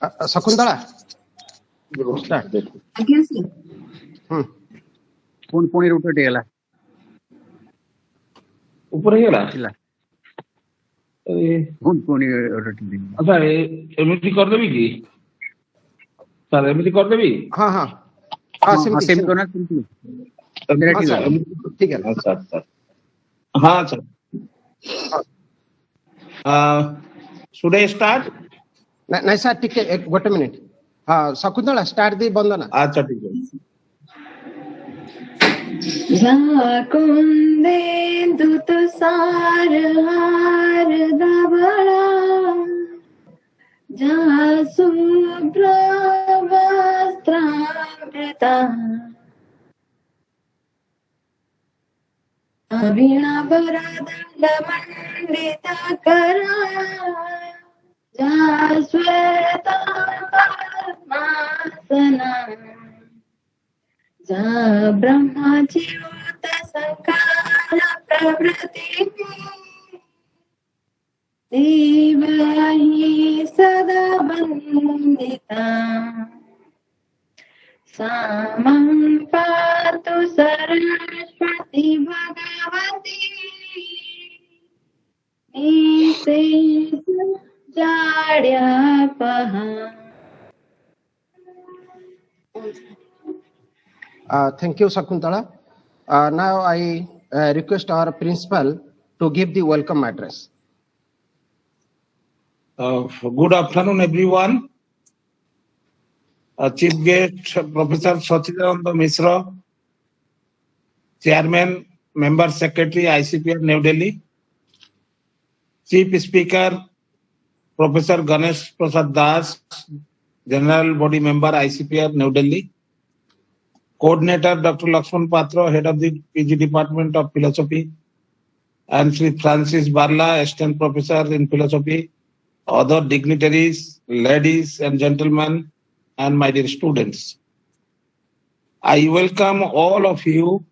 शकुंतला ଆଜ୍ଞା ସାର୍। ପୁଣି ରୋଟେଟ୍ ହେଇଗଲା ଉପରେ ହେଇଗଲା। ପୁଣି ରୋଟେଟ୍ ହେଇଗଲା। ଆଚ୍ଛା ଏମିତି କରିଦେବି କି ସାର୍? ଏମିତି କରିଦେବି? ହଁ ହଁ ସେମିତି କରନା ठीक है। अच्छा अच्छा हाँ सर। Should I start? नहीं सर ठीक है, एक गोटे मिनिट। हाँ शकुंतला स्टार्ट दी वंदना। अच्छा ठीक है। कुंदेन्दु तुषार हार धवला, जहाँ शुभ्र वस्त्रामृता, वीणा वरदण्ड मंडिता करा, जहाँ श्वेत पद्मासना, जहाँ ब्रह्मच्युत संकाल प्रवृत्ति, देवहि सदा वन्दिता, सामं पातु Saraswati Bhagwati, जाड्यापहा। Thank you, Shakuntala. Now I request our principal to give the welcome address. Good afternoon, everyone. Chief guest, Professor Sachchidanand Mishra, Chairman, Member Secretary, ICPR, New Delhi. Chief Speaker, Professor Ganesh Prasad Das, General Body Member, ICPR, New Delhi. Coordinator, Dr. Lakshman Patra, Head of the PG Department of Philosophy, and Sri Francis Barla, Assistant Professor in Philosophy, other dignitaries, ladies and gentlemen, and my dear students. I welcome all of you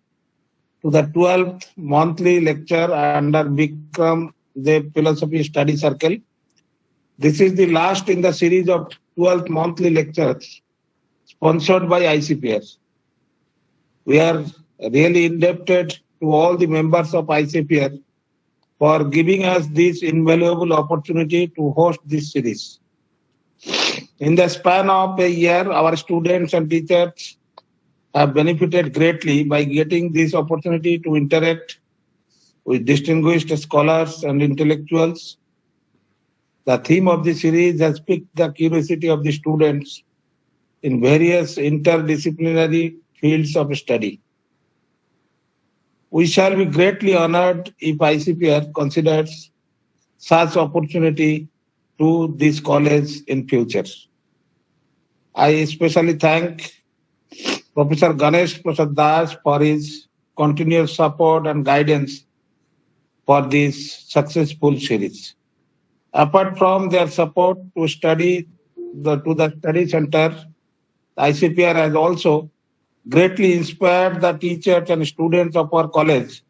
to the 12th monthly lecture under Vikram Deb Philosophy Study Circle. This is the last in the series of 12th monthly lectures sponsored by ICPR. We are really indebted to all the members of ICPR for giving us this invaluable opportunity to host this series. In the span of a year, our students and teachers have benefited greatly by getting this opportunity to interact with distinguished scholars and intellectuals. The theme of the series has piqued the curiosity of the students in various interdisciplinary fields of study. We shall be greatly honored if ICPR considers such opportunity to this college in future. I especially thank Professor Ganesh Prasad Das for his continuous support and guidance for this successful series. Apart from their support to the study center, ICPR has also greatly inspired the teachers and students of our college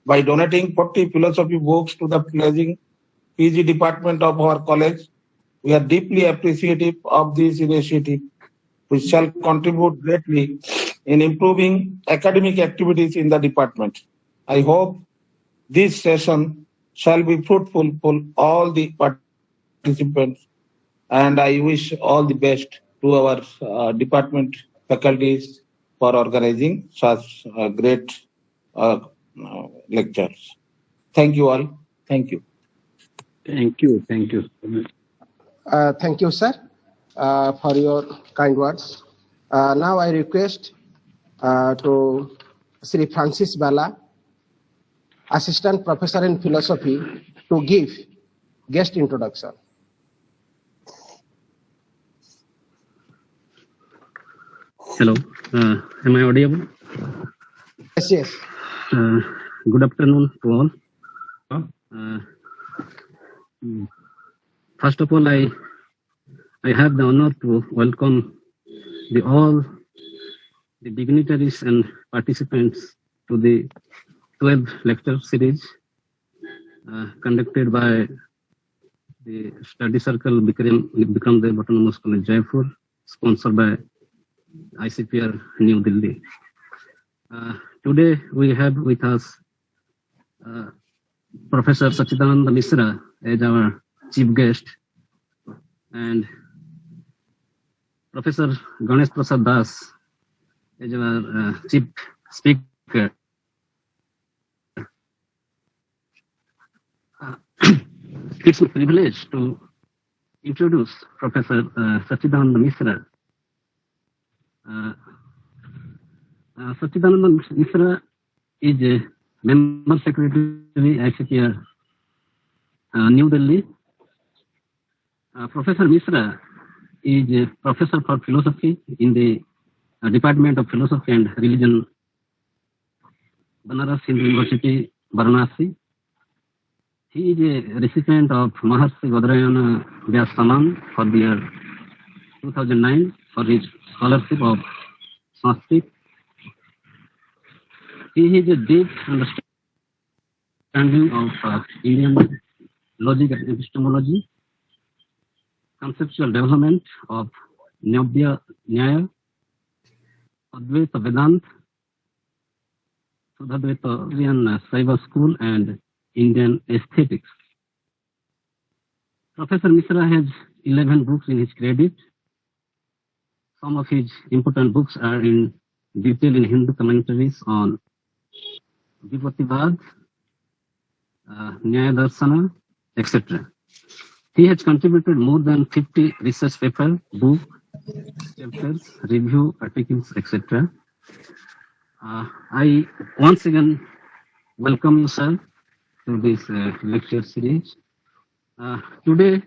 by donating 40 philosophy books to the pledging PG department of our college. We are deeply appreciative of this initiative, which shall contribute greatly in improving academic activities in the department. I hope this session shall be fruitful for all the participants, and I wish all the best to our department faculties for organizing such great lectures. Thank you all. Thank you. Thank you. Thank you, sir, for your kind words. Now I request to Sri Francis Barla, Assistant Professor in Philosophy, to give guest introduction. Hello, am I audible? Yes. Good afternoon to all. First of all, I have the honor to welcome all the dignitaries and participants to the 12th lecture series conducted by the study circle Vikram Deb Autonomous College, Jeypore, sponsored by ICPR, New Delhi. Today we have with us Professor Sachchidanand Mishra as our chief guest, and Professor Ganesh Prasad Das as our chief speaker. It's a privilege to introduce Professor Sachchidanand Mishra. Sachchidanand Mishra is a member secretary ICPR, New Delhi. Professor Mishra is a professor for philosophy in the Department of Philosophy and Religion, Banaras Hindu University, Varanasi. He is a recipient of Maharshi Godrayana Vyas Saman for the year 2009 for his scholarship of Sanskrit. He has a deep understanding of Indian logic and epistemology, conceptual development of Nyaya, Advaita Vedanta, Sudhadvaita Indian Saiva School, and Indian aesthetics. Professor Mishra has 11 books in his credit. Some of his important books are in detail in Hindu commentaries on Vipativad, Nyaya Darsana, etc. He has contributed more than 50 research papers, books, chapters, review articles, etc. I once again welcome you, sir, to this lecture series. Today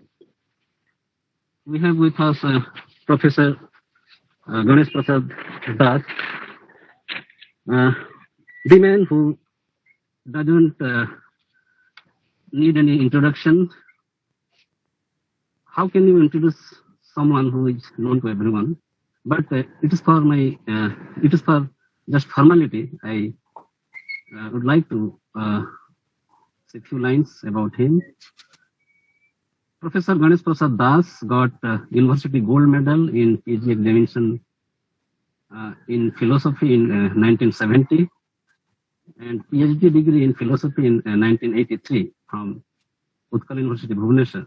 we have with us Professor Ganesh Prasad Das, the man who doesn't need any introduction. How can you introduce someone who is known to everyone? But it is for just formality. I would like to say a few lines about him. Professor Ganesh Prasad Das got University Gold Medal in PhD examination in philosophy in 1970 and PhD degree in philosophy in 1983 from Utkal University, Bhubaneswar.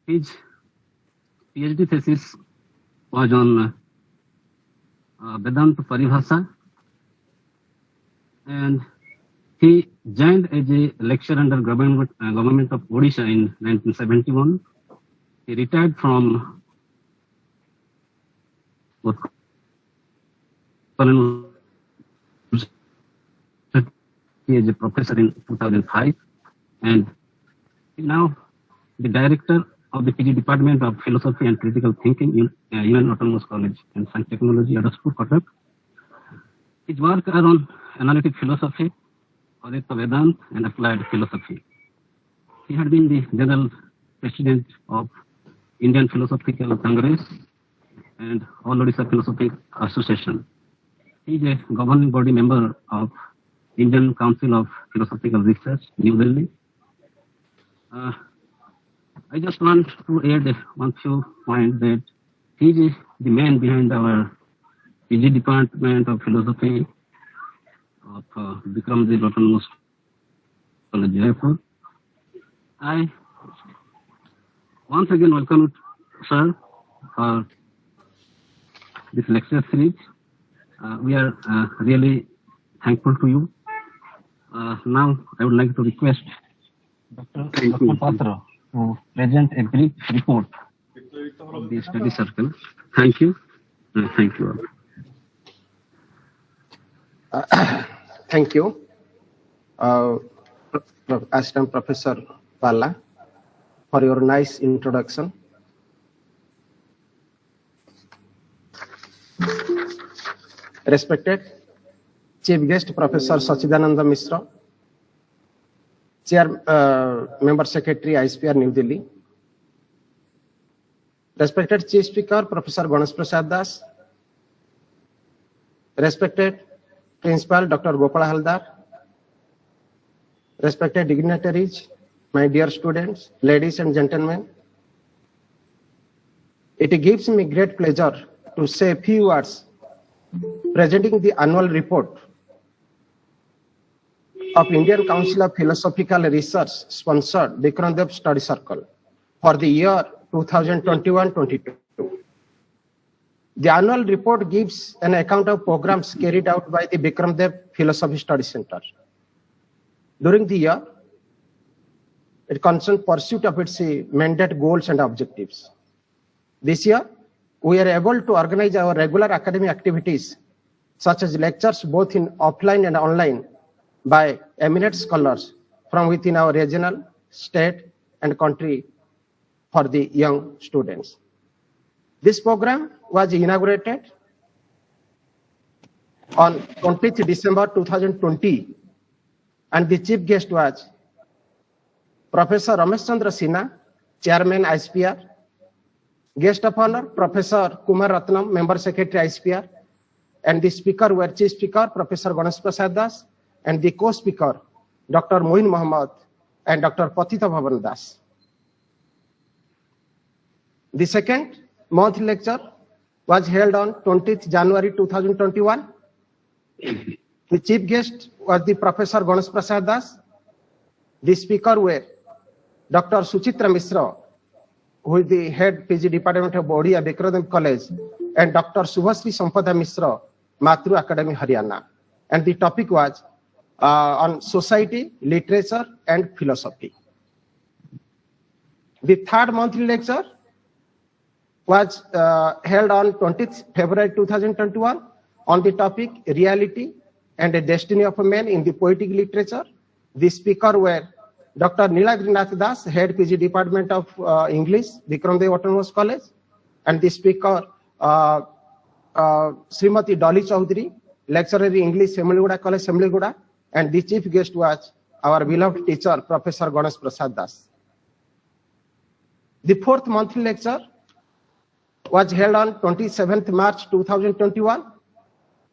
His PhD thesis was on Vedanta Paribhasa, and he joined as a lecturer under government of Odisha in 1971. He retired from Utkal as a professor in 2005, and he is now the director of the PG Department of Philosophy and Critical Thinking in Union Autonomous College and Science Technology, Adastpur, Kotak. His work are on analytic philosophy, Advaita Vedanta, and applied philosophy. He had been the general president of Indian Philosophical Congress and All Odisha Philosophic Association. He is a governing body member of Indian Council of Philosophical Research, New Delhi. I just want to add one few points that he is the man behind our PG Department of Philosophy of Vikram Deb Autonomous College, Jeypore. I once again welcome you, sir, for this lecture series. We are really thankful to you. Now I would like to request Dr. Patra to present a brief report of the study circle. Thank you. Thank you all. Thank you, Assistant Professor Barla, for your nice introduction. Respected Chief Guest Professor Sachchidanand Mishra, Member Secretary ICPR New Delhi. Respected Chief Speaker Professor Ganesh Prasad Das, respected Principal Dr. Gopal Halder, respected dignitaries, my dear students, ladies and gentlemen. It gives me great pleasure to say a few words presenting the annual report of Indian Council of Philosophical Research sponsored Vikram Deb Study Circle for the year 2021-22. The annual report gives an account of programs carried out by the Vikram Deb Philosophy Study Center. During the year, it concerns pursuit of its mandate goals and objectives. This year, we are able to organize our regular academic activities, such as lectures both in offline and online, by eminent scholars from within our regional, state, and country for the young students. This program was inaugurated on 20th December 2020, and the chief guest was Professor Ramesh Chandra Sinha, Chairman ICPR, guest of honor Professor Kumar Ratnam, Member Secretary ICPR, and the speaker were Chief Speaker Professor Ganesh Prasad Das, and the co-speaker Dr. Moin Mohammad and Dr. Patita Bhavan Das. The second monthly lecture was held on 20th January 2021. The chief guest was the Professor Ganesh Prasad Das. The speaker were Dr. Suchitra Mishra, who is the head PG Department of Odia, Vikram Deb College, and Dr. Subhasri Sampada Mishra, Matru Academy, Haryana. And the topic was on society, literature, and philosophy. The third monthly lecture was held on 20th February 2021 on the topic reality and the destiny of a man in the poetic literature. The speaker were Dr. Niladrinath Das, Head PG Department of English, Vikram Deb Autonomous College, and the speaker Srimati Dolly Chaudhary, lecturer in English, Semligura College, Semligura, and the chief guest was our beloved teacher, Professor Ganesh Prasad Das. The fourth monthly lecture was held on 27th March 2021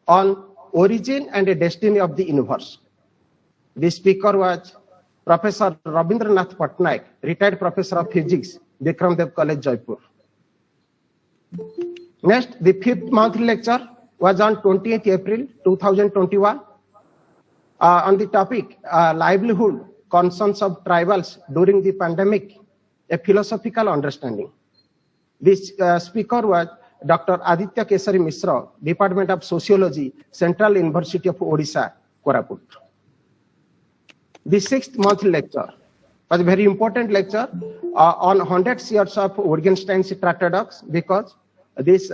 on origin and the destiny of the universe. The speaker was Professor Rabindranath Patnaik, retired professor of physics, Vikram Deb College, Jeypore. Next, the fifth monthly lecture was on 28th April 2021 on the topic livelihood concerns of tribals during the pandemic, a philosophical understanding. This speaker was Dr. Aditya Kesari Mishra, Department of Sociology, Central University of Odisha, Koraput. The sixth monthly lecture was a very important lecture on 100 years of Wittgenstein's Tractatus, because this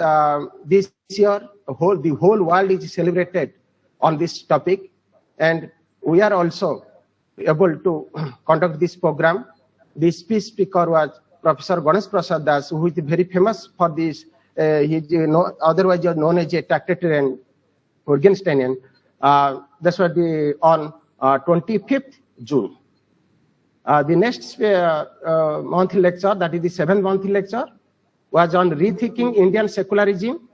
year the whole world is celebrated on this topic, and we are also able to conduct this program. The speaker was Professor Ganesh Prasad Das, who is very famous for this. He is otherwise known as a Tractarian Wittgensteinian. This will be on 25th June. The next monthly lecture, that is the seventh monthly lecture, was on rethinking Indian secularism.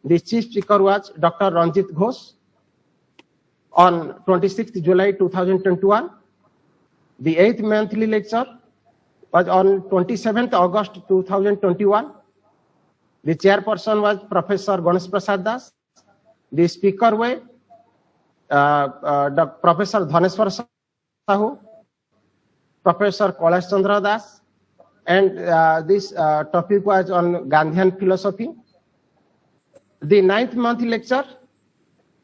The chief speaker was Dr. Ranjit Ghosh on 26th July 2021. The eighth monthly lecture was on 27th August 2021. The chairperson was Professor Ganesh Prasad Das. The speaker were Professor Dhaneshwar Sahu, Professor Kailash Chandra Das, and this topic was on Gandhian philosophy. The ninth monthly lecture,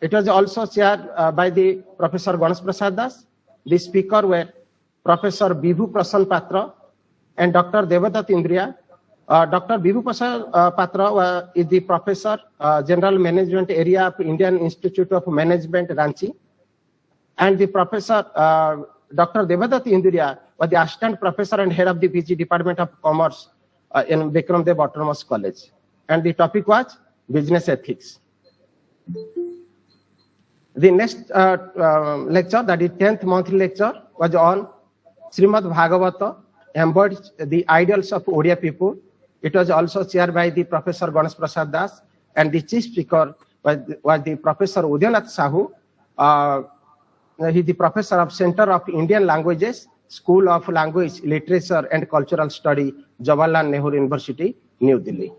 it was also chaired by the Professor Ganesh Prasad Das. The speaker were Professor Bibhu Prasan Patra and Dr. Devadat Indriya. Dr. Bibhu Prasan Patra is the Professor General Management Area of Indian Institute of Management, Ranchi. And the Professor Dr. Devadat Indriya was the Assistant Professor and Head of the PG Department of Commerce in Vikram Deb Autonomous College. And the topic was business ethics. The next lecture, that is 10th monthly lecture, was on Srimad Bhagavata, embodies the ideals of Odia people. It was also chaired by the Professor Ganesh Prasad Das, and the chief speaker was the Professor Udayanath Sahu. He is the professor of Center of Indian Languages, School of Language, Literature and Cultural Study, Jawaharlal Nehru University, New Delhi.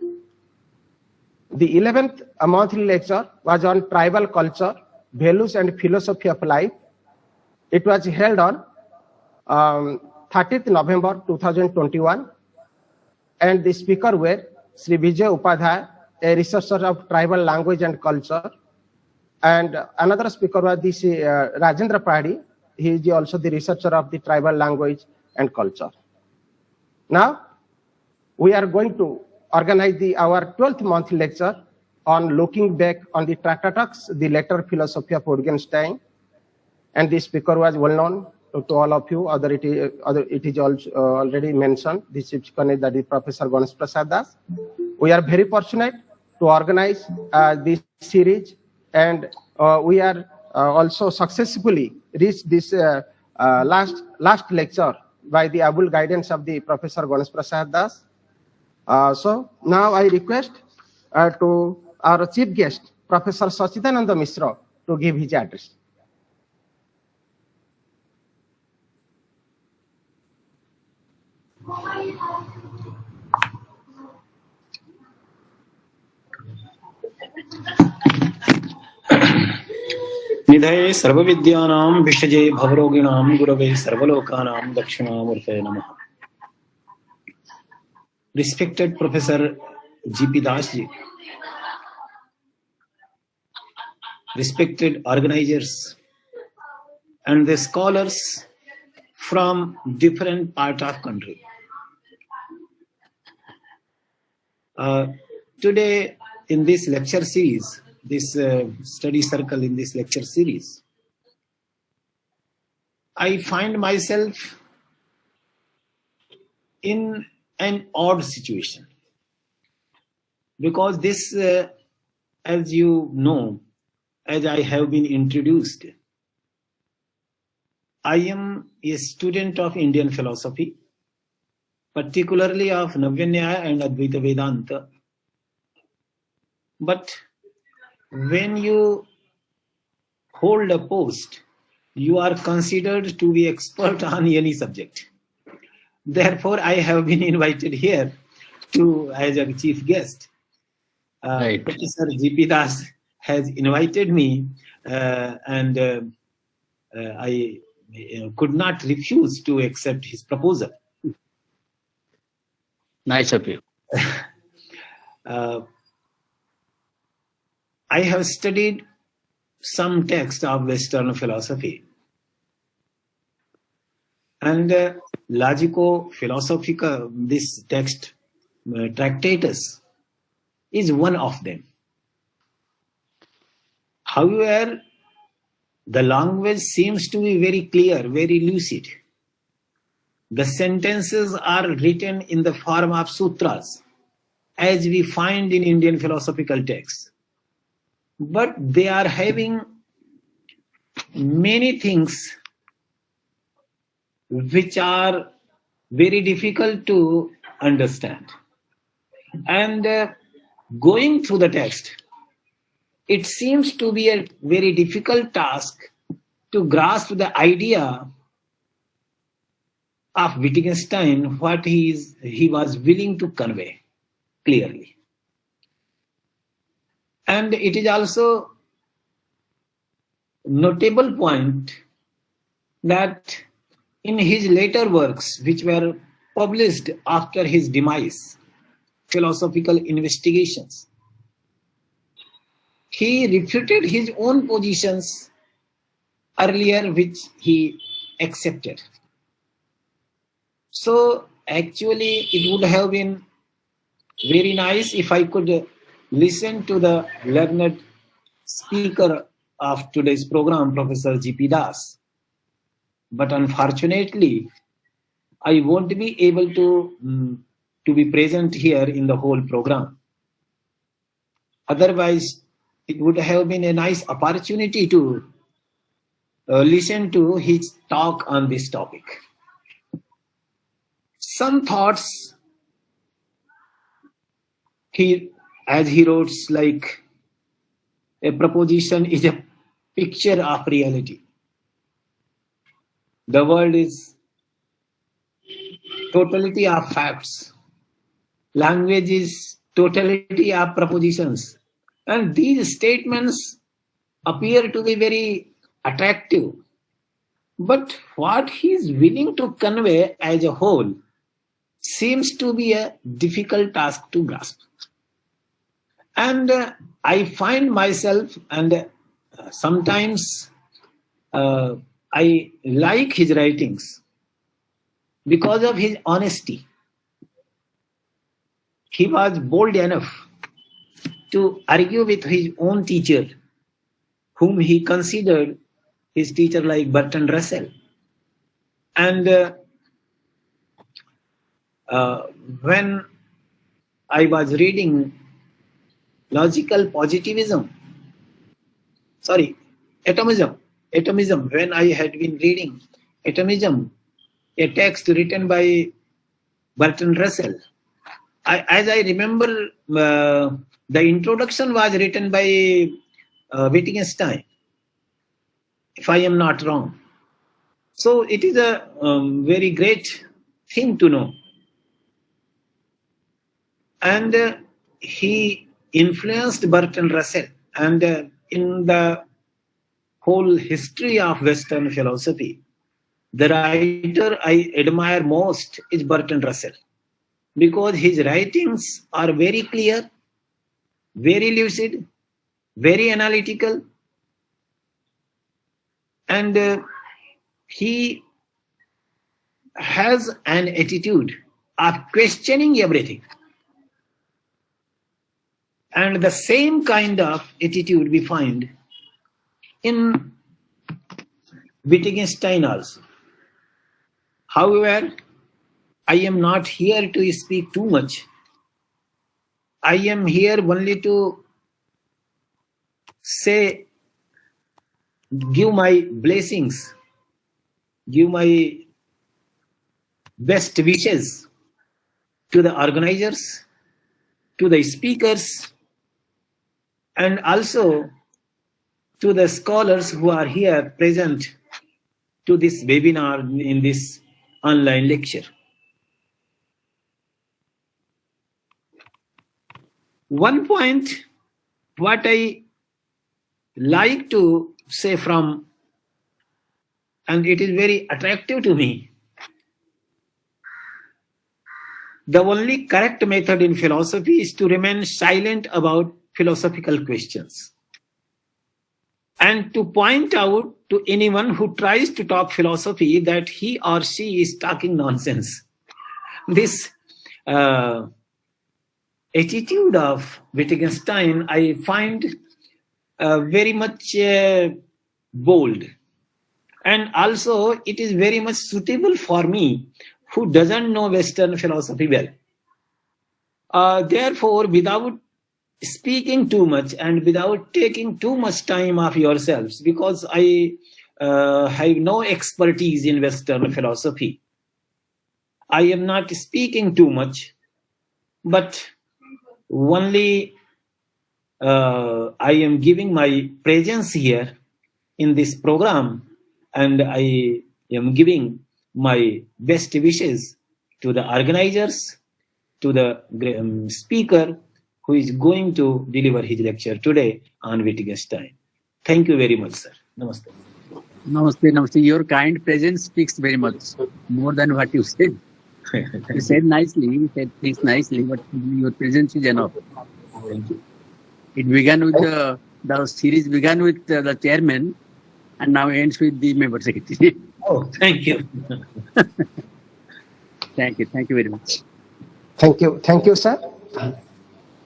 The 11th monthly lecture was on tribal culture, values and philosophy of life. It was held on 30th November 2021, and the speaker were Sri Vijay Upadhyay, a researcher of tribal language and culture, and another speaker was this Rajendra Pahadi. He is also the researcher of the tribal language and culture. Now, we are going to organize our 12th monthly lecture on looking back on the Tractatus, the later philosophy of Wittgenstein, and the speaker was well known to all of you. It is also already mentioned. The chief speaker is that is Professor Ganesh Prasad Das. We are very fortunate to organize this series, and we are also successfully reached this last lecture by the able guidance of the Professor Ganesh Prasad Das. So now I request to our chief guest, Professor Sachchidanand Mishra, to give his address. निधये सर्वविद्यानां विषये भवरोगिणां गुरवे सर्वलोकानां दक्षिणामूर्तये नमः. Respected Professor G.P. Das ji, respected organizers and the scholars from different parts of country. Today in this lecture series, this study circle in this lecture series, I find myself in an odd situation, because this, as you know, as I have been introduced, I am a student of Indian philosophy, particularly of Navyanyaya and Advaita Vedanta. But when you hold a post, you are considered to be expert on any subject. Therefore, I have been invited here as a chief guest. Right. Professor G.P. Das has invited me, and I could not refuse to accept his proposal. Nice of you. I have studied some text of Western philosophy, and logico-philosophical, this text, Tractatus, is one of them. However, the language seems to be very clear, very lucid. The sentences are written in the form of sutras, as we find in Indian philosophical texts. But they are having many things which are very difficult to understand. And going through the text, it seems to be a very difficult task to grasp the idea of Wittgenstein, what he was willing to convey clearly. And it is also notable point that in his later works, which were published after his demise, Philosophical Investigations, he refuted his own positions earlier, which he accepted. So actually, it would have been very nice if I could listen to the learned speaker of today's program, Professor G.P. Das. But unfortunately, I won't be able to be present here in the whole program. Otherwise, it would have been a nice opportunity to listen to his talk on this topic. Some thoughts, as he wrote, like a proposition is a picture of reality. The world is totality of facts. Language is totality of propositions. And these statements appear to be very attractive. But what he is willing to convey as a whole seems to be a difficult task to grasp. And I find myself, and sometimes I like his writings because of his honesty. He was bold enough to argue with his own teacher, whom he considered his teacher like Bertrand Russell. And when I was reading atomism, when I had been reading atomism, a text written by Bertrand Russell, as I remember, the introduction was written by Wittgenstein, if I am not wrong. So it is a very great thing to know. And he influenced Bertrand Russell. And in the whole history of Western philosophy, the writer I admire most is Bertrand Russell, because his writings are very clear, very lucid, very analytical, and he has an attitude of questioning everything. And the same kind of attitude we find in Wittgenstein also. However, I am not here to speak too much. I am here only to say, give my blessings, give my best wishes to the organizers, to the speakers, and also to the scholars who are here present to this webinar in this online lecture. One point what I like to say from, and it is very attractive to me, the only correct method in philosophy is to remain silent about philosophical questions and to point out to anyone who tries to talk philosophy that he or she is talking nonsense. This attitude of Wittgenstein I find very much bold, and also it is very much suitable for me who doesn't know Western philosophy well. Therefore, without speaking too much and without taking too much time of yourselves, because I have no expertise in Western philosophy, I am not speaking too much, but only I am giving my presence here in this program, and I am giving my best wishes to the organizers, to the speaker who is going to deliver his lecture today on Wittgenstein. Thank you very much, sir. Namaste. Namaste, namaste. Your kind presence speaks very much, more than what you said. You said nicely, you said things nicely, but your presence is enough. Thank you. It began with the series began with the chairman, and now ends with the member secretary. Oh, thank you. Thank you very much. Thank you, sir,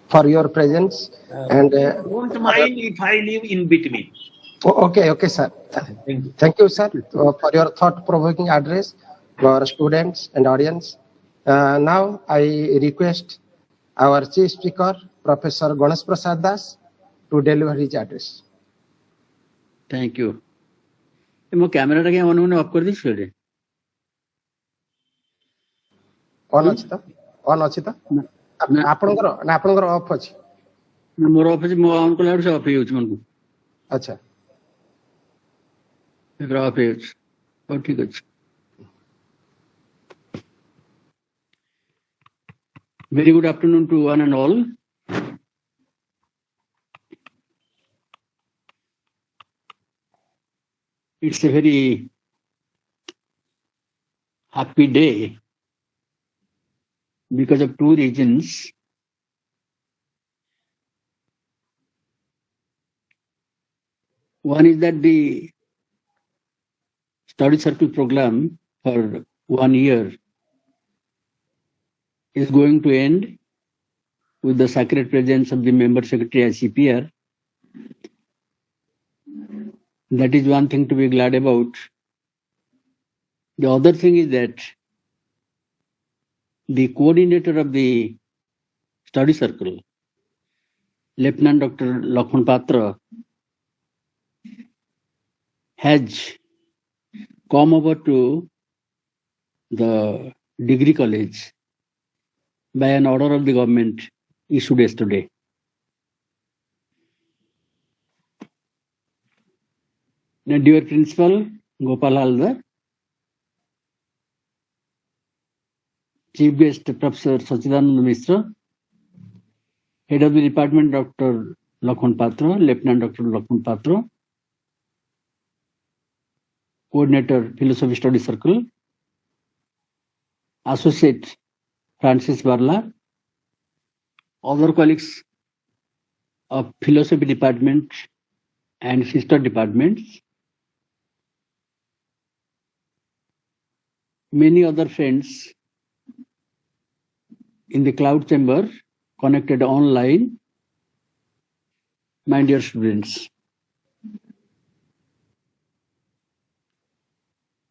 for your presence. And Don't mind if I live in between. okay, sir. Thank you. Thank you, sir, for your thought-provoking address to our students and audience. Now I request our chief speaker, Professor Ganesh Prasad Das, to deliver his address. Thank you. ମୋ କ୍ୟାମେରାଟା କାଇଁ on off କରିଦେଇଛୁ ଏଠି? On ଅଛି ତ? ଆପଣଙ୍କର of ଅଛି? ନା ମୋର ଅଫ୍ ଅଛି, ମୋ ଅନ୍ କଲା ବେଳକୁ ସେ ଅଫ୍ ହେଇଯାଉଛି ମନକୁ। ଆଚ୍ଛା, ଅଫ୍ ହେଇଯାଉଛି। ହଉ ଠିକ ଅଛି। Very good afternoon to one and all. It's a very happy day because of two reasons. One is that the study circle program for 1 year is going to end with the sacred presence of the member secretary ICPR. That is one thing to be glad about. The other thing is that the coordinator of the study circle, Lieutenant Dr. Lakshman Patra, has come over to the degree college by an order of the government issued yesterday. Now, dear Principal Gopal Halder, Chief Guest Professor Sachchidanand Mishra, Head of the Department Dr. Lakshman Patra, Lieutenant Dr. Lakshman Patra, Coordinator Philosophy Study Circle, Associate Francis Barla, other colleagues of Philosophy Department and sister departments, many other friends in the cloud chamber connected online, my dear students.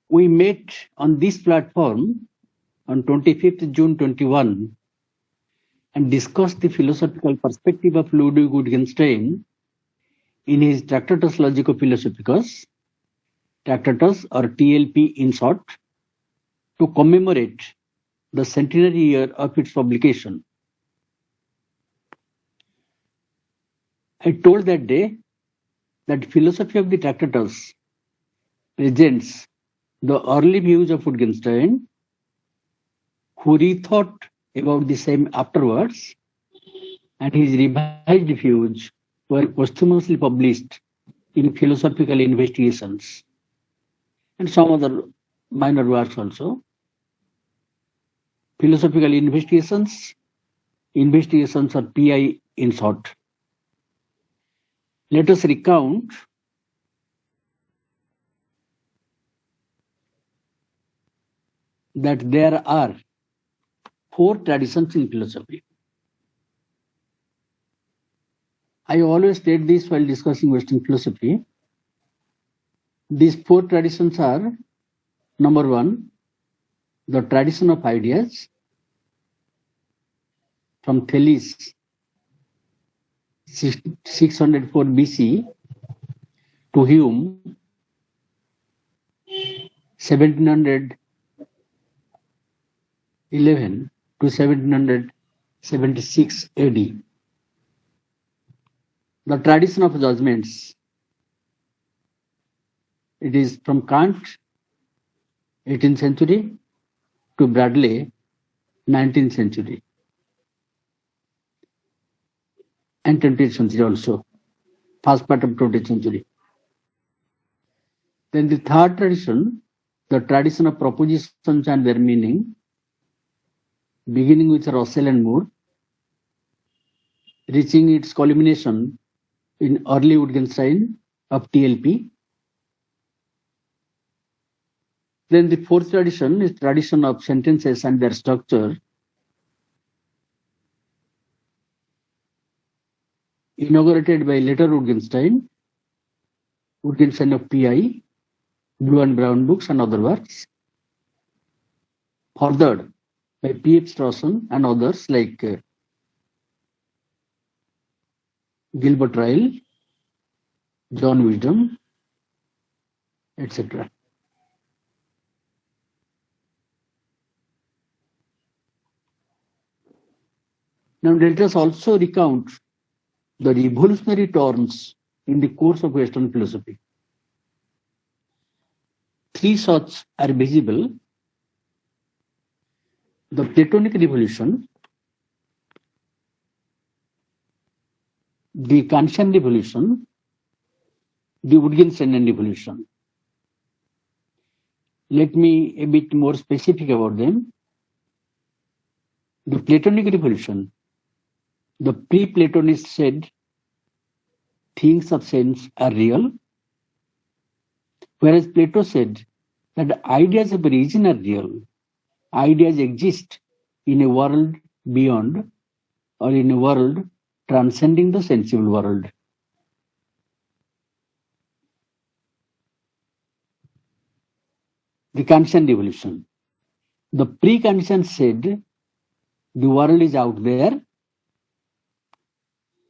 We met on this platform on 25th June 21 and discussed the philosophical perspective of Ludwig Wittgenstein in his Tractatus Logico-Philosophicus, Tractatus or TLP in short, to commemorate the centenary year of its publication. I told that day that philosophy of the Tractatus presents the early views of Wittgenstein, who rethought about the same afterwards, and his revised views were posthumously published in Philosophical Investigations and some other minor works also. Philosophical Investigations are PI in short. Let us recount that there are 4 traditions in philosophy. I always state this while discussing Western philosophy. These 4 traditions are: number 1, the tradition of ideas from Thales 604 BC to Hume 1711 to 1776 AD. The tradition of judgments, it is from Kant 18th century to Bradley 19th century and 20th century also, first part of 20th century. Then the third tradition, the tradition of propositions and their meaning, beginning with Russell and Moore, reaching its culmination in early Wittgenstein of TLP. Then the fourth tradition is tradition of sentences and their structure, inaugurated by later Wittgenstein of PI, Blue and Brown books and other works, furthered by P.F. Strawson and others like Gilbert Ryle, John Wisdom, etc. Now let us also recount the revolutionary turns in the course of Western philosophy. 3 such are visible: the Platonic Revolution, the Kantian revolution, the Wittgensteinian revolution. Let me a bit more specific about them. The Platonic revolution, the pre-Platonists said things of sense are real, whereas Plato said that ideas of reason are real. Ideas exist in a world beyond or in a world transcending the sensible world. The Kantian revolution. The pre-Kantians said the world is out there,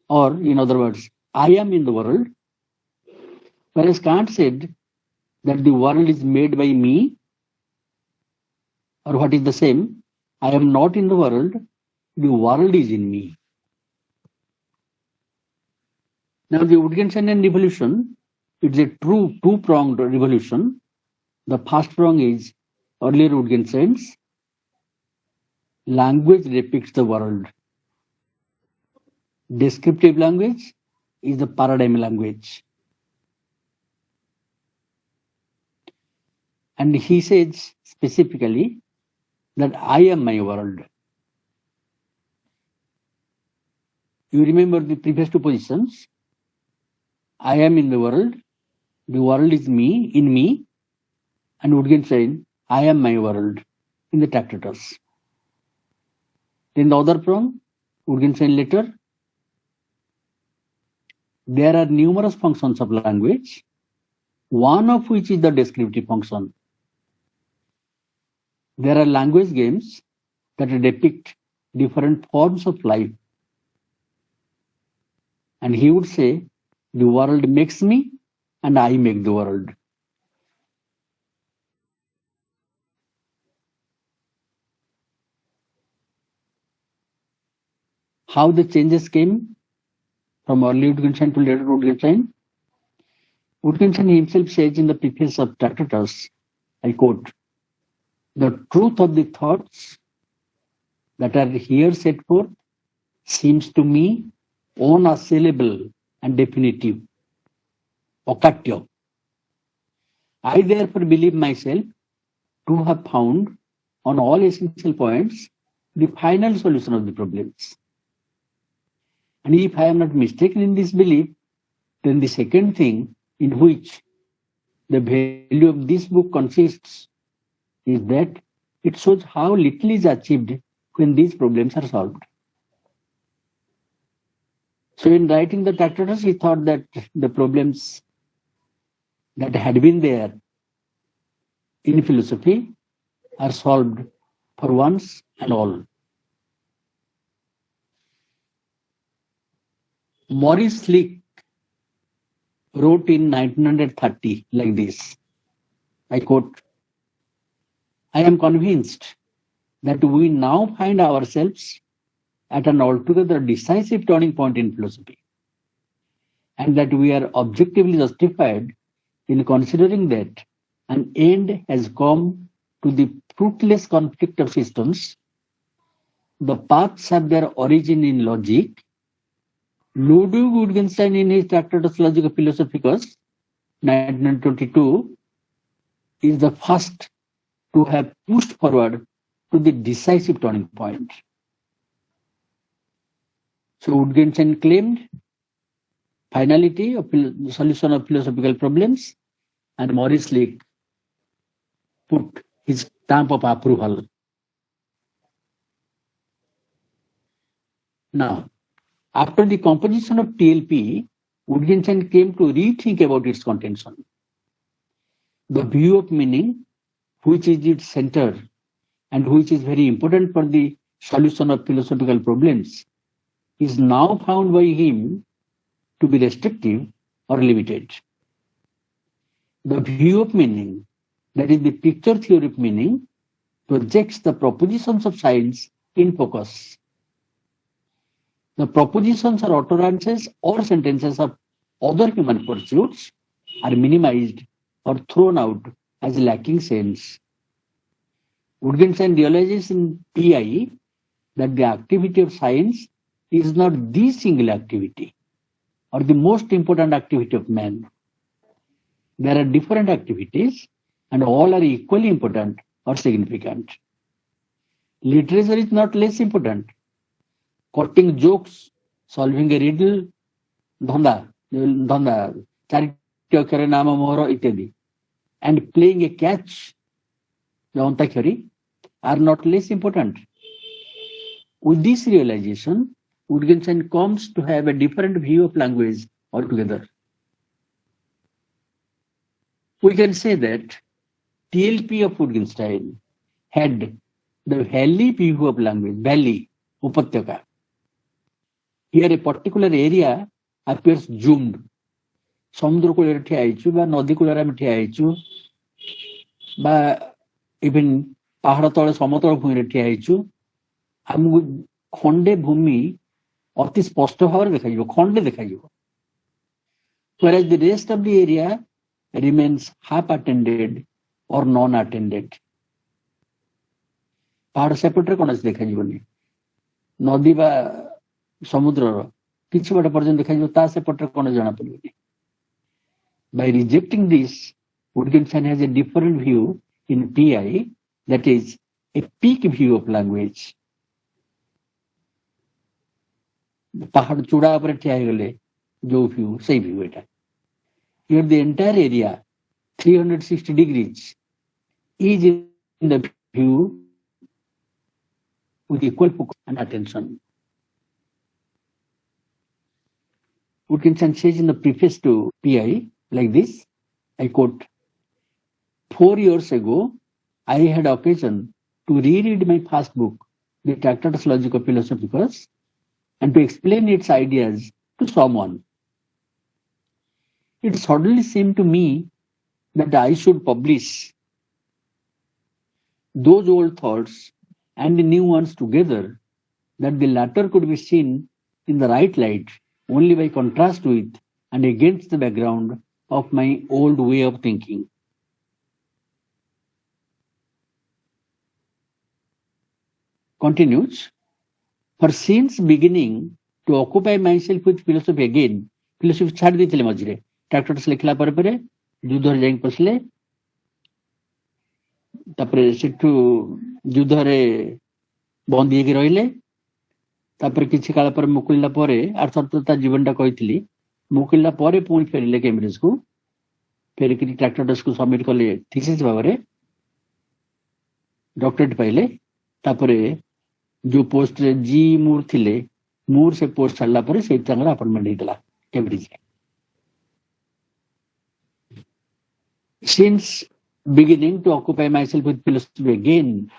or in other words, I am in the world, whereas Kant said that the world is made by me, or what is the same, I am not in the world is in me. Now the Wittgensteinian revolution, it's a true two-pronged revolution. The first prong is earlier Wittgenstein's, language depicts the world. Descriptive language is the paradigm language. And he says specifically that I am my world. You remember the previous two positions. I am in the world is me, in me, and Wittgenstein, I am my world, in the Tractatus. Then the other prong, Wittgenstein later, there are numerous functions of language, one of which is the descriptive function. There are language games that depict different forms of life. And he would say, the world makes me and I make the world. How the changes came from early Wittgenstein to later Wittgenstein? Wittgenstein himself says in the preface of Tractatus, I quote, the truth of the thoughts that are here set forth seems to me unassailable and definitive. Okatyo. I therefore believe myself to have found on all essential points the final solution of the problems. And if I am not mistaken in this belief, then the second thing in which the value of this book consists is that it shows how little is achieved when these problems are solved. So in writing the Tractatus, he thought that the problems that had been there in philosophy are solved for once and all. Maurice Slick wrote in 1930 like this, I quote, I am convinced that we now find ourselves at an altogether decisive turning point in philosophy, and that we are objectively justified in considering that an end has come to the fruitless conflict of systems. The paths have their origin in logic. Ludwig Wittgenstein in his Tractatus Logica Philosophicus, 1922, is the first to have pushed forward to the decisive turning point. So Wittgenstein claimed finality of the solution of philosophical problems, and Maurice Slick put his stamp of approval. Now, after the composition of TLP, Wittgenstein came to rethink about its contention. The view of meaning, which is its center and which is very important for the solution of philosophical problems, is now found by him to be restrictive or limited. The view of meaning, that is the picture theory of meaning, projects the propositions of science in focus. The propositions or utterances or sentences of other human pursuits are minimized or thrown out as lacking sense. Wittgenstein realizes in PI that the activity of science is not the single activity, or the most important activity of man. There are different activities and all are equally important or significant. Literature is not less important. Quoting jokes, solving a riddle, dhanda, charity ଅକ୍ଷର ନାମ ମୋର ଇତ୍ୟାଦି, and playing a catch, the Antakari, are not less important. With this realization, Wittgenstein comes to have a different view of language altogether. We can say that TLP of Wittgenstein had the valley view of language, valley, upatyaka. Here a particular area appears zoomed. ସମୁଦ୍ର କୂଳରେ ଠିଆ ହେଇଛୁ ବା ନଦୀ କୂଳରେ ଆମେ ଠିଆ ହେଇଛୁ ବା ଇଭେନ୍ ପାହାଡ ତଳେ ସମତଳ ଭୂମିରେ ଠିଆ ହେଇଛୁ, ଆମକୁ ଖଣ୍ଡେ ଭୂମି ଅତି ସ୍ପଷ୍ଟ ଭାବରେ ଦେଖାଯିବ, ଖଣ୍ଡେ ଦେଖାଯିବ. Whereas the rest of the area remains half attended or non-attended. ପାହାଡ ସେପଟରେ କୌଣସି ଦେଖାଯିବନି, ନଦୀ ବା ସମୁଦ୍ରର କିଛି ବାଟ ପର୍ଯ୍ୟନ୍ତ ଦେଖାଯିବ, ତା ସେପଟରେ କୌଣସି ଜଣା ପଡିବନି. By rejecting this, Wittgenstein has a different view in PI, that is a peak view of language. Pahad chuda upare thia gale jo view, sei view eta. Here the entire area, 360 degrees, is in the view with equal focus and attention. Wittgenstein says in the preface to PI like this, I quote, 4 years ago, I had occasion to reread my first book, The Tractatus Logico Philosophicus, and to explain its ideas to someone. It suddenly seemed to me that I should publish those old thoughts and the new ones together, that the latter could be seen in the right light only by contrast with and against the background of my old way of thinking. Continues, for since beginning to occupy myself with philosophy again, philosophy छाड़ देते मझिरे, Tractatus लिखला पर युद्धरे जाई पसले, तापरे सेठु युद्धरे बंदी हेकि रहिले, तापरे किछि काल पर मुकुलिला परे अर्थात जीवनटा कहितली, मुकुलिला परे पुणी फेरिले कैम्ब्रिज को, फेरिकि ट्रैक्टाटस को सबमिट कले थीसिस भाବରେ डॉक्टरेट पाइले, तापरे जो पोस्ट रे जी मूर थिले, मूर से पोस्ट छाड़ला परे से तांगर अपॉइंटमेंट हेतला Cambridge. Since beginning to occupy myself with philosophy again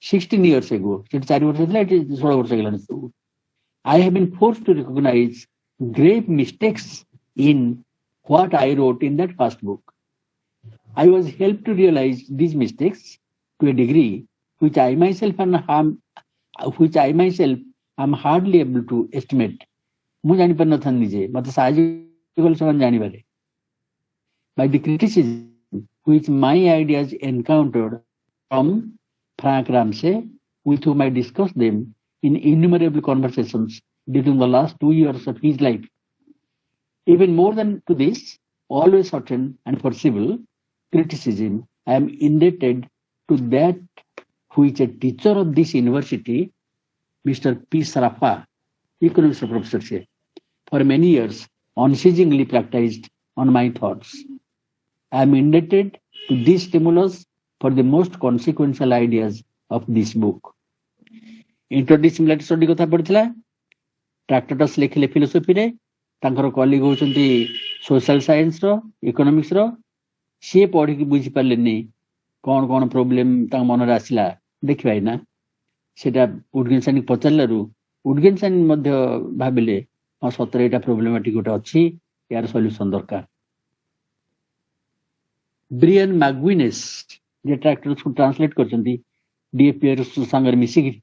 16 years ago, it 4 वर्ष हेतला, it 16 वर्ष हेलानी, I have been forced to recognize grave mistakes in what I wrote in that first book. I was helped to realize these mistakes to a degree which I myself am hardly able to estimate. By the criticism which my ideas encountered from Frank Ramsey, with whom I discussed them in innumerable conversations during the last 2 years of his life. Even more than to this, always certain and forcible criticism, I am indebted to that which a teacher of this university, Mr. P. Sarafa, economics professor, for many years unceasingly practiced on my thoughts. I am indebted to this stimulus for the most consequential ideas of this book. Introducing letter study कथा पढ़िथिला, Tractatus लेखिले philosophy रे, तांकर colleague होचंती social science रो, economics रो, से पढ़ी कि बुझी पालेनी कोन कोन problem तांग मन रे आसिला देखिबाय ना, सेटा उडगेनसन पचारलारु उडगेनसन मध्य भाबिले आ सतरे एटा प्रॉब्लमेटिक गोटा अछि, यार सॉल्यूशन दरकार. ब्रियन मैगुइनेस जे ट्रैक्टर्स को translate करचंती डीएपीआर Sengar मिसिकी.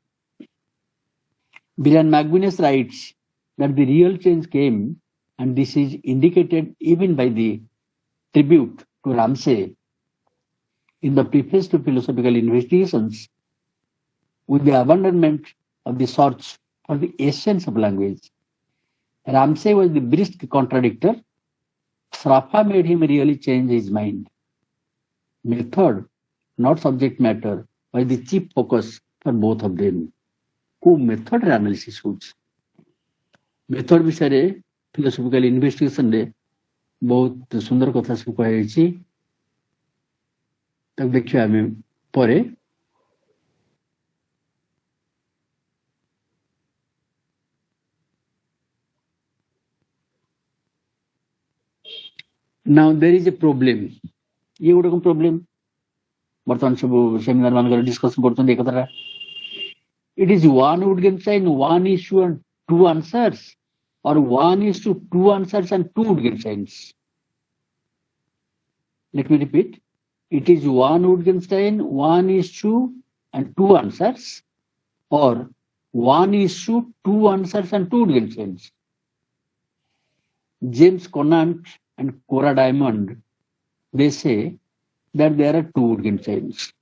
Brian McGuinness writes that the real change came, and this is indicated even by the tribute to Ramsey in the preface to Philosophical Investigations, with the abandonment of the search for the essence of language Ramsay was the brisk contradictor. Sraffa made him really change his mind. Method, not subject matter, was the chief focus for both of them. Who method analysis was? Method विषय philosophical investigation रे बहुत सुंदर कथा सब कही तब देखिए हमें परे now there is a problem. ये गोटे कौन problem बर्तमान सब सेमिनार मान डिस्कशन करते कथा it is one Wittgenstein, one issue and two answers, or one issue, two answers and two Wittgensteins. Let me repeat. It is one Wittgenstein, one issue and two answers, or one issue, two answers and two Wittgensteins. James Conant and Cora Diamond, they say that there are two Wittgensteins.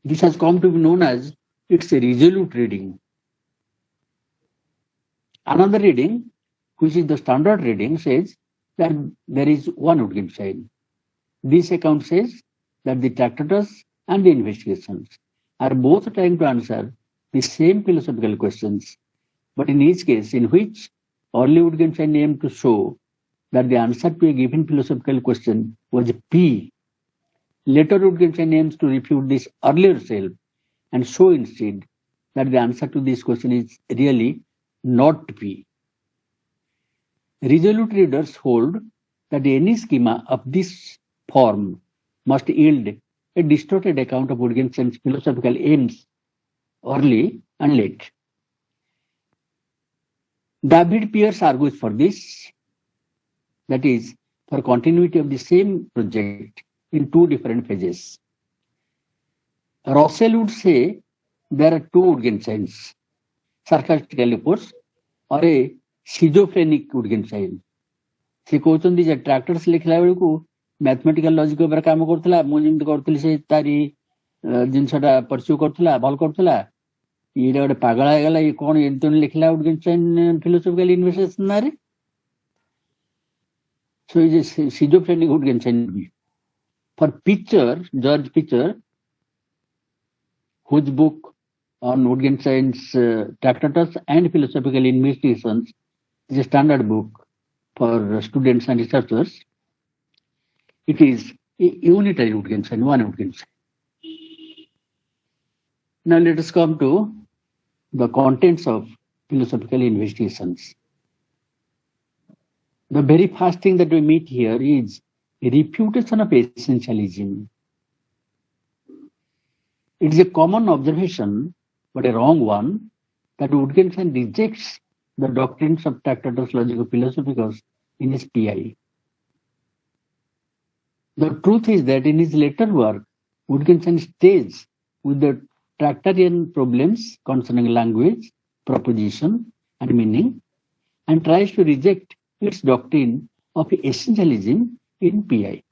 This has come to be known as it's a resolute reading. Another reading, which is the standard reading, says that there is one Wittgenstein. This account says that the Tractatus and the investigations are both trying to answer the same philosophical questions, but in each case in which early Wittgenstein aimed to show that the answer to a given philosophical question was P. Later Wittgenstein aims to refute this earlier self and show instead that the answer to this question is really not P. Resolute readers hold that any schema of this form must yield a distorted account of Wittgenstein's philosophical aims early and late. David Pearce argues for this, that is, for continuity of the same project in two different phases. Russell would say there are two Wittgensteins, sarcastically of course, or a schizophrenic Wittgenstein. से कहते हैं tractors लिखला bell को mathematical logic ऊपर काम करथला मु जिंद करथली से तारी जिनसटा परस्यू करथला भल करथला ये गोटे पागल हो गला ये कोन एंतन लिखला Wittgenstein philosophical investigation ना रे so is a schizophrenic Wittgenstein. For Pitcher, George Pitcher, whose book on Wittgenstein's Tractatus and Philosophical Investigations is a standard book for students and researchers, it is a unitary Wittgenstein, one Wittgenstein. Now let us come to the contents of philosophical investigations. The very first thing that we meet here is a refutation of essentialism. It is a common observation, but a wrong one, that Wittgenstein rejects the doctrines of Tractatus Logico-Philosophicus in his PI. The truth is that in his later work, Wittgenstein stays with the Tractarian problems concerning language, proposition, and meaning, and tries to reject its doctrine of essentialism in PI.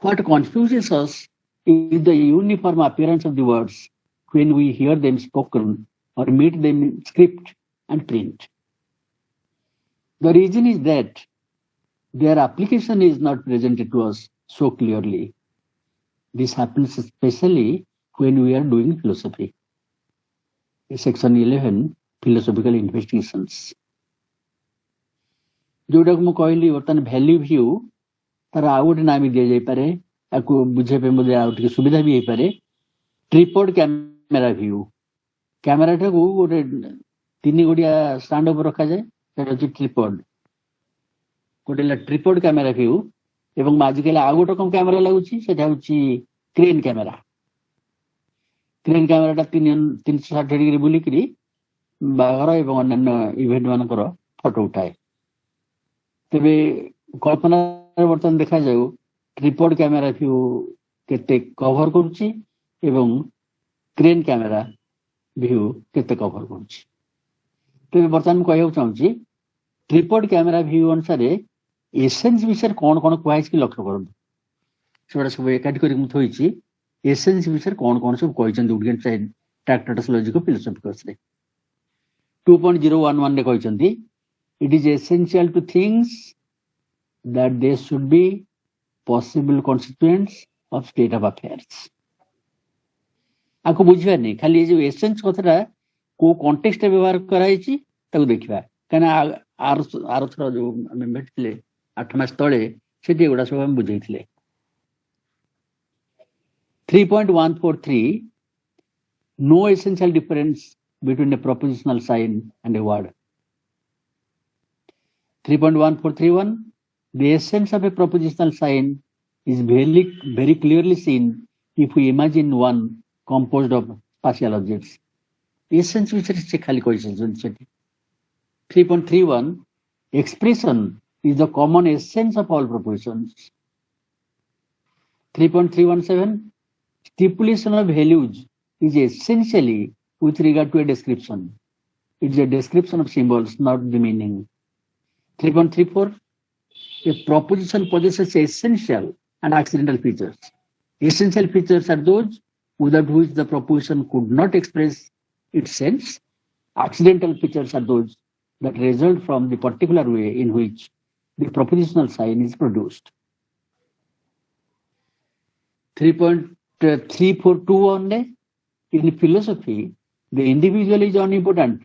What confuses us is the uniform appearance of the words when we hear them spoken or meet them in script and print. The reason is that their application is not presented to us so clearly. This happens especially when we are doing philosophy. Section 11, Philosophical Investigations. जोटा को कहली बर्तमान value view तार आउ गोटे नाम दि जापे आपको बुझे आउटे सुविधा भी होपे ट्रिपॉड कैमेरा व्यू कैमेरा टा को गोटे तीन गोटिया स्टैंड उपर रखा जाए ट्रिपॉड गोटे ट्रिपॉड कैमेरा व्यू एवं आजिकल आउ गोटे कौन कैमेरा लगुच क्रेन कैमेरा टा 360 डिग्री बुलिक बाहर एवं अन्य इवेंट मानकर फोटो उठाए तेरे कल्पना बर्तमान देखा जाऊ ट्रिपॉड कैमेरा व्यू केते कवर करूची एवं क्रेन कैमेरा व्यू केते कवर करूची तेरे बर्तमान कहू चाहूची ट्रिपॉड कैमेरा व्यू अनुसार एसेंस विषय कौन कौन कहै कि लक्ष्य करंतु सेटा सब एकाठी करी मु थोइची एसेंस विषय कौन कौन सब कहै छन Wittgenstein Tractatus Logico-Philosophicus रे 2.011 ରେ କହିଛନ୍ତି it is essential to things that they should be possible constituents of state of affairs. आपको बुझिबार नहीं खाली ये जो एसेंस कथाटा को कॉन्टेक्स्ट व्यवहार कराइछि ताको देखिबा काना आर थरो जो हम भेटले 8 मास तळे सेठी एगुडा सब हम बुझैथिले 3.143 no essential difference between a propositional sign and a word. 3.1431 the essence of a propositional sign is very clearly seen if we imagine one composed of partial objects. Essence which is खाली question 3.31 expression is the common essence of all propositions. 3.317 stipulation of values is essentially with regard to a description. It is a description of symbols, not the meaning. 3.34 a proposition possesses essential and accidental features. Essential features are those without which the proposition could not express its sense. Accidental features are those that result from the particular way in which the propositional sign is produced. 3.342 in philosophy, the individual is unimportant,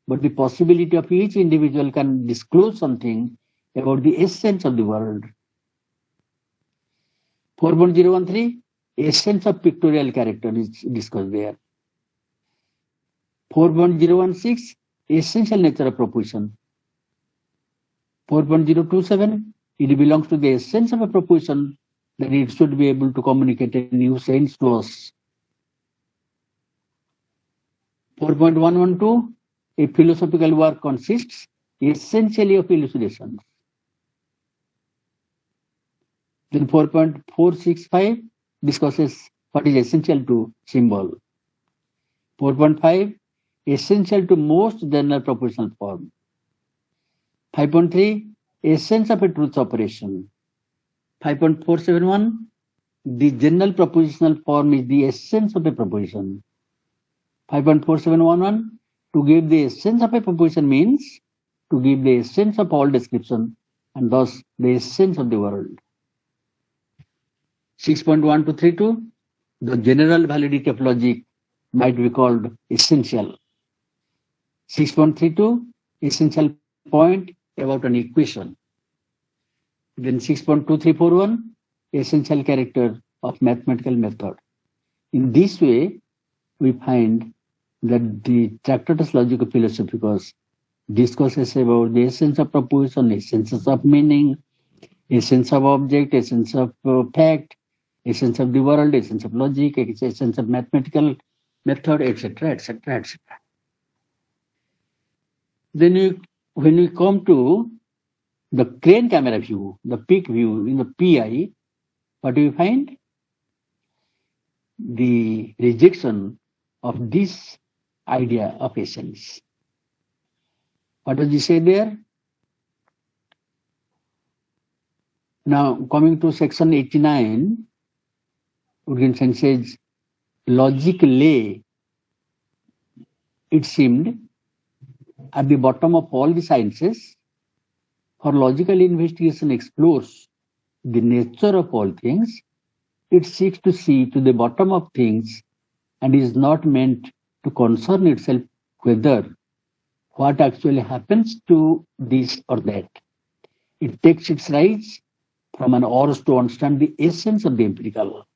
but the possibility of each individual can disclose something about the essence of the world. 4.013 essence of pictorial character is discussed there. 4.016 essential nature of proposition. 4.027 it belongs to the essence of a proposition that it should be able to communicate a new sense to us. 4.112 a philosophical work consists essentially of elucidations. Then 4.465 discusses what is essential to symbol. 4.5 essential to most general propositional form. 5.3 essence of a truth operation. 5.471 the general propositional form is the essence of a proposition. 5.4711 to give the essence of a proposition means to give the essence of all description and thus the essence of the world. 6.1232 the general validity of logic might be called essential. 6.32 essential point about an equation. Then 6.2341 essential character of mathematical method. In this way, we find that the Tractatus Logica Philosophicus discusses about the essence of proposition, essence of meaning, essence of object, essence of fact, essence of the world, essence of logic, essence of mathematical method, etc., etc., etc. Then when we come to the crane camera view, the peak view in the PI, what do we find? The rejection of this idea of essence. What does he say there? Now, coming to section 89, Wittgenstein says, logic lay, it seemed, at the bottom of all the sciences, for logical investigation explores the nature of all things, it seeks to see to the bottom of things and is not meant to concern itself whether what actually happens to this or that. It takes its rise from an urge to understand the essence of the empirical.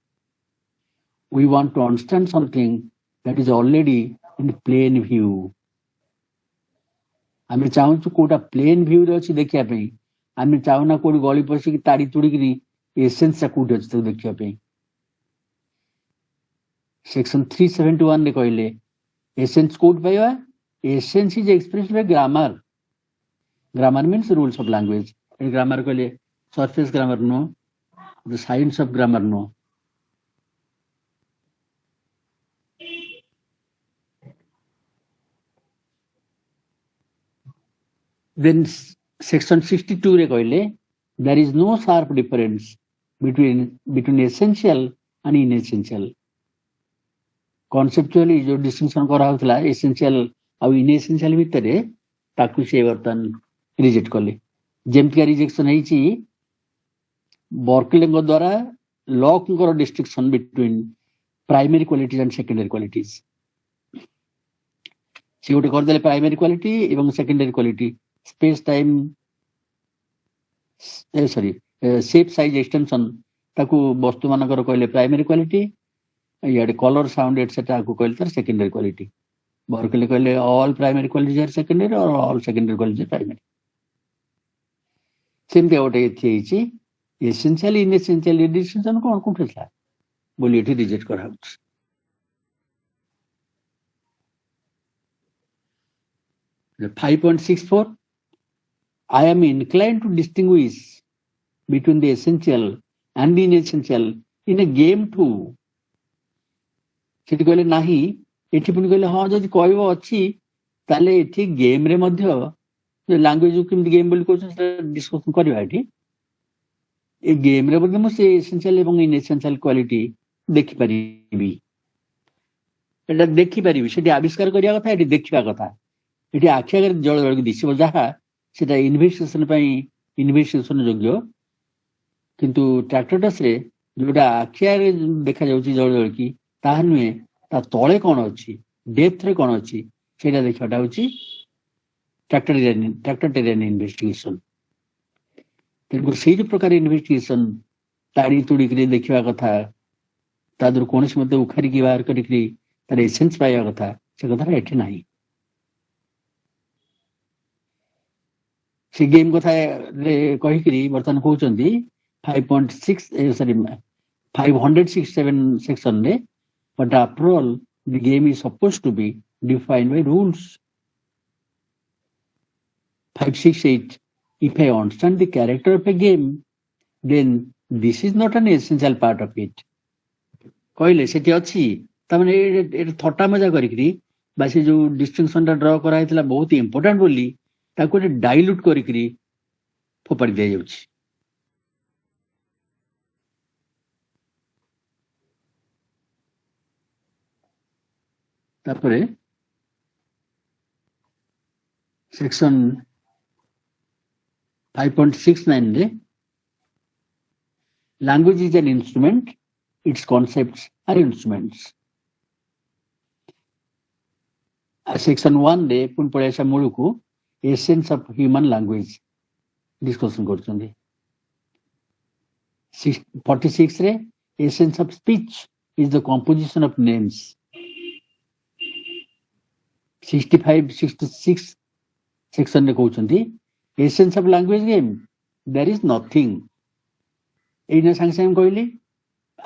We want to understand something that is already in plain view. आमे चाहूँ Kota plane view रे अछि देखिया पे आमे चाहू ना कोडी गली पसी की ताड़ी तुड़ी की एसेंस सा कोड अछि देखिया पे सेक्शन 371 ने कहले एसेंस कोड पाइबा essence is expressed by grammar grammar means rules of language ए ग्रामर कहले surface grammar no the science of grammar no Then section 62 रे कहले there is no sharp difference between essential and inessential. Conceptually जो distinction करा होतला essential ଆଉ ଇନଏସେନ୍ସିଆଲ ଭିତରେ ତାକୁ ସେ ବର୍ତ୍ତମାନ ରିଜେକ୍ଟ କଲେ। ଯେମିତିକା ରିଜେକ୍ସନ ହେଇଛି ବର୍କଲେଙ୍କ ଦ୍ୱାରା ଲକଙ୍କର ଡିଷ୍ଟ୍ରିକ୍ସନ ବିଟୱିନ୍ ପ୍ରାଇମେରୀ କ୍ୱାଲିଟିଜ ଆଣ୍ଡ ସେକେଣ୍ଡାରୀ କ୍ୱାଲିଟିଜ। ସେ ଗୋଟେ କରିଦେଲେ ପ୍ରାଇମେରୀ କ୍ୱାଲିଟି ଏବଂ secondary quality space time shape size extension ତାକୁ ବସ୍ତୁ ମାନଙ୍କର କହିଲେ ପ୍ରାଇମେରୀ କ୍ୱାଲିଟି, ଇଆଡେ କଲର ସାଉଣ୍ଡ ଏଟସେଟ୍ରା କହିଲେ ତାର ସେକେଣ୍ଡାରୀ କ୍ୱାଲିଟି। ବର୍କଲେ କହିଲେ ଅଲ୍ ପ୍ରାଇମେରୀ କ୍ୱାଲିଟିଜ ଆର୍ ସେକେଣ୍ଡାରୀ ଅର୍ ଅଲ୍ ସେକେଣ୍ଡାରୀ କ୍ୱାଲିଟିଜ ପ୍ରାଇମେରୀ। ସେମିତି ଗୋଟେ ଏଠି ହେଇଛି ଏସେନ୍ସିଆଲ ଇନଏସେନ୍ସିଆଲ ଡିସିଜନ କଣ କୋଉଠି ଥିଲା ବୋଲି ଏଠି ରିଜେକ୍ଟ କରାହଉଛି। The 5.64 I am inclined to distinguish between the essential and the inessential in a game too. ସେଠି କହିଲେ ନାହିଁ, ଏଠି ପୁଣି କହିଲେ ହଁ ଯଦି କହିବ ଅଛି ତାହେଲେ ଏଠି ଗେମ୍ ରେ ମଧ୍ୟ ଲାଙ୍ଗୁଏଜ କେମିତି ଗେମ୍ ବୋଲି କହୁଛନ୍ତି ସେଟା ଡିସ୍କସନ କରିବା। ଏଠି ଏ ଗେମ୍ ରେ ମଧ୍ୟ ମୁଁ ସେ ଏସେନ୍ସିଆଲ ଏବଂ ଇନଏସେନ୍ସିଆଲ କ୍ୱାଲିଟି ଦେଖିପାରିବି, ଏଟା ଦେଖିପାରିବି। ସେଠି ଆବିଷ୍କାର କରିବା କଥା, ଏଠି ଦେଖିବା କଥା। ଏଠି ଆଖି ଆଗରେ ଜଳ ଜଳକି ଦିଶିବ ଯାହା ସେଟା ଇନଭେଷ୍ଟିଗେସନ ପାଇଁ ଇନଭେଷ୍ଟିଗେସନ ଯୋଗ୍ୟ, କିନ୍ତୁ ଟ୍ରାକ୍ଟାଟସ୍ ରେ ଯୋଉଟା ଆଖି ଆଗରେ ଦେଖାଯାଉଛି ଜଳ ଜଳକି ତାହା ନୁହେଁ, ତା ତଳେ କଣ ଅଛି, ଡେପ୍ଥରେ କଣ ଅଛି ସେଇଟା ଦେଖିବାଟା ହଉଛି ଟ୍ରାକ୍ଟାଟେରିଆନ ଇନଭେଷ୍ଟିଗେସନ। ତେଣୁକରି ସେଇ ଯୋଉ ପ୍ରକାର ଇନଭେଷ୍ଟିଗେସନ ତାଡ଼ି ତୁଡ଼ିକିରି ଦେଖିବା କଥା, ତା ଦେହରୁ କୌଣସି ମଧ୍ୟ ଉଖାରିକି ବାହାର କରିକି ତାର ଏସେନ୍ସ ପାଇବା କଥା, ସେ କଥାଟା ଏଠି ନାହିଁ। ସେ ଗେମ୍ କଥା କହିକିରି ବର୍ତ୍ତମାନ କହୁଛନ୍ତି 567 ସେକ୍ସନରେ, but after all the game is supposed to be defined by rules. 568 if I understand the character of a game then this is not an essential part of it. କହିଲେ ସେଠି ଅଛି ତାମାନେ ଏଇଟା ଥଟ୍ଟା ମଜା କରିକିରି ବା ସେ ଯୋଉ ଡିଷ୍ଟିଂସନଟା ଡ୍ର କରାହେଇଥିଲା ବହୁତ ଇମ୍ପୋର୍ଟାଣ୍ଟ ବୋଲି ତାକୁ ଗୋଟେ ଡାଇଲ୍ୟୁଟ କରିକିରି ଫୋପାଡ଼ି ଦିଆଯାଉଛି। ତାପରେ ସେକ୍ସନ 5.69 ରେ language is an instrument, its concepts are instruments. Section 1 ରେ ପୁଣି ପଳେଇ ଆସିବା ମୂଳକୁ essence of human language discussion କରୁଛନ୍ତି। 46 ରେ essence of speech is the composition of names. 65-66 section ରେ କହୁଛନ୍ତି essence of language game there is nothing. ଏଇନା ସାଙ୍ଗେ ସାଙ୍ଗେ କହିଲି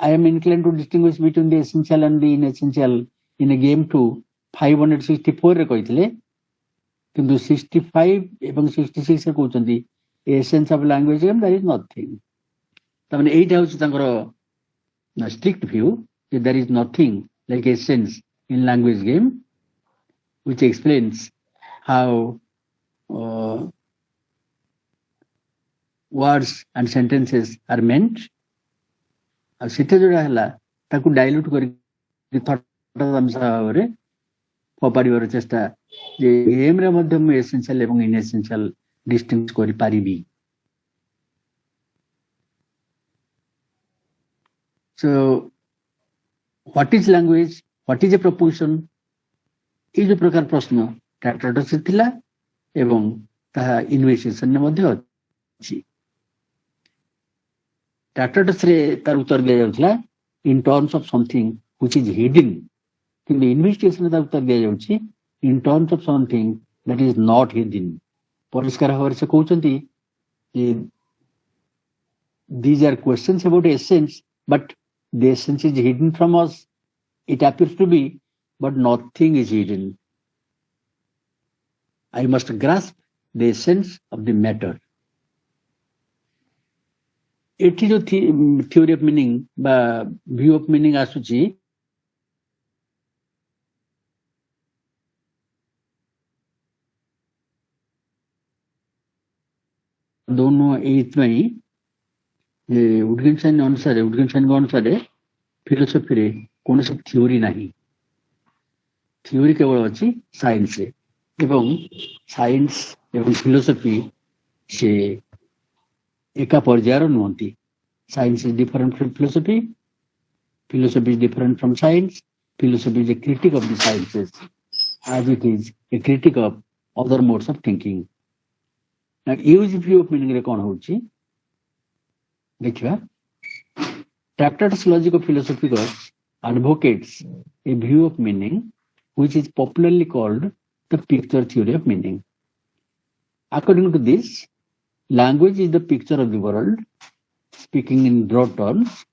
I am inclined to distinguish between the essential and the inessential in a game too 564 ରେ କହିଥିଲେ, କିନ୍ତୁ 65 ଏବଂ 66 ରେ କହୁଛନ୍ତି essence of language game there is nothing। ତାମାନେ ଏଇଟା ହଉଛି ତାଙ୍କର strict view that there is nothing like essence in language game, which explains how words and sentences are meant। ଆଉ ସେଟା ଯୋଉଟା ହେଲା ତାକୁ ଡାଇଲ୍ୟୁଟ କରି ଭାବରେ ଫୋପାଡ଼ିବାର ଚେଷ୍ଟା ଯେ ଗେମ୍ ରେ ମଧ୍ୟ ମୁଁ ଏସେନ୍ସିଆଲ ଏବଂ ଇନଏସେନ୍ସିଆଲ ଡିଷ୍ଟିଂଗୁଇଶ କରିପାରିବି। So what is language, what is a proposition, ଏଇ ଯୋଉ ପ୍ରକାର ପ୍ରଶ୍ନ ଟ୍ରାକ୍ଟାଟସ୍ ଥିଲା ଏବଂ ତାହା ଇନଭେଷ୍ଟିଗେସନରେ ମଧ୍ୟ ଅଛି। ଟ୍ରାକ୍ଟାଟସ୍ ରେ ତାର ଉତ୍ତର ଦିଆଯାଉଥିଲା in terms of something which is hidden, କିନ୍ତୁ ଇନଭେଷ୍ଟିଗେସନରେ ତାର ଉତ୍ତର ଦିଆଯାଉଛି in terms of something that is not hidden। ପରିଷ୍କାର ଭାବରେ ସେ କହୁଛନ୍ତି these are questions about essence, but the essence is hidden from us, it appears to be, but nothing is hidden. I must grasp the essence of the matter। ଏଠି ଯୋଉ theory of meaning ବା view of meaning ଆସୁଛି दोनों ଏଇଥିପାଇଁ ଉଡ୍ଗେନଷ୍ଟାଇନଙ୍କ ଅନୁସାରେ ଫିଲୋସଫିରେ କୌଣସି theory ନାହିଁ, theory କେବଳ ଅଛି ସାଇନ୍ସରେ। এবং ସାଇନ୍ସ ଏବଂ ଫିଲୋସଫି ସେ ଏକା ପର୍ଯ୍ୟାୟର ନୁହନ୍ତି. Science is different from philosophy. Philosophy is different from science. Philosophy is a critic of the sciences, as it is a critic of other modes of thinking. Now, use view of meaning रे कौन होची? देखिए, Tractatus logic of philosophicus advocates a view of meaning which is popularly called the picture theory of meaning. According to this, language is the picture of the world, speaking in broad terms.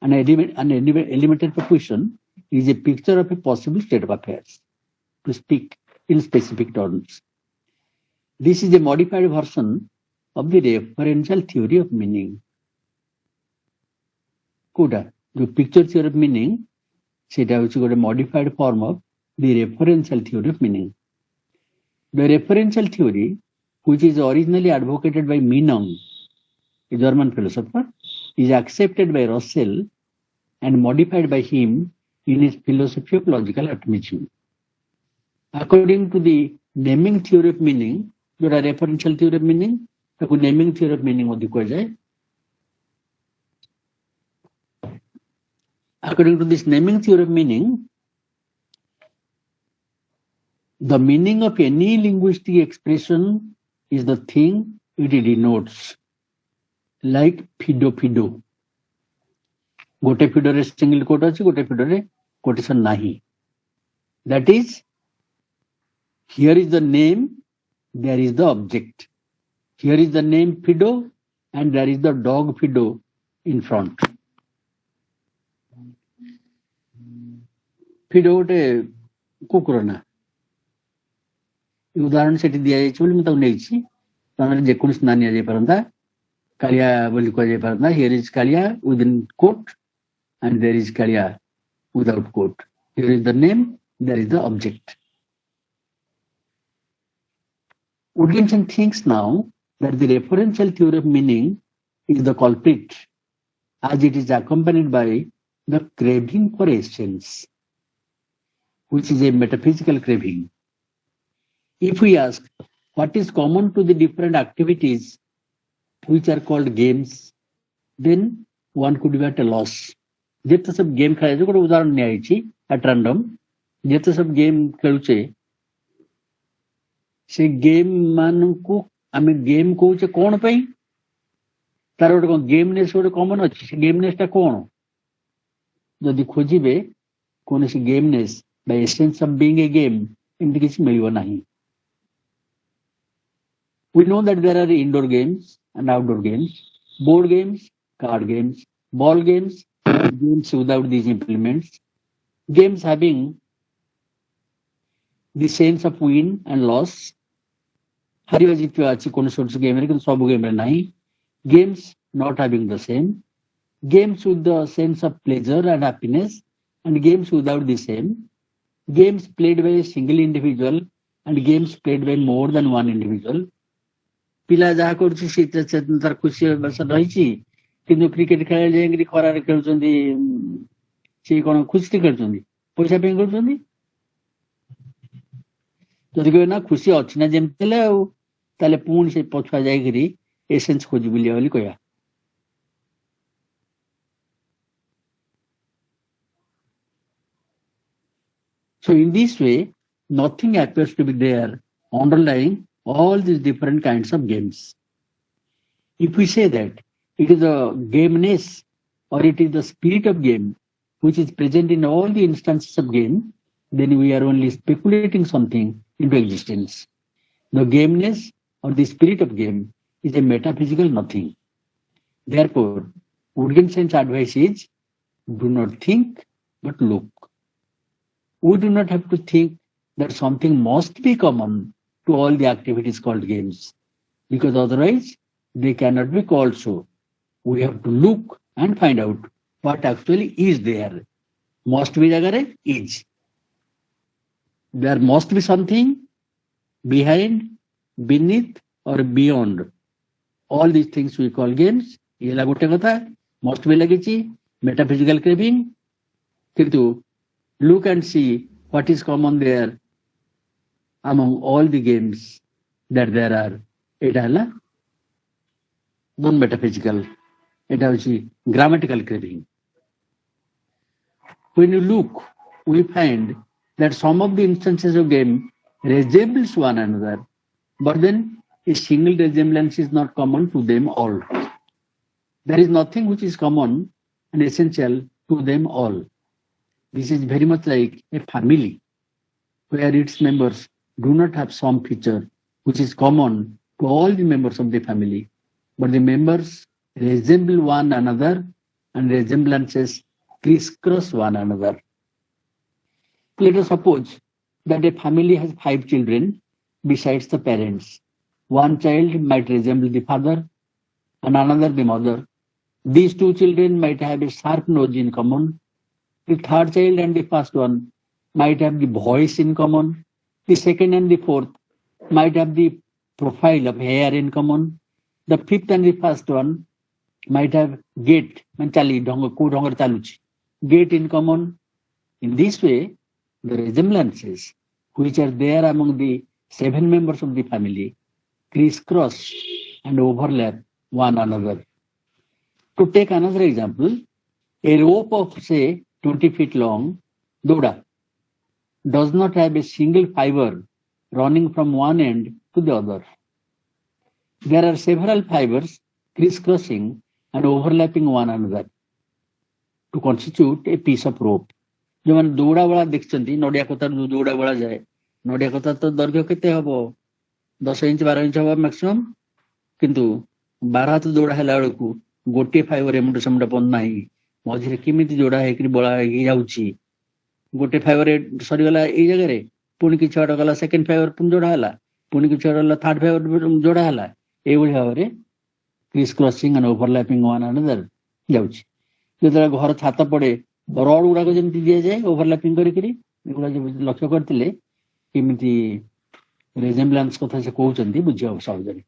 An elementary proposition is a picture of a possible state of affairs, to speak in specific terms. This is a modified version of the referential theory of meaning. Kuda, the picture theory of meaning, seta hochi gote modified form of the referential theory of meaning. The referential theory, which is originally advocated by Meinong, a German philosopher, is accepted by Russell and modified by him in his philosophy of logical atomism. According to the naming theory of meaning, the referential theory of meaning, the naming theory of meaning what kuhajaye. According to this naming theory of meaning, the meaning of any linguistic expression is the thing it denotes. Like fido fido. Gote fido re single quote achi, gote fido re quotation nahi. That is, here is the name, there is the object. Here is the name fido and there is the dog fido in front. Fido gote kukura na. उदाहरण से दिया जाए बोली मैं नहीं छी तमरे जे कोन स्नानिया जे परंदा कालिया बोली को जे परंदा here is Kalia within quote and there is Kalia without quote. Here is the name, there is the object. Wittgenstein thinks now that the referential theory of meaning is the culprit, as it is accompanied by the craving for essence, which is a metaphysical craving. If we ask what is common to the different activities which are called games, then one could be at a loss. जेते सब game खेले जो उदाहरण नहीं आई छी at random, जेते सब game खेलुचे से गेम मानकु आमे गेम कहूचे कोन पई तार गोटे गेमनेस गोटे कॉमन अछि से गेमनेसटा कोन जदि खोजिबे कोनसी gameness by essence of being a game एमति किछि मिलिबो नाही. We know that there are indoor games and outdoor games, board games, card games, ball games, games without these implements, games having the sense of win and loss. Hariva jitva achi kono sorts game re kintu sabu game re nahi. Games not having the same, games with the sense of pleasure and happiness, and games without the same, games played by a single individual and games played by more than one individual. पिला जहाँ करुछि से तार खुशी बस रहिछि किंतु cricket खेला जेंगरी खरारे खेलुछन्ती से कोन खुशी खेलुछन्ती पैसा पे खेलुछन्ती जदि के ना खुशी अछि ना जेमतेले आ ताले पूर्ण से पछुआ जाईगरी एसेंस खोजि बिलिया बोली कहया. So in this way, nothing appears to be there underlying all these different kinds of games. If we say that it is a gameness or it is the spirit of game which is present in all the instances of game, then we are only speculating something into existence. The gameness or the spirit of game is a metaphysical nothing. Therefore, Wittgenstein's advice is do not think but look. We do not have to think that something must be common to all the activities called games, because otherwise they cannot be called so. We have to look and find out what actually is there. Must be jagare is. There must be something behind, beneath, or beyond. All these things we call games. ये लागोटे कथा must be lagichi metaphysical craving. किंतु look and see what is common there among all the games that there are. It is non-metaphysical. It is grammatical craving. When you look, we find that some of the instances of game resembles one another, but then a single resemblance is not common to them all. There is nothing which is common and essential to them all. This is very much like a family, where its members do not have some feature which is common to all the members of the family, but the members resemble one another and resemblances crisscross one another. Let us suppose that a family has 5 children besides the parents. One child might resemble the father and another the mother. These 2 children might have a sharp nose in common. The third child and the first one might have the voice in common. The second and the fourth might have the profile of hair in common. The fifth and the first one might have gait, gait in common. In this way, the resemblances which are there among the 7 members of the family crisscross and overlap one another. To take another example, a rope of say 20 feet long, doda, does not have a single fiber running from one end to the other. There are several fibers crisscrossing and overlapping one another to constitute a piece of rope. जो मैंने दौड़ा बड़ा देखते नड़िया कतार दौड़ा बड़ा जाए नड़िया कतार तो दैर्घ्य केते हबो 10 इंच 12 इंच हबो मैक्सिमम किंतु 12 हाथ दौड़ा हैला बेलकू गोटे फाइबर एमुंड समडा पन नाही मझिरे केमिति जोड़ा हेकरी बळा हे जाउची गोटे फाइबर सरी गला ए जगह रे पुणी कि छडा गला सेकंड फाइबर पुन जोड़ा हैला पुणी कि छडा गला थर्ड फाइबर जोड़ा हैला ए भली भाबरे criss crossing and overlapping one another जाउची जेतरा घर छाता पड़े रड गुड़ाक जमी दि जाए ओवरलैपिंग करी लक्ष्य करते केमिति रेजेम्बलांस कथा से कहउचंती बुझियो सहजरे.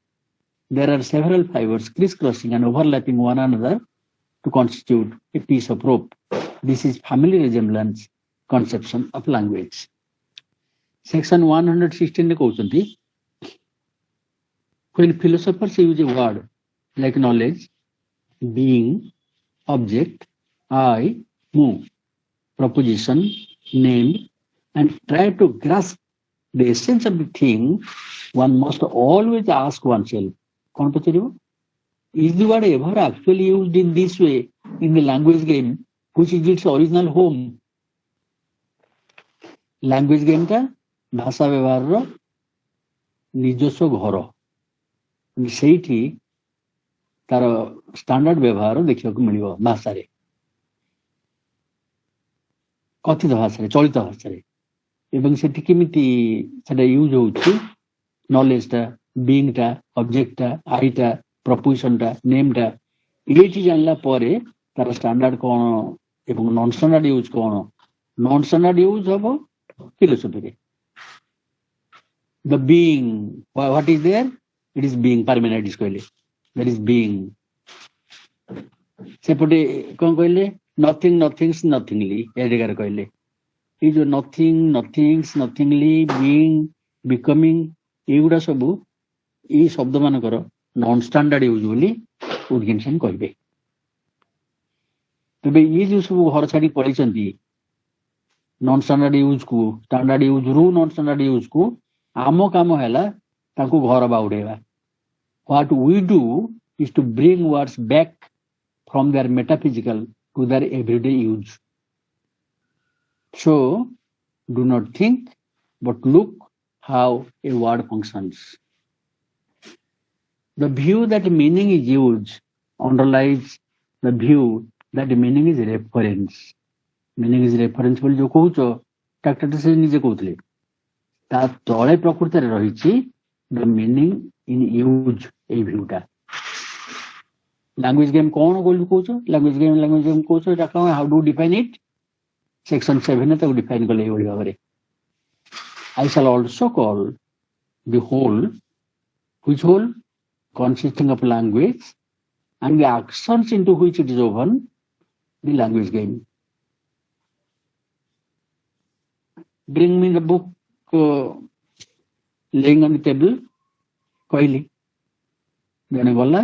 There are several fibers crisscrossing and overlapping one another to constitute a piece of rope. This is family resemblance conception of language. Section 116 ने कहउचंती when philosophers use a word like knowledge, being, object, I, move, proposition, name, and try to grasp the essence of the thing, one must always ask oneself, is the word ever actually used in this way in the language game, which is its original home? Language game ta भाषा व्यवहार निजस्व घर सेठी तार standard व्यवहार देखा मिल भाषा कथित भाषा चलित भाषा एवं से यूज हो नॉलेज टा बीइंग टा ऑब्जेक्ट टा आई टा प्रपोजिशन टा नेम टा ये जानला परे तार स्टैंडर्ड कौन एवं नॉन स्टैंडर्ड यूज कौन नॉन स्टैंडर्ड यूज हम फिलोसफी रे the being what is there it is being permanent is कहले there is being सेपटे कौन कहले nothing nothings nothingly ए जगह कहले ये जो nothing nothings nothingly being becoming एगुडा सब ये शब्द मानकर नॉन स्टैंडर्ड यूज बोली उटकिंसन कहबे. तबे ये जो सब घर छाड़ी पड़ीचंती नॉन स्टैंडर्ड यूज को स्टैंडर्ड यूज रु नॉन स्टैंडर्ड यूज को आमो कामो हैला ताको घर बाउडेवा. What we do is to bring words back from their metaphysical to their everyday use. So, do not think, but look how a word functions. The view that meaning is used underlies the view that meaning is reference. Meaning is reference बोली जो कहूचो Tractatus निजे कहउतले ता तळे प्रकृति रे रहिछि the meaning in use ए व्यूटा. लैंग्वेज गेम कोन बोली कहउचो लैंग्वेज गेम कहउचो एटा कोन how do define it section 7 ने तो डिफाइन करले बोली भाबरे. I shall also call the whole which whole consisting of language and the actions into which it is woven the language game. Bring me the book laying on the table କହିଲି ଜଣେ ଗଲା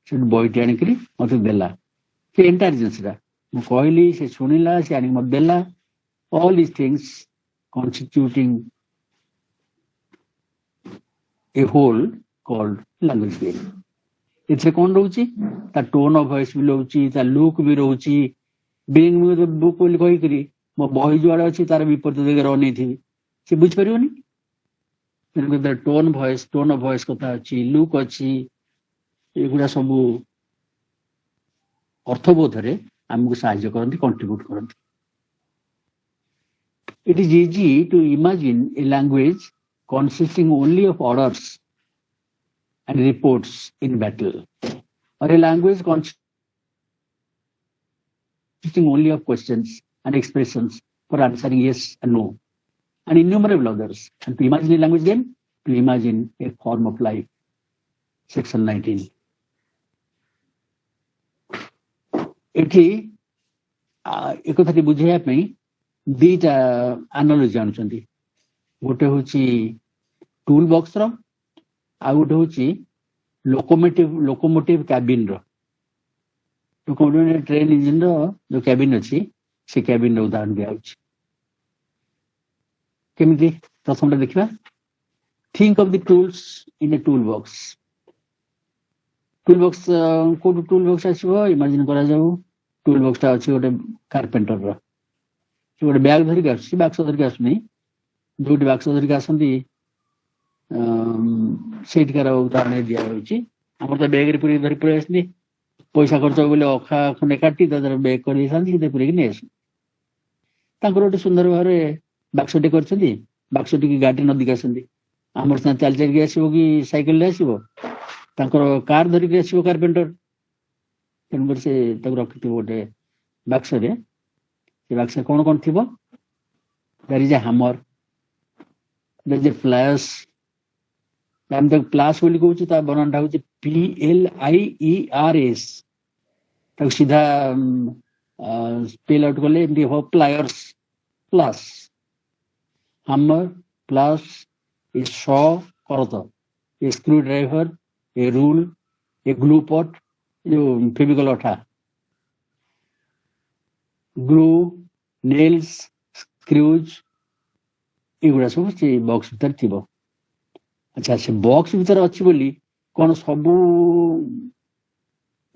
ସେଠୁ ବହିଟି ଆଣିକିରି ମତେ ଦେଲା ସେ ଏଣ୍ଟାୟାର ଜିନିଷଟା ମୁଁ କହିଲି ସେ ଶୁଣିଲା ସେ ଆଣିକି ମତେ ଦେଲା all these things constituting a whole called language game. ଏଥିରେ କଣ ରହୁଛି ତା ଟୋନ୍ ଅଫ ଭଏସ୍ ବି ରହୁଛି ତା ଲୁକ୍ ବି ରହୁଛି ବିଙ୍ଗ ବୁକ୍ ବୋଲି କହିକିରି ମୋ ବହି ଯୁଆଡେ ଅଛି ତାର ବିପରୀତ ଦିଗରେ ଅନେଇଥିବି ସେ ବୁଝିପାରିବନି ଟୋନ୍ ଅଫ ଭଏସ୍ କଥା ଅଛି ଲୁକ୍ ଅଛି ଏଗୁଡା ସବୁ ଅର୍ଥବୋଧରେ ଆମକୁ ସାହାଯ୍ୟ କରନ୍ତି କଣ୍ଟ୍ରିବ୍ୟୁଟ କରନ୍ତି It is easy to imagine a language consisting only of orders and reports in battle, or a language consisting only of questions and expressions for answering yes and no, and innumerable others. And to imagine a language game, to imagine a form of life. Section 19. ଏଠି ଏକଥାଟି ବୁଝେଇବା ପାଇଁ ଦିଟା ଆନାଲୋଜି ଆଣୁଛନ୍ତି ଗୋଟେ ହଉଛି ଟୁଲ ବକ୍ସର ଆଉ ଗୋଟେ ହଉଛି ଲୋକୋମୋଟିଭ କ୍ୟାବିନ ର ଟ୍ରେନ୍ ଇଞ୍ଜିନ ର ଯୋଉ କ୍ୟାବିନ ଅଛି ସେ କ୍ୟାବିନ ର ଉଦାହରଣ ଦିଆଯାଉଛି କେମିତି ପ୍ରଥମଟା ଦେଖିବା think of the tools in a tool box କୋଉଠୁ ଟୁଲ ବକ୍ସ ଆସିବ ଇମାଜିନ କରାଯାଉ ଟୁଲ ବକ୍ସ ଟା ଅଛି ଗୋଟେ କାର୍ପେଣ୍ଟର ର ସେ ଗୋଟେ ବ୍ୟାଗ ଧରିକି ଆସୁଛି ବାକ୍ସ ଧରିକି ଆସୁନି ଯୋଉଠି ବାକ୍ସ ଧରିକି ଆସନ୍ତି ସେଇଠିକାର ଉଦାହରଣ ଦିଆଯାଉଛି ଆମର ତ ବ୍ୟାଗରେ ପୁରେଇ ଧରି ପଳେଇ ଆସନ୍ତି ପଇସା ଖର୍ଚ୍ଚ ବୋଲି ଅଖା ଖଣ୍ଡେ କାଟି ତା ଦେହରେ ବ୍ୟାଗ କରି ଦେଇଥାନ୍ତି ସେଥିରେ ପୁରେଇକି ନେଇ ଆସନ୍ତି ତାଙ୍କର ଗୋଟେ ସୁନ୍ଦର ଭାବରେ ବାକ୍ସଟେ କରିଛନ୍ତି ବାକ୍ସଟିକି ଗାଡି ନଦୀକି ଆସନ୍ତି ଆମର ସିନା ଚାଲି ଚାଲିକି ଆସିବ କି ସାଇକେଲରେ ଆସିବ ତାଙ୍କର କାର ଧରିକି ଆସିବ କାର୍ପେଣ୍ଟର ତେଣୁକରି ସେ ତାକୁ ରଖିଥିବ ଗୋଟେ ବାକ୍ସରେ ସେ ବାକ୍ସରେ କଣ କଣ ଥିବ there is a hammer there is a pliers ଆମେ ତାକୁ ପ୍ଲାସ୍ ବୋଲି କହୁଛୁ ତା ବନାନଟା ହଉଛି PLIERS ତାକୁ ସିଧା ସ୍ପେଲ ଆଉଟ୍ କଲେ ଏମିତି ହବ pliers plus hammer plus a saw କରତ a screwdriver a rule a glue pot ଯୋଉ ଫେଭିକଲ ଅଠା glue nails screws ଏଗୁଡା ସବୁ ସେ ବକ୍ସ ଭିତରେ ଥିବ ଆଚ୍ଛା ସେ ବକ୍ସ ଭିତରେ ଅଛି ବୋଲି କଣ ସବୁ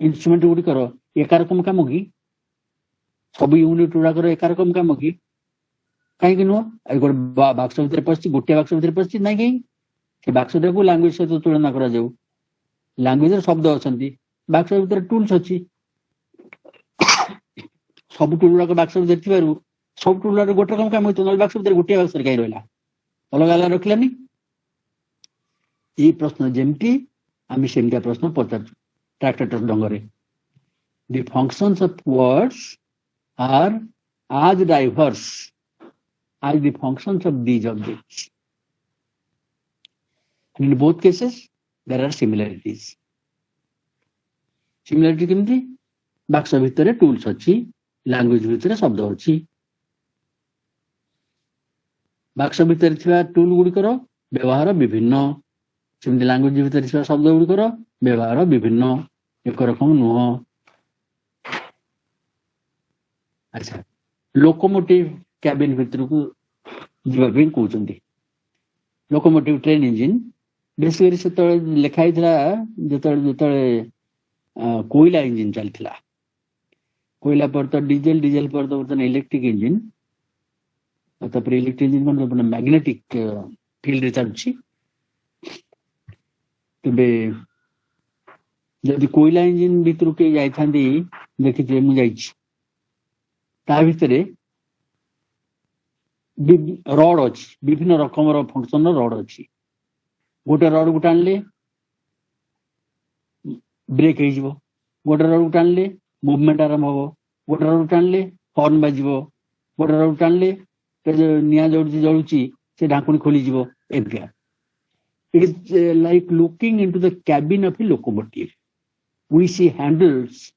ଇନଷ୍ଟ୍ରୁମେଣ୍ଟ ଗୁଡିକର ଏକା ରକମ କାମ କି ସବୁ ୟୁନିଟ ଗୁଡାକର ଏକା ରକମ କାମ କି କାହିଁକି ନୁହଁ ଗୋଟେ ବାକ୍ସ ଭିତରେ ପଶିଛି ଗୋଟିଏ ବାକ୍ସ ଭିତରେ ପଶିଛି ନାଇଁ କାହିଁକି ସେ ବାକ୍ସଟାକୁ ଲାଙ୍ଗୁଏଜ ସହିତ ତୁଳନା କରାଯାଉ ଲାଙ୍ଗୁଏଜରେ ଶବ୍ଦ ଅଛନ୍ତି ବାକ୍ସ ଭିତରେ ଟୁଲ୍ସ ଅଛି ସବୁ ଟୁଲ ଗୁଡାକ ବାକ୍ସ ଭିତରେ ଥିବାରୁ ସବୁ ଟୁଲ ଗୁଡାକ ଗୋଟେ ରକମ କାମ ହେଇଥିବ ନହେଲେ ବାକ୍ସ ଭିତରେ ଗୋଟିଏ ବାକ୍ସରେ କାହିଁ ରହିଲା ଅଲଗା ଅଲଗା ରଖିଲାନି ଏଇ ପ୍ରଶ୍ନ ଯେମିତି ଆମେ ସେମିତିଆ ପ୍ରଶ୍ନ ପଚାରୁଛୁ ଟ୍ରାକ୍ଟାଟସ୍ ଢଙ୍ଗରେ the functions of words are as diverse as the functions of these objects. And in both cases, there are similarities. Similarity କେମିତି ବାକ୍ସ ଭିତରେ ଟୁଲ୍ସ ଅଛି ଲାଙ୍ଗୁଏଜ ଭିତରେ ଶବ୍ଦ ଅଛି ବାକ୍ସ ଭିତରେ ଥିବା ଟୁଲ ଗୁଡିକର ବ୍ୟବହାର ବିଭିନ୍ନ ସେମିତି ଲାଙ୍ଗୁଏଜ ଭିତରେ ଥିବା ଶବ୍ଦ ଗୁଡିକର ବ୍ୟବହାର ବିଭିନ୍ନ ଏକ ରକମ ନୁହଁ ଆଚ୍ଛା ଲୋକୋମୋଟିଭ କ୍ୟାବିନ ଭିତରକୁ ଯିବା ପାଇଁ କହୁଛନ୍ତି ଲୋକୋମୋଟିଭ ଟ୍ରେନ୍ ଇଞ୍ଜିନ ବେସିକଲି ସେତେବେଳେ ଲେଖା ହେଇଥିଲା ଯେତେବେଳେ କୋଇଲା ଇଞ୍ଜିନ ଚାଲିଥିଲା କୋଇଲା ପରେ ତ ଡିଜେଲ ପରେ ତ ବର୍ତ୍ତମାନ ଇଲେକ୍ଟ୍ରିକ ଇଞ୍ଜିନ ତାପରେ ଇଲେକ୍ଟ୍ରିକ ଇଞ୍ଜିନ କଣ ମ୍ୟାଗ୍ନେଟିକ ଫିଲ୍ଡରେ ଚାଲୁଛି ତେବେ ଯଦି କୋଇଲା ଇଞ୍ଜିନ ଭିତରୁ କେହି ଯାଇଥାନ୍ତି ଦେଖିଥିବେ ମୁଁ ଯାଇଛି ତା ଭିତରେ ରଡ୍ ଅଛି ବିଭିନ୍ନ ରକମର ଫଙ୍କସନର ରଡ୍ ଅଛି ଗୋଟେ ରଡକୁ ଟାଣିଲେ ବ୍ରେକ୍ ହେଇଯିବ ଗୋଟେ ରଡକୁ ଟାଣିଲେ ମୁଭମେଣ୍ଟ ଆରମ୍ଭ ହବ ଗୋଟେ ରଡକୁ ଟାଣିଲେ ହର୍ନ ବାଜିବ ଗୋଟେ ରଡକୁ ଟାଣିଲେ ନିଆଁ ଜଳୁଛି ସେ ଢାଙ୍କୁଣୀ ଖୋଲିଯିବ ଏମିତିଆ It is like looking into the cabin of a locomotive. We see handles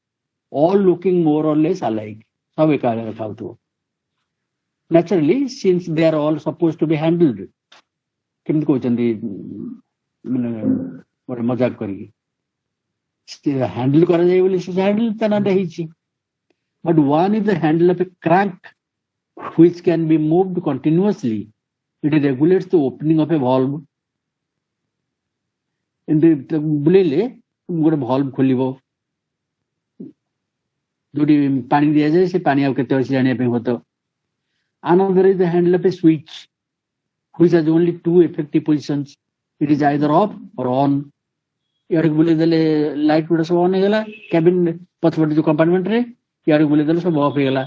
all looking more or less alike. सब एक रखा हो Naturally, since they are all supposed to be handled, କେମିତି କହୁଛନ୍ତି ମାନେ ଗୋଟେ ମଜାକ କରିକି ହ୍ୟାଣ୍ଡେଲ କରାଯାଏ ବୋଲି ସେ ହ୍ୟାଣ୍ଡେଲ ତା ନାଁଟା ହେଇଛି। But one is the handle of a crank which can be moved continuously. It regulates the opening of a valve. ଏମିତି ବୁଲେଇଲେ ଗୋଟେ ଭଲ୍ଭ ଖୋଲିବ, ଯୋଉଠି ପାଣି ଦିଆଯାଏ ସେ ପାଣି ଆଉ କେତେ ଅଛି ଜାଣିବା ପାଇଁ ହତ। Another is the handle of a switch which has only two effective positions. It is either off or on. ଇଆଡକୁ ବୁଲେଇ ଦେଲେ ଲାଇଟ୍ ଗୁଡା ସବୁ ଅନ୍ ହେଇଗଲା କ୍ୟାବିନ ପଛପଟେ ଯୋଉ କମ୍ପାର୍ଟମେଣ୍ଟ ରେ, ଇଆଡକୁ ବୁଲେଇ ଦେଲେ ସବୁ ଅଫ୍ ହେଇଗଲା।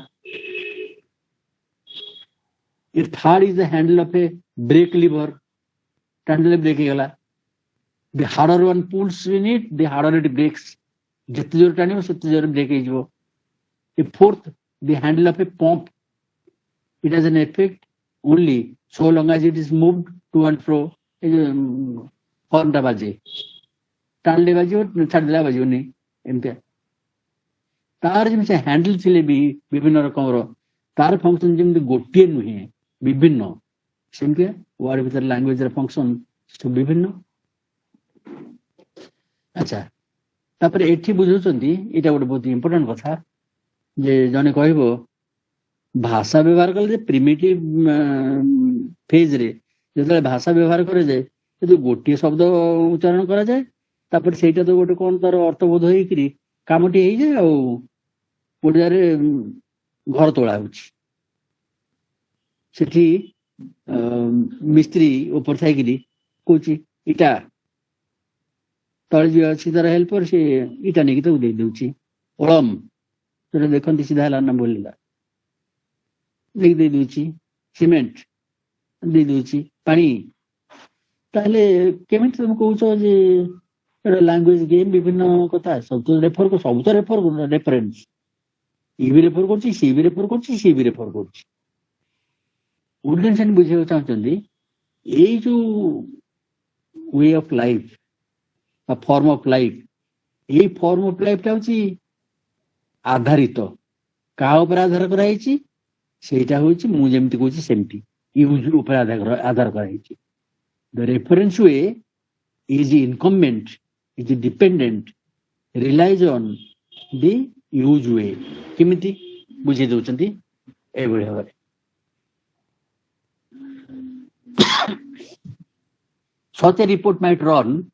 A third is the handle of a brake lever. ଟାଣିଦେଲେ ବ୍ରେକ୍ ହେଇଗଲା। The harder one pulls in it, the harder it breaks. ଯେତେ ଜୋର ଟାଣିବ ସେତେ ଜୋର ବ୍ରେକ୍ ହେଇଯିବ। A fourth, the handle of a pump. It has an effect only so long as it is moved to and fro. ଏ ଯୋଉ ହର୍ନଟା ବାଜେ, ଟାଣିଲେ ବାଜିବ, ଛାଡ଼ିଦେଲା ବାଜିବନି, ଏମିତିଆ। ତାର ଯେମିତି ହ୍ୟାଣ୍ଡେଲ ଥିଲେ ବି ବିଭିନ୍ନ ରକମର, ତାର ଫଙ୍କସନ ଯେମିତି ଗୋଟିଏ ନୁହେଁ, ବିଭିନ୍ନ, ସେମିତିଆ ୱାର୍ଡ ଭିତରେ ଲାଙ୍ଗୁଏଜର ଫଙ୍କସନ ସବୁ ବିଭିନ୍ନ। ଆଚ୍ଛା, ତାପରେ ଏଠି ବୁଝଉଛନ୍ତି, ଏଇଟା ଗୋଟେ ବହୁତ ଇମ୍ପୋର୍ଟାଣ୍ଟ କଥା, ଯେ ଜଣେ କହିବ ଭାଷା ବ୍ୟବହାର କଲେ ଯେ ପ୍ରିମିଟିଭ ଫେଜରେ ଯେତେବେଳେ ଭାଷା ବ୍ୟବହାର କରାଯାଏ କିନ୍ତୁ ଗୋଟିଏ ଶବ୍ଦ ଉଚ୍ଚାରଣ କରାଯାଏ, ତାପରେ ସେଇଟା ତ ଗୋଟେ କଣ ତାର ଅର୍ଥବୋଧ ହେଇକିରି କାମଟି ହେଇଯାଏ, ଆଉ ଗୋଟେ ଜାଗାରେ ଘର ତୋଳା ହଉଛି। ସେଠି ମିସ୍ତ୍ରୀ ଉପରେ ଥାଇକିରି କହୁଛି ଇଟା, ତଳେ ଯିଏ ଅଛି ତାର ହେଲ୍ପର, ସେ ଇଟା ନେଇକି ତାକୁ ଦେଇଦଉଛି। ଅଳମ ସେଟା ଦେଖନ୍ତି ସିଧା ହେଲା ନା ବୋଲିଲା, ନେଇକି ଦେଇଦଉଛି। ସିମେଣ୍ଟ ଦେଇଦଉଛି, ପାଣି। ତାହେଲେ କେମିତି ତମେ କହୁଛ ଯେ ଲାଙ୍ଗୁଏଜ ଗେମ୍ ବିଭିନ୍ନ କଥା, ସବୁ ତ ରେଫରେନ୍ସ, ଇ ବି ରେଫର କରୁଛି, ସି ବି ରେଫର କରୁଛି, ସି ବି ରେଫର କରୁଛି। ଉଇଟଗେନଷ୍ଟାଇନ ବୁଝିବାକୁ ଚାହୁଁଛନ୍ତି ଏଇ ଯୋଉ ୱେ ଅଫ ଲାଇଫ ବା ଫର୍ମ ଅଫ ଲାଇଫ, ଏଇ ଫର୍ମ ଅଫ ଲାଇଫଟା ହଉଛି ଆଧାରିତ, କାହା ଉପରେ ଆଧାର କରାଯାଇଛି? ସେଇଟା ହଉଛି ମୁଁ ଯେମିତି କହୁଛି ସେମିତି, ୟୁଜ ଉପରେ ଆଧାର କରାଯାଇଛି। The reference way is incumbent, is dependent, relies on the use way. କେମିତି ବୁଝେଇ ଦଉଛନ୍ତି ଏଇଭଳି ଭାବରେ। Such a report might run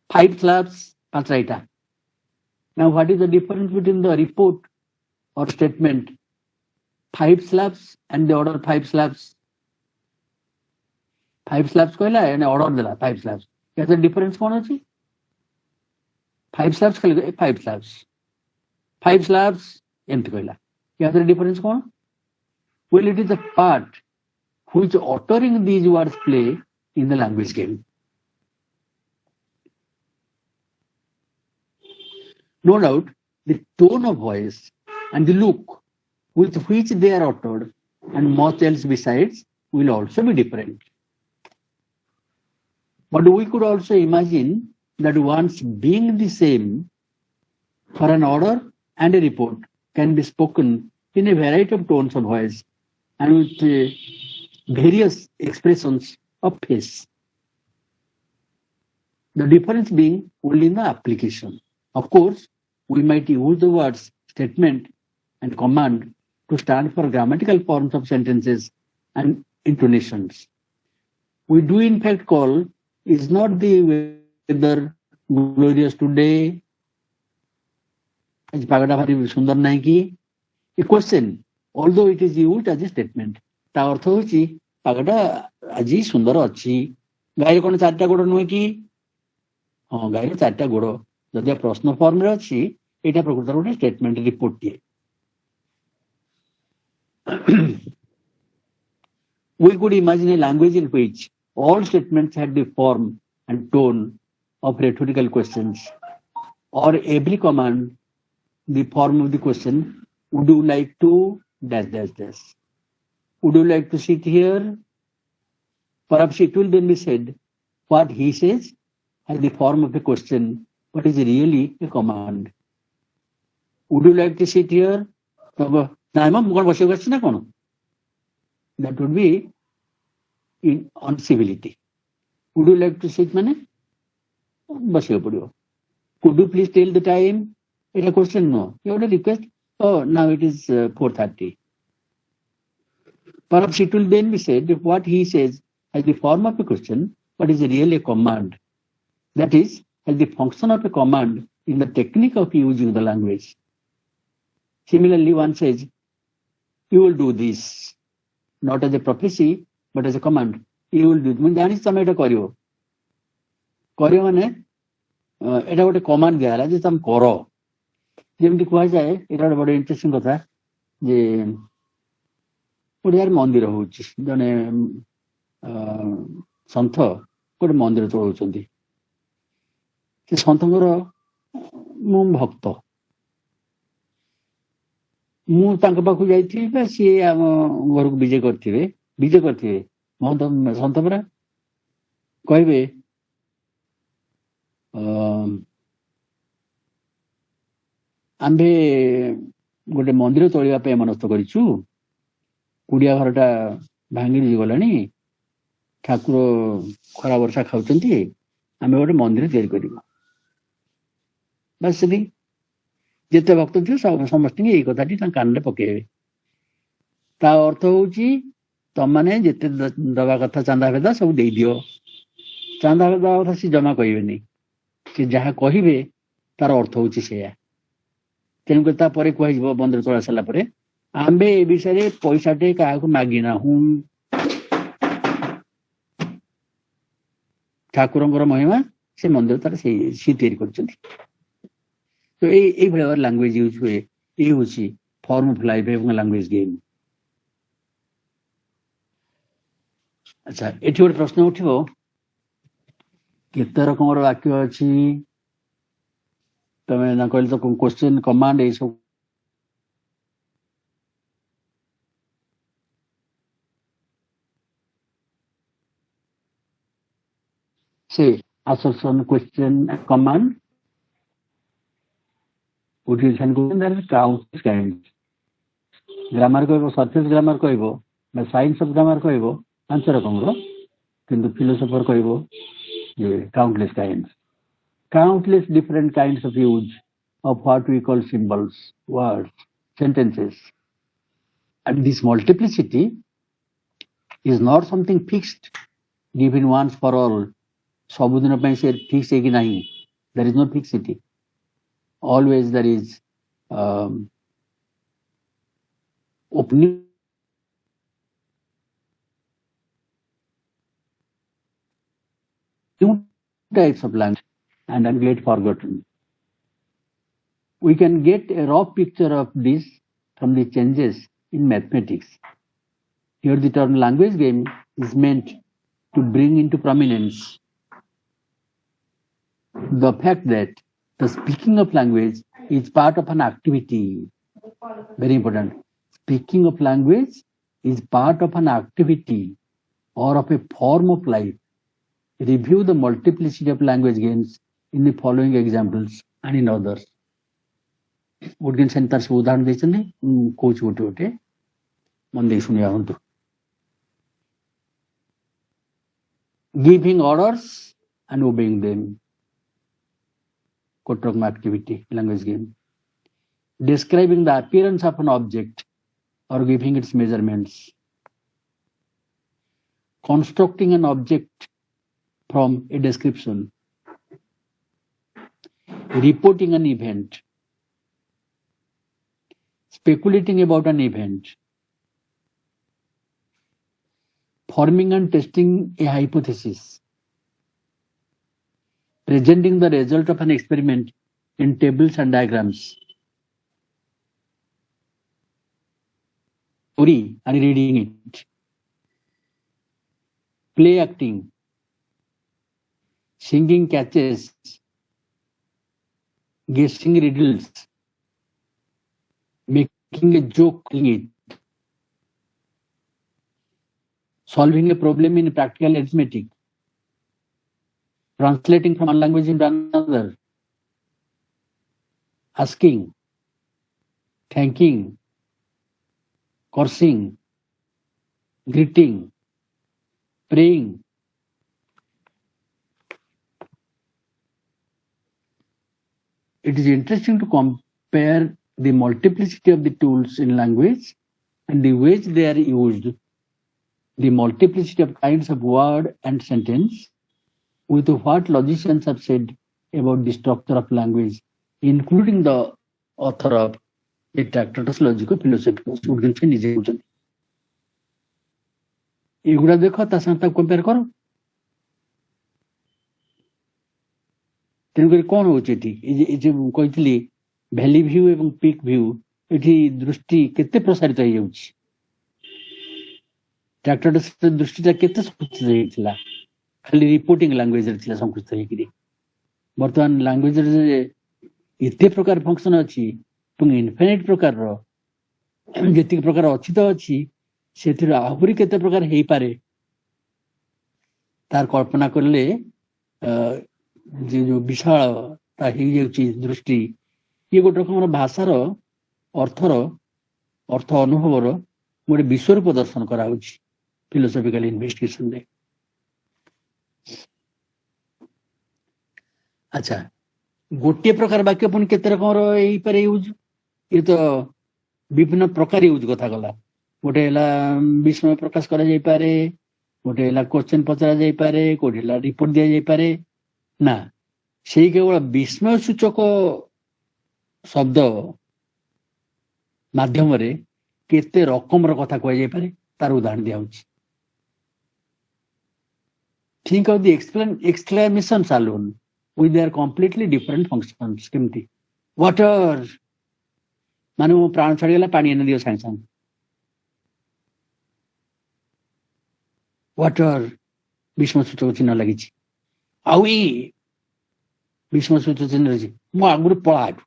5 slabs Patra ita. Now what is the difference between the report or statement 5 slabs and the order 5 slabs? 5 slabs କହିଲା અને order ଦେଲା 5 slabs, ଏହାର difference କଣ ଅଛି? 5 slabs ଖାଲି 5 slabs, 5 slabs ଏମିତି କହିଲା, ଏହାର difference କଣ? Well, it is the part which uttering these words play in the language game. No doubt, the tone of voice and the look with which they are uttered and much else besides will also be different. But we could also imagine that once being the same for an order and a report can be spoken in a variety of tones of voice and with various expressions of face. The difference being only in the application. Of course, we might use the words statement and command to stand for grammatical forms of sentences and intonations. We do in fact call is not the weather glorious today, ପାଗଟା ଭାରି ସୁନ୍ଦର ନାହିଁ କି, a question, although it is used as a statement. ତା ଅର୍ଥ ହେଉଛି ପାଗଟା ଆଜି ସୁନ୍ଦର ଅଛି। ଗାଈର କଣ 4ଟା ଗୋଡ଼ ନୁହେଁ କି? ହଁ, ଗାଈର 4ଟା ଗୋଡ଼। ଯଦି ପ୍ରଶ୍ନ ଫର୍ମରେ ଅଛି, ଏଇଟା ପ୍ରକୃତରେ ଗୋଟେ statement, ରିପୋର୍ଟଟିଏ। We could imagine a language in which all statements had the form and tone of rhetorical questions, or every command the form of the question, would you like to dash dash dash, would you like to sit here? Perhaps it will then be said what he says has the form of a question but is really a command. Would you like to sit here? That would be in uncivility. Would you like to sit ମାନେ ବସିବାକୁ ପଡିବ. Could you please tell the time? ଏଇଟା question ନୁହଁ. You have to request. Oh, now it is 4:30. Perhaps it will then be said if what he says has the form of a question, but is really a command. That is, has the function of a command in the technique of using the language. Similarly, one says, you will do this, not as a prophecy, but as a command. You will do it. ମୁଁ ଜାଣିଛି ତମେ ଏଇଟା କରିବ. କରିବ ମାନେ ଏଇଟା ଗୋଟେ command ଦିଆହେଲା ଯେ ତମେ କର. ଯେମିତି କୁହାଯାଏ, ଏଇଟା ଗୋଟେ ବଡ ଇଣ୍ଟରେଷ୍ଟିଂ କଥା ଯେ ଓଡ଼ିଆରେ ମନ୍ଦିର ହଉଛି. ଜଣେ ସନ୍ଥ ଗୋଟେ ମନ୍ଦିର ଚଳଉଛନ୍ତି. ସେ ସନ୍ଥଙ୍କର ମୁଁ ଭକ୍ତ. ମୁଁ ତାଙ୍କ ପାଖକୁ ଯାଇଥିବି ବା ସିଏ ଆମ ଘରକୁ ବିଜେ କରିଥିବେ ସନ୍ଥ ପରା କହିବେ ଆମ୍ଭେ ଗୋଟେ ମନ୍ଦିର ତୋଳିବା ପାଇଁ ମନସ୍ଥ କରିଛୁ. କୁଡ଼ିଆ ଘରଟା ଭାଙ୍ଗି ଗଲାଣି. ଠାକୁର ଖରା ବର୍ଷା ଖାଉଛନ୍ତି. ଆମେ ଗୋଟେ ମନ୍ଦିର ତିଆରି କରିବୁ. ବାସ୍ ସେତିକି. ଯେତେ ଭକ୍ତ ଥିବ ସମସ୍ତଙ୍କୁ ଏଇ କଥାଟି ତାଙ୍କ କାନରେ ପକେଇବେ. ତା ଅର୍ଥ ହଉଛି ତମମାନେ ଯେତେ ଦବା କଥା ଚାନ୍ଦା ଭେଦା ସବୁ ଦେଇଦିଅ. ଚାନ୍ଦା ଭେଦା କଥା ସେ ଜମା କହିବେନି. ସେ ଯାହା କହିବେ ତାର ଅର୍ଥ ହଉଛି ସେଇଆ. ତେଣୁକରି ତାପରେ କୁହାଯିବ ମନ୍ଦିର ତୋଳା ସାରିଲା ପରେ ଆମ୍ଭେ ଏ ବିଷୟରେ ପଇସାଟେ କାହାକୁ ମାଗିନାହୁଁ. ଠାକୁରଙ୍କର ମହିମା ସେ ମନ୍ଦିର ତାର ସିଏ ତିଆରି କରିଛନ୍ତି. ତ ଏଇଭଳି ଭାବରେ ଲାଙ୍ଗୁଏଜ ୟୁଜ୍ ହୁଏ. ଏଇ ହଉଛି ଫର୍ମ ଅଫ ଲାଇଫ ଏବଂ ଲାଙ୍ଗୁଏଜ ଗେମ୍. ଆଚ୍ଛା, ଏଠି ଗୋଟେ ପ୍ରଶ୍ନ ଉଠିବ, କେତେ ରକମର ବାକ୍ୟ ଅଛି? ତମେ ନା କହିଲେ ତ କ୍ୱେଶ୍ଚନ କମାଣ୍ଡ ଏଇସବୁ ସେ assertion, question, command. countless kinds. Grammar କହିବ, ସର୍ଫେସ୍ ଗ୍ରାମାର କହିବ, ବା ସାଇନ୍ସ ଅଫ ଗ୍ରାମାର କହିବ 5 ରକମର. କିନ୍ତୁ ଫିଲୋସଫର କହିବ ଯେ countless kinds. Countless different kinds of use of what we call symbols, words, sentences. And this multiplicity is not something fixed, given once for all. ସବୁଦିନ ପାଇଁ ସେ ଫିକ୍ସ ହେଇକି ନାହିଁ. There is no fixity. Always there is opening new types of language and then get forgotten. We can get a raw picture of this from the changes in mathematics. Here the term language game is meant to bring into prominence the fact that the speaking of language is part of an activity. Very important. Speaking of language is part of an activity or of a form of life. Review the multiplicity of language games in the following examples and in others. Wittgenstein ତାର ସବୁ ଉଦାହରଣ ଦେଇଛନ୍ତି. ମୁଁ କହୁଛି ଗୋଟେ ଗୋଟେ, ମନ ଦେଇ ଶୁଣିବା ହୁଅନ୍ତୁ. Giving orders and obeying them. Kotrokma activity, language game. Describing the appearance of an object or giving its measurements. Constructing an object from a description. Reporting an event. Speculating about an event. Forming and testing a hypothesis. Presenting the result of an experiment in tables and diagrams. Story and reading it. Play acting. Singing catches. Guessing riddles. Making a joke in it. Solving a problem in practical arithmetic. Translating from one language into another. Asking. Thanking. Cursing. Greeting. Praying. it is interesting to compare the multiplicity of the tools in language and the ways they are used, the multiplicity of kinds of word and sentence, with what logicians have said about the structure of language, including the author of the Tractatus Logico-Philosophicus, Wittgenstein ନିଜେ କହୁଛନ୍ତି। ଏଗୁଡ଼ା ଦେଖ ତା ସାଙ୍ଗେ ତାକୁ compare କର। ତେଣୁକରି କ'ଣ ହଉଛି ଏଠି ଏ ଯୋଉ କହିଥିଲି ଭ୍ୟାଲି ଭ୍ୟୁ ଏବଂ ପିକ୍ ଭ୍ୟୁ, ଏଠି ଦୃଷ୍ଟି କେତେ ପ୍ରସାରିତ ହେଇଯାଉଛି। ଟ୍ରାକ୍ଟାଟସ୍ ଦୃଷ୍ଟିଟା କେତେ ସଂକୁଚିତ ହେଇଥିଲା, ଖାଲି ରିପୋର୍ଟିଂ ଲାଙ୍ଗୁଏଜରେ ଥିଲା ସଂକୁଚିତ ହେଇକିରି। ବର୍ତ୍ତମାନ ଲାଙ୍ଗୁଏଜରେ ଏତେ ପ୍ରକାର ଫଙ୍କସନ ଅଛି ଏବଂ ଇନଫାଇନାଇଟ୍ ପ୍ରକାରର, ଯେତିକି ପ୍ରକାର ଅଛି ତ ଅଛି, ସେଥିରୁ ଆହୁରି କେତେ ପ୍ରକାର ହେଇପାରେ ତାର କଳ୍ପନା କଲେ ଯେ ଯୋଉ ବିଶାଳତା ହେଇଯାଉଛି ଦୃଷ୍ଟି, ଇଏ ଗୋଟେ ରକମର ଭାଷାର ଅର୍ଥ ଅନୁଭବର ଗୋଟେ ବିଶ୍ୱରୂପ ଦର୍ଶନ କରାହଉଛି ଫିଲୋସଫିକାଲ ଇନଭେଷ୍ଟିଗେସନରେ। ଆଚ୍ଛା, ଗୋଟିଏ ପ୍ରକାର ବାକ୍ୟ ପୁଣି କେତେ ରକମର ହେଇପାରେ ୟୁଜ୍, ଇଏ ତ ବିଭିନ୍ନ ପ୍ରକାର ୟୁଜ୍ କଥା ଗଲା। ଗୋଟେ ହେଲା ବିସ୍ମୟ ପ୍ରକାଶ କରାଯାଇପାରେ, ଗୋଟେ ହେଲା କୋଶ୍ଚେନ୍ ପଚରା ଯାଇପାରେ, କୋଉଠି ହେଲା ରିପୋର୍ଟ ଦିଆଯାଇପାରେ। ନା, ସେଇ କେବଳ ବିସ୍ମୟ ସୂଚକ ଶବ୍ଦ ମାଧ୍ୟମରେ କେତେ ରକମର କଥା କୁହାଯାଇପାରେ ତାର ଉଦାହରଣ ଦିଆହଉଛି। Think of the exclamation alone with their completely different functions। କେମିତି ୱାଟର ମାନେ ମୋ ପ୍ରାଣ ଛାଡିଗଲା, ପାଣି ଏନେ ଦିଅ ସାଙ୍ଗେ ସାଙ୍ଗେ। ୱାଟର ବିସ୍ମୟ ସୂଚକ ଚିହ୍ନ ଲାଗିଛି। ଆଉ ବିସ୍ମୟ ସୂଚକ ଚିହ୍ନ ରହିଛି, ମୁଁ ଆଗରୁ ପଳା ଏଠୁ।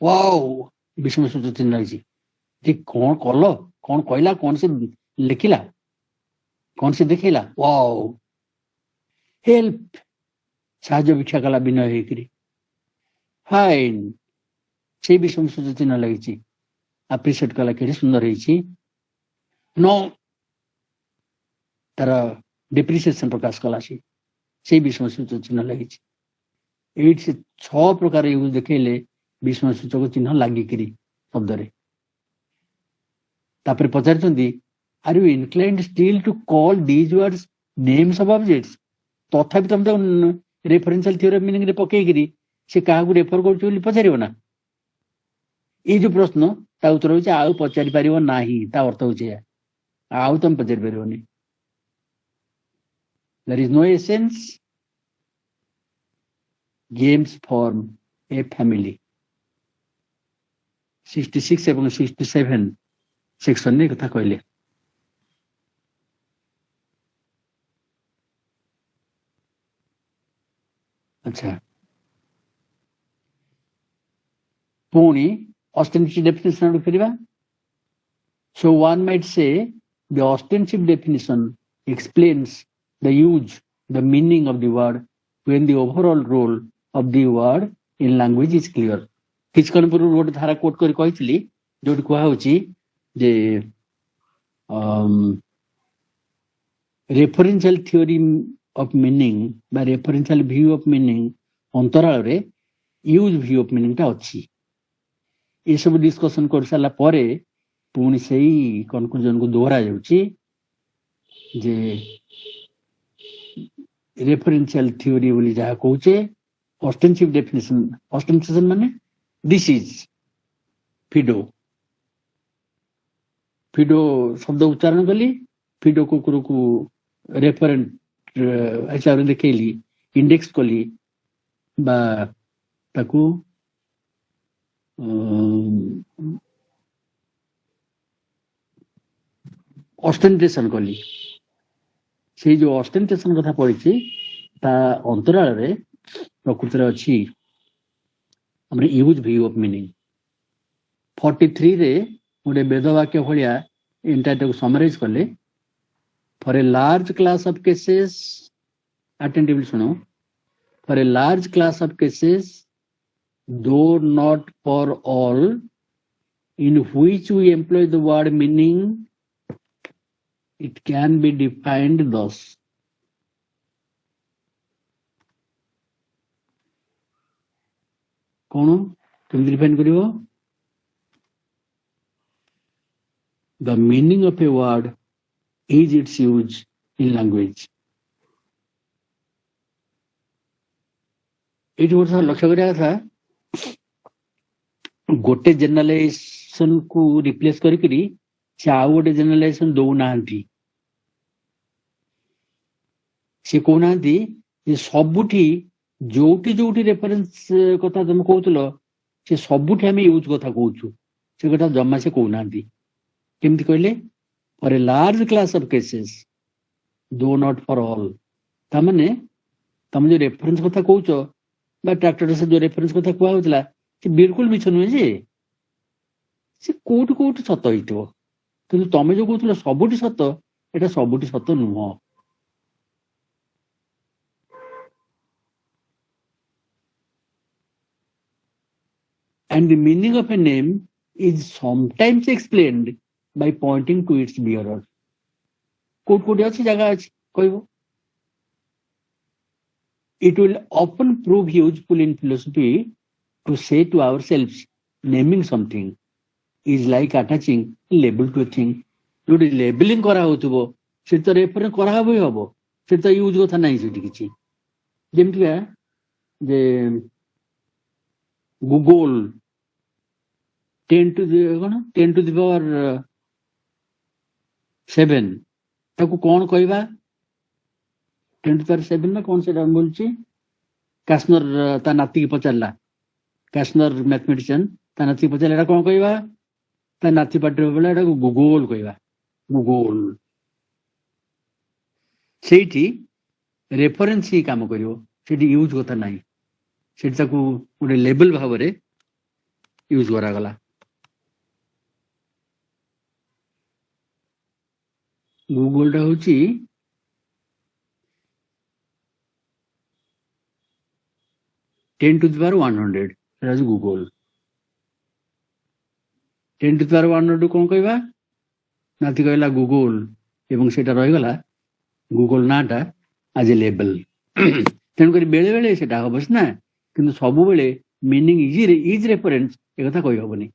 ୱାଓ ବିସ୍ମୟ ସୂଚକ ଚିହ୍ନ ରହିଛି। କ'ଣ କଲ, କ'ଣ କହିଲା, କ'ଣ ସେ ଲେଖିଲା, କ'ଣ ସେ ଦେଖେଇଲା। ୱାଓ ହେଲ୍ପ ସାହାଯ୍ୟ ଭିକ୍ଷା କଲା ବିନୟ ହେଇକିରି। ଫାଇନ୍ ସେଇ ବିସ୍ମୟ ସୂଚକ ଚିହ୍ନ ଲାଗିଛି। ଆପ୍ରିସିଏଟ୍ କଲା, କେତେ ସୁନ୍ଦର ହେଇଛି। ନୋ ତାର ଡେପ୍ରିସିଏସନ ପ୍ରକାଶ କଲା, ସେଇ ବିସ୍ମୟ ସୂଚକ ଚିହ୍ନ ଲାଗିଛି। ଏଇଠି ସେ 6 ପ୍ରକାର ୟୁଜ ଦେଖେଇଲେ ବିସ୍ମୟ ସୂଚକ ଚିହ୍ନ ଲାଗିକିରି ଶବ୍ଦରେ। ତାପରେ ପଚାରିଛନ୍ତି, are you inclined still to call these words names of objects. ତଥାପି ତମେ ତାକୁ ରେଫରେନ୍ସିଆଲ ଥିଓରି ଅଫ୍ ମିନିଂରେ ପକେଇକିରି ସେ କାହାକୁ ରେଫର କରୁଛି ବୋଲି ପଚାରିବ ନା। ଏଇ ଯୋଉ ପ୍ରଶ୍ନ, ତା ଉତ୍ତର ହଉଛି ଆଉ ପଚାରି ପାରିବ ନାହିଁ। ତା ଅର୍ଥ ହଉଛି ଆଉ ତମେ ପଚାରି ପାରିବନି। There is no essence. Games form a family। 66 ଏବଂ 67 ସେକ୍ସନରେ କଥା କହିଲେ। ଆଚ୍ଛା, ପୁଣି ostensive definition ଆଡକୁ ଫେରିବା। So one might say the ostensive definition explains the use, the meaning of the word when the overall role of the word in language is clear। କିଛି କ'ଣ ପୂର୍ବରୁ ଗୋଟେ ଧାରା କୋଟ୍ କରି କହିଥିଲି, ଯୋଉଠି କୁହାହଉଛି ଯେ ରେଫରେନ୍ସିଆଲ ଥିଓରି ଅଫ୍ ମିନିଂ ବା ରେଫରେନ୍ସିଆଲ ଭ୍ୟୁ ଅଫ୍ ମିନିଂ ଅନ୍ତରାଳରେ ୟୁଜ୍ ଭ୍ୟୁ ଅଫ୍ ମିନିଂଟା ଅଛି। ଏସବୁ ଡିସ୍କସନ କରିସାରିଲା ପରେ ପୁଣି ସେଇ କନକ୍ଲୁଜନକୁ ଦୋହରା ଯାଉଛି ଯେ ରେଫରେନ୍ସିଆଲ ଥିଓରି ବୋଲି ଯାହା କହୁଛେ, ଅଷ୍ଟେନ୍ସିଭ ଡେଫିନେସନ, ଅଷ୍ଟେନ୍ସିଭ ମାନେ ଦିସ୍ ଇଜ ଫିଡୋ। ଫିଡୋ ଶବ୍ଦ ଉଚ୍ଚାରଣ କଲି, ଫିଡୋ କୁକୁରକୁ ରେଫରେଣ୍ଟ ହିସାବରେ ଦେଖେଇଲି, ଇଣ୍ଡେକ୍ସ କଲି ବା ତାକୁ ଅଷ୍ଟେଣ୍ଟେସନ କଲି। ସେଇ ଯୋଉ ଅଷ୍ଟେଣ୍ଟେସନ କଥା ପଡିଛି ତା ଅନ୍ତରାଳରେ ପ୍ରକୃତରେ ଅଛି ଆମର ୟୁଜ୍ ଭ୍ୟୁ ଅଫ୍ ମିନିଂ। 43ରେ ଗୋଟେ ବେଦ ବାକ୍ୟ ଭଳିଆ ଏଣ୍ଟାଟାକୁ ସମରାଇଜ କଲେ, for a large class of cases, attentively ଶୁଣ, for a large class of cases though not for all in which we employ the word meaning, it can be defined thus। कौन केमती डिफाइन करिवो the meaning of a word is its use in language ये वर्ष लक्ष्य करिया था गोटे generalisation को रिप्लेस करी से आउ गोटे जनरलाइजेशन दौना से कहना सबुठी जोटी जोटी रेफरेंस कथा तुम कहूल से सबुठी आम यूज कथा कहूँ से कथा जमा से कहना केमती कहले for a large class of cases दो नॉट फॉर ऑल तामाने तुम जो रेफरेंस कथा कहूच ट्रैक्टटस जो रेफरेंस कथा कहला से बिल्कुल मिछ नुहे जे से कोठी कोठी सत होइतो किंतु तमे जो कहूल सबुठी सत एटा सबुठी सत नुह and the meaning of a name is sometimes explained by pointing to its bearer quote quote अच्छी जगह अच्छी कहबो it will often prove useful in philosophy to say to ourselves naming something is like attaching label to a thing जो labelling करा होतबो से तो reference करा होबो हबो से तो यूज कथा नाही सेठी किछि जेमति जे गूगल 10 to the power 7 ताको कौन कहबा 10 to the power 7 ना कौन से बोलची कास्नर ता नाती के पचारला कास्नर मैथमेटिशियन ता नाती पचारला एटा कौन कहबा ता नाती पाटे बोला एटा गूगल कहबा गूगल सेठी रेफरेंस ही काम करियो सेठी यूज कथा नाही सेठी ताको गोटे लेबल भाव रे यूज करा गला गूगल हूँ 10 to the power 100 Google 10 to the power 100 कौन कहबा नाती कहला गूगल एवं सेटा रहीगला गूगल नाटा आज ए लेबल तेणुक बेले बेले सेटा हबस ना किंतु सब बेले मीनिंग इज रेफरेंस ए कथा कहि हबनी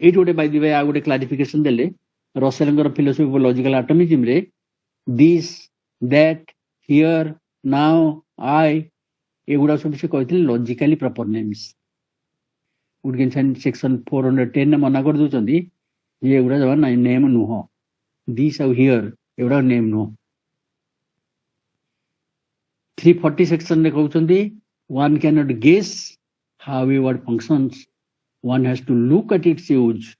एट गोटे बाय द वे आ गोटे क्लारिफिकेशन देले रसेलंगर फिलोसफी ऑफ लॉजिकल एटॉमिज्म रे this that here now I एगुड़ा सब से कहते logically proper names Wittgenstein section 410 ने मना कर दोचंदी ये एगुड़ा जमा नाही नेम नुह दिस आउ हियर एगुड़ा नेम नुह 340 सेक्शन ने कहउचंदी one cannot guess how a word functions one has to look at its use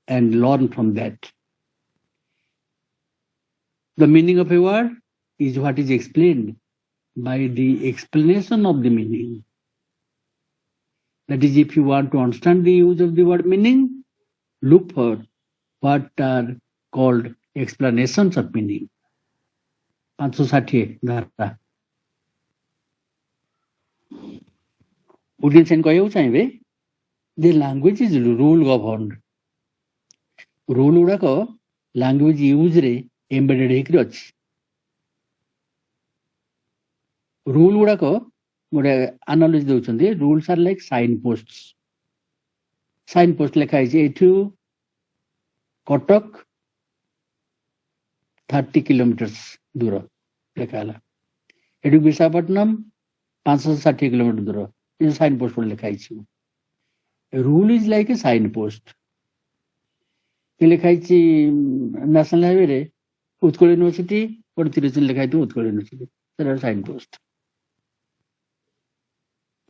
and learn from that the meaning of a word is what is explained by the explanation of the meaning that is if you want to understand the use of the word meaning look for what are called explanations of meaning 560 धारा विटगेन्स्टाइन कहू चाहिए the language is rule governed rule गुड़ाक language use रे embedded हेकरी अछि rule गुड़ाक गोटे analysis दउछन्ती rules are like sign post लिखा है एठू कटक 30 किलोमीटर्स दूर लिखा है एठू विशाखापट्टनम 560 किलोमीटर दूर ये साइन पोस्ट पर लिखा है rule is like a sign post लिखाई नेशनल हाईवे रे उत्कल यूनिवर्सिटी और तिरुचि लिखाई Utkal university sign post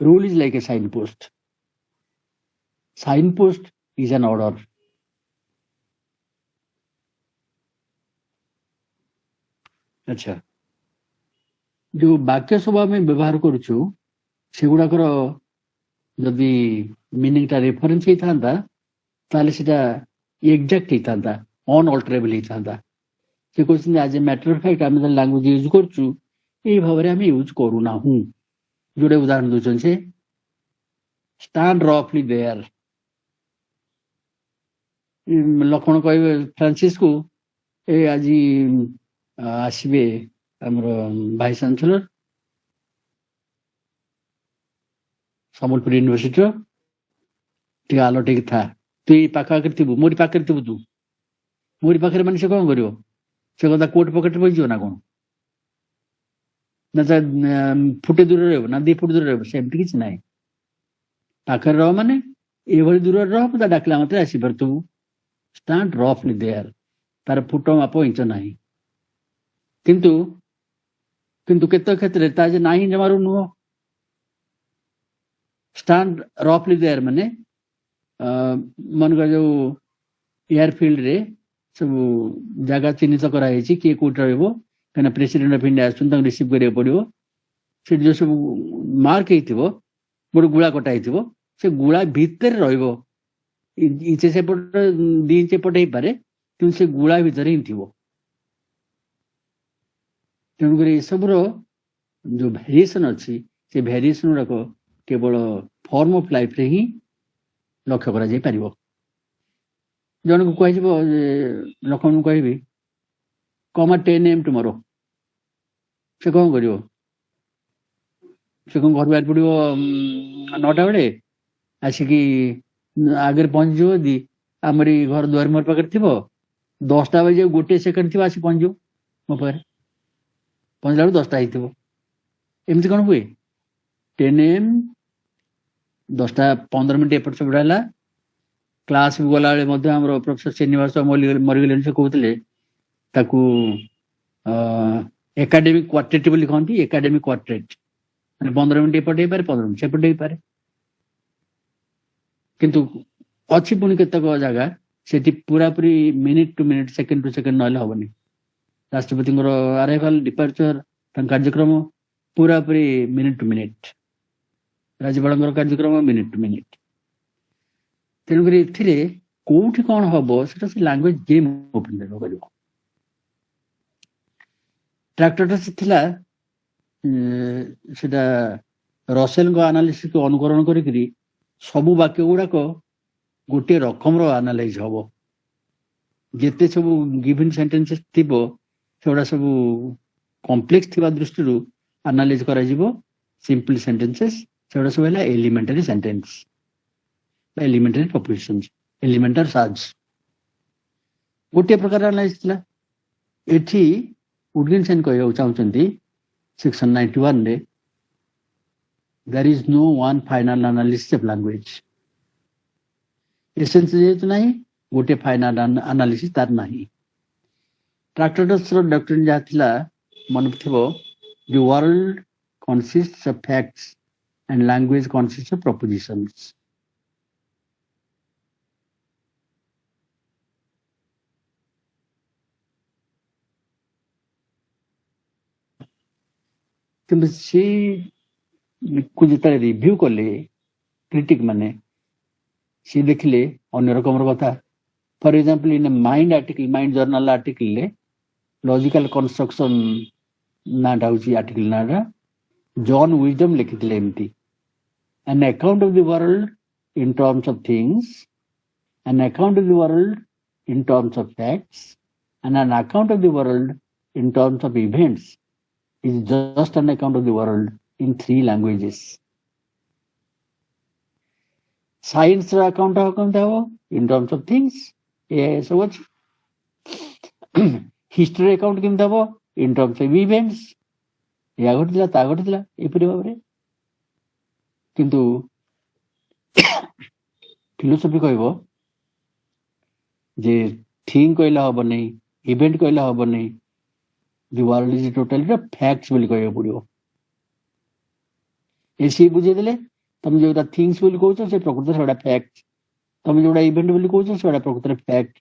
rule is like a sign post is an order अच्छा जो वाक्य सब आम व्यवहार करुचु सेगुड़ाकर जदि मीनिंग टा रेफरेंस होता ताले सेटा एग्जैक्ट होता अनअल्टरेबल होता से कहते आज ए मैटर ऑफ फैक्ट आम लैंग्वेज यूज करूँ ये भाव में आम यूज करूना हूँ जोड़े उदाहरण दूसरे से स्टैंड रफली देयर लक्ष्मण कहे फ्रांसिस को ए आज आसबे आमर भाइस चांसलर ସମ୍ବଲପୁର ୟୁନିଭର୍ସିଟିର ଟିକେ ଆଲୋ ଟିକେ ଥା ତୁ ଏଇ ପାଖାପାଖରେ ଥିବୁ ମୋରି ପାଖରେ ଥିବୁ ତୁ ମୋରି ପାଖରେ ମାନେ ସେ କଣ କରିବ ସେ କଥା କୋଟ ପକେଟରେ ପଇଯିବ ନା କଣ ନା ତା ଫୁଟେ ଦୂରରେ ରହିବ ନା 2 ଫୁଟ ଦୂରରେ ରହିବ ସେମିତି କିଛି ନାହିଁ ପାଖରେ ରହ ମାନେ ଏଇଭଳି ଦୂରରେ ରହ ତା ଡାକିଲା ମାତ୍ରେ ଆସିପାରୁଥିବୁ ଷ୍ଟାଣ୍ଡ ରଫଲି ଦେୟାର ତାର ଫୁଟ ମାପ ଇଞ୍ଚ ନାହିଁ କିନ୍ତୁ କିନ୍ତୁ କେତେ କ୍ଷେତ୍ରରେ ତା ଯେ ନାହିଁ ଜମାରୁ ନୁହଁ ଷ୍ଟାଣ୍ଡ ରଫଲି ଦେୟାର ମାନେ ମନେକର ଯୋଉ ଏୟାରଫିଲ୍ଡରେ ସବୁ ଜାଗା ଚିହ୍ନିତ କରାଯାଇଛି କିଏ କୋଉଠି ରହିବ କାହିଁକିନା ପ୍ରେସିଡେଣ୍ଟ ଅଫ ଇଣ୍ଡିଆ ଆସୁଛନ୍ତି ତାଙ୍କୁ ରିସିଭ୍ କରିବାକୁ ପଡିବ ସେଠି ଯୋଉ ସବୁ ମାର୍କ ହେଇଥିବ ଗୋଟେ ଗୁଳା କଟା ହେଇଥିବ ସେ ଗୁଳା ଭିତରେ ରହିବ ଇଞ୍ଚେ ସେପଟ 2 ଇଞ୍ଚ ଏପଟ ହେଇପାରେ କିନ୍ତୁ ସେ ଗୁଳା ଭିତରେ ହିଁ ଥିବ ତେଣୁକରି ଏସବୁର ଯୋଉ ଭେରିଏସନ ଅଛି ସେ ଭେରିଏସନ ଗୁଡାକ କେବଳ ଫର୍ମ ଅଫ ଲାଇଫରେ ହିଁ ଲକ୍ଷ୍ୟ କରାଯାଇ ପାରିବ ଜଣକୁ କୁହାଯିବ ଯେ ଲକ୍ଷ୍ମଣଙ୍କୁ କହିବି କମ୍ at 10 AM ଟୁମରୋ ସେ କଣ କରିବ ସେ କଣ ଘରୁ ବାହାରି ପଡିବ 9ଟା ବେଳେ ଆସିକି ଆଗରେ ପହଞ୍ଚିଯିବ ଯଦି ଆମରି ଘର ଦୁଆର ମୋର ପାଖରେ ଥିବ 10ଟା ବାଜେ 1 ସେକେଣ୍ଡ ଥିବ ଆସି ପହଞ୍ଚିଯିବ ମୋ ପାଖରେ ପହଞ୍ଚିଲା ବେଳକୁ 10ଟା ହେଇଥିବ ଏମିତି କଣ ହୁଏ 10 AM 10:15 ଏପଟ ସେପଟ ହେଲା କ୍ଲାସକୁ ଗଲାବେଳେ ମଧ୍ୟ ଆମର ପ୍ରଫେସର ଶ୍ରୀନିବାସ ମରିଗଲେଣି ସେ କହୁଥିଲେ ତାକୁ ଏକାଡେମିକ କ୍ୱାର୍ଟେଟ ବୋଲି କହନ୍ତି ଏକାଡେମିକ କ୍ୱାର୍ଟେଟ ମାନେ 15 ମିନିଟ୍ ଏପଟ ହେଇପାରେ 15 ମିନିଟ୍ ସେପଟ ହେଇପାରେ କିନ୍ତୁ ଅଛି ପୁଣି କେତେକ ଜାଗା ସେଠି ପୁରାପୁରି minute to minute second to second ନହେଲେ ହବନି ରାଷ୍ଟ୍ରପତିଙ୍କର ଆରାଇଭାଲ ଡିପାର୍ଚର ତାଙ୍କ କାର୍ଯ୍ୟକ୍ରମ ପୁରାପୁରି ମିନିଟ୍ ଟୁ ମିନିଟ୍ ରାଜ୍ୟପାଳଙ୍କର କାର୍ଯ୍ୟକ୍ରମ ମିନିଟ୍ ଟୁ ମିନିଟ୍ ତେଣୁକରି ଏଥିରେ କୋଉଠି କଣ ହବ ସେଟା ସେ ଲାଙ୍ଗୁଏଜ ଗେମ୍ ଉପରେ ନିର୍ଭର କରିବ ଟ୍ରାକ୍ଟାଟସ୍ ଥିଲା ସେଟା ରସେଲଙ୍କ ଆନାଲିସିସକୁ ଅନୁକରଣ କରିକିରି ସବୁ ବାକ୍ୟ ଗୁଡାକ ଗୋଟିଏ ରକମର ଆନାଲାଇଜ ହବ ଯେତେ ସବୁ ଗିଭେନ ସେଣ୍ଟେନ୍ସେସ୍ ଥିବ ସେଗୁଡା ସବୁ କମ୍ପ୍ଲେକ୍ସ ଥିବା ଦୃଷ୍ଟିରୁ ଆନାଲାଇଜ କରାଯିବ ସିମ୍ପଲ ସେଣ୍ଟେନ୍ସେସ୍ ସେଗୁଡା ସବୁ ହେଲା elementary sentence elementary propositions elementary ସାର୍ଜ ଗୋଟିଏ ପ୍ରକାର ଆନାଲାଇଜ ଥିଲା ଏଠି ଉଡଗିନଷ୍ଟେନ୍ କହିବାକୁ ଚାହୁଁଛନ୍ତି ସେକ୍ସନ 91 ରେ there is no one final analysis of language essence ଯେହେତୁ ନାହିଁ ଗୋଟିଏ ଫାଇନାଲ ଆନାଲିସିସ୍ ତାର ନାହିଁ ଟ୍ରାକ୍ଟାଟସର ଡକ୍ଟ୍ରିନ୍ ଯାହା ଥିଲା ମନେ ଥିବ the world consists of facts and language consists of propositions କିନ୍ତୁ ସେକୁ ଯେତେବେଳେ ରିଭ୍ୟୁ କଲେ କ୍ରିଟିକ୍ ମାନେ ସେ ଦେଖିଲେ ଅନ୍ୟ ରକମର କଥା for example in mind article mind journal ଆର୍ଟିକଲରେ ଲଜିକାଲ କନଷ୍ଟ୍ରକ୍ସନ ନାଁଟା ହଉଛି ଆର୍ଟିକଲ ନାଁଟା ଜନ୍ ୱିଜଡମ୍ ଲେଖିଥିଲେ ଏମିତି an account of the world in terms of things an account of the world in terms of facts and an account of the world in terms of events is just an account of the world in 3 languages. Science account in terms of things. So what? History account in terms of events. କିନ୍ତୁ philosophy କହିବ ଯେ thing କହିଲେ ହବନି event କହିଲେ ହବନି the world is totally facts ବୋଲି କହିବାକୁ ପଡିବ ଏସି ବୁଝେଇଦେଲେ ତମେ ଯୋଉଟା ଥିଙ୍ଗସ ବୋଲି କହୁଛ ସେ ପ୍ରକୃତରେ ସେଟା ଫ୍ୟାକ୍ଟ ତମେ ଯୋଉଟା ଇଭେଣ୍ଟ ବୋଲି କହୁଛ ସେଟା ପ୍ରକୃତରେ ଫ୍ୟାକ୍ଟ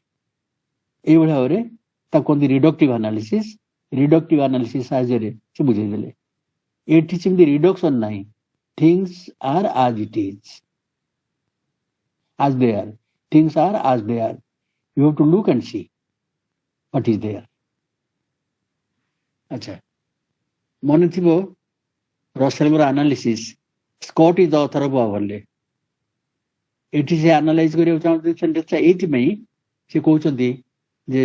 ଏଇଭଳି ଭାବରେ ତାକୁ କହନ୍ତି ରିଡକ୍ଟିଭ ଆନାଲିସିସ୍ ସାହାଯ୍ୟରେ ସେ ବୁଝେଇଦେଲେ ଏଠି ସେମିତି ରିଡକ୍ସନ ନାହିଁ things are as it is as they are things are as they are you have to look and see what is there acha mone thibo Russell's analysis Scott is the author of overlay ଏଠି ସେ analyse କରିବାକୁ ଚାହୁଁଛନ୍ତି ସେଣ୍ଟେନ୍ସଟା ଏଇଥିପାଇଁ ସେ କହୁଛନ୍ତି ଯେ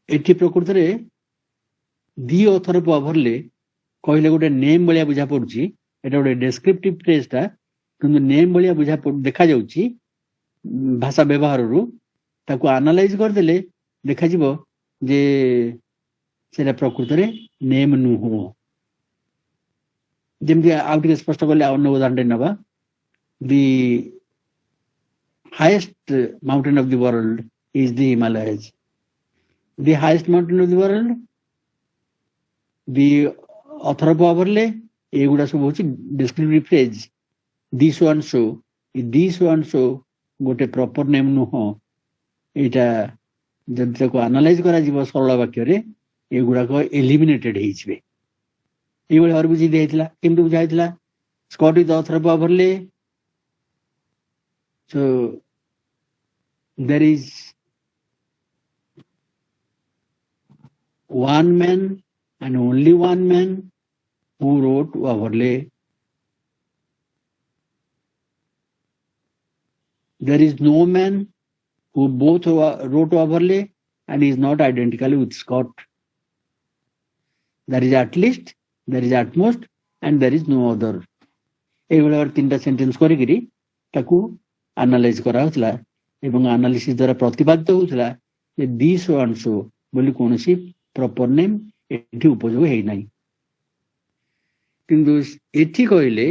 ଏଠି ପ୍ରକୃତରେ ଦି ଅଥର ଓଭରଲେ କହିଲେ ଗୋଟେ ନେମ୍ ଭଳିଆ ବୁଝା ପଡୁଛି এটা গোটে ডେସ୍କ୍ରିପ୍ଟିଭ ଫ୍ରେଜ୍ଟା କିନ୍ତୁ ନେମ୍ ଭଳିଆ ଦେଖାଯାଉଛି ଭାଷା ବ୍ୟବହାରରୁ ତାକୁ ଆନାଲାଇଜ କରିଦେଲେ ଦେଖାଯିବ ଯେ ସେଟା ପ୍ରକୃତରେ ନେମ୍ ନୁହଁ। ଯେମିତି ଆଉ ଟିକେ ସ୍ପଷ୍ଟ କଲେ ଅନ୍ୟ ଉଦାହରଣଟେ ନେବା, ଦି highest mountain of the world is the Himalayas. The highest mountain of the world, the author of overlay, ଏଗୁଡ଼ା ସବୁ ହଉଛି descriptive phrase. This one so ଗୋଟେ ପ୍ରପର ନେମ୍ ନୁହଁ। ଏଇଟା ଯଦି ତାକୁ ଆନାଲାଇଜ କରାଯିବ ସରଳ ବାକ୍ୟରେ ଏଗୁଡାକ ଏଲିମିନେଟେଡ ହେଇଯିବେ। এইଭଳି ଭାବରେ ବୁଝି ଦିଆଯାଇଥିଲା। କେମିତି ବୁଝା ହେଇଥିଲା? Scott is the author of overlay. So there is one man and only one man who wrote overlay. There is no man who both wrote overlay and is not identical with Scott. There is at least, there is at most, and there is no other. এইভাবে তিনটা sentence କରିକିରି ତାକୁ analyse କରାହଉଥିଲା ଏବଂ analysis ଦ୍ୱାରା ପ୍ରତିପାଦିତ ହଉଥିଲା ଯେ this one so ବୋଲି କୌଣସି ପ୍ରପର ନେମ୍ ଏଠି ଉପଯୋଗ ହେଇନାହିଁ। କିନ୍ତୁ ଏଠି କହିଲେ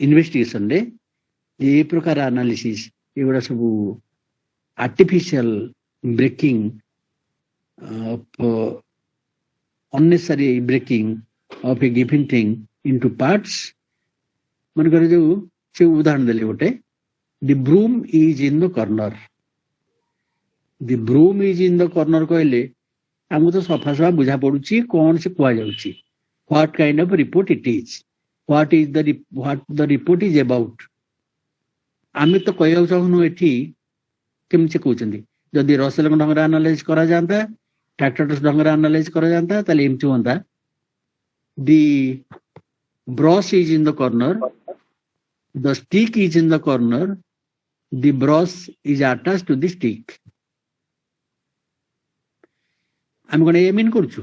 ଇନଭେଷ୍ଟିଗେସନରେ ଯେ ଏ ପ୍ରକାର ଆନାଲିସିସ୍ ଏଗୁଡ଼ା ସବୁ artificial breaking unnecessary breaking of a given thing into parts. मनकर जो से उदाहरण देले गोटे, the broom is in the corner. The broom is in the corner कहले हमको तो सफा सफा बुझा पड़ुची कौन से कुआ जाउची, what kind of report it is, what the report is about. आमे तो कहया चाहनु एठी केमसे कहउचंदी जदी रसेलक ढंग रे एनालाइज करा जानता, Tractatus ढंग रे एनालाइज करा जानता ताले एमती होंदा, the brush is in the corner, the stick is in the corner, the brush is attached to the stick. आम कोन ए मीन करछु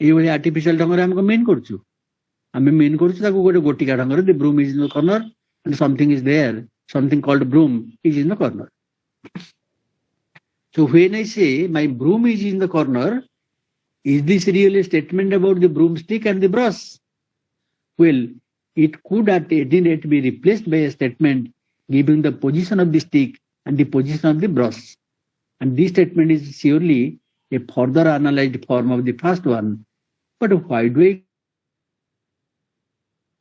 ए वली आर्टिफिशियल ढंग रे हमको मीन करछु आमे मीन करछु ताको गोटे गोटिका ढंग रे the broom is in the corner and something is there, something called broom is in the corner. So when I say my broom is in the corner, is this really a statement about the broomstick and the brush? Well, it could at any rate be replaced by a statement giving the position of the stick and the position of the brush. And this statement is surely a further analyzed form of the first one. But why do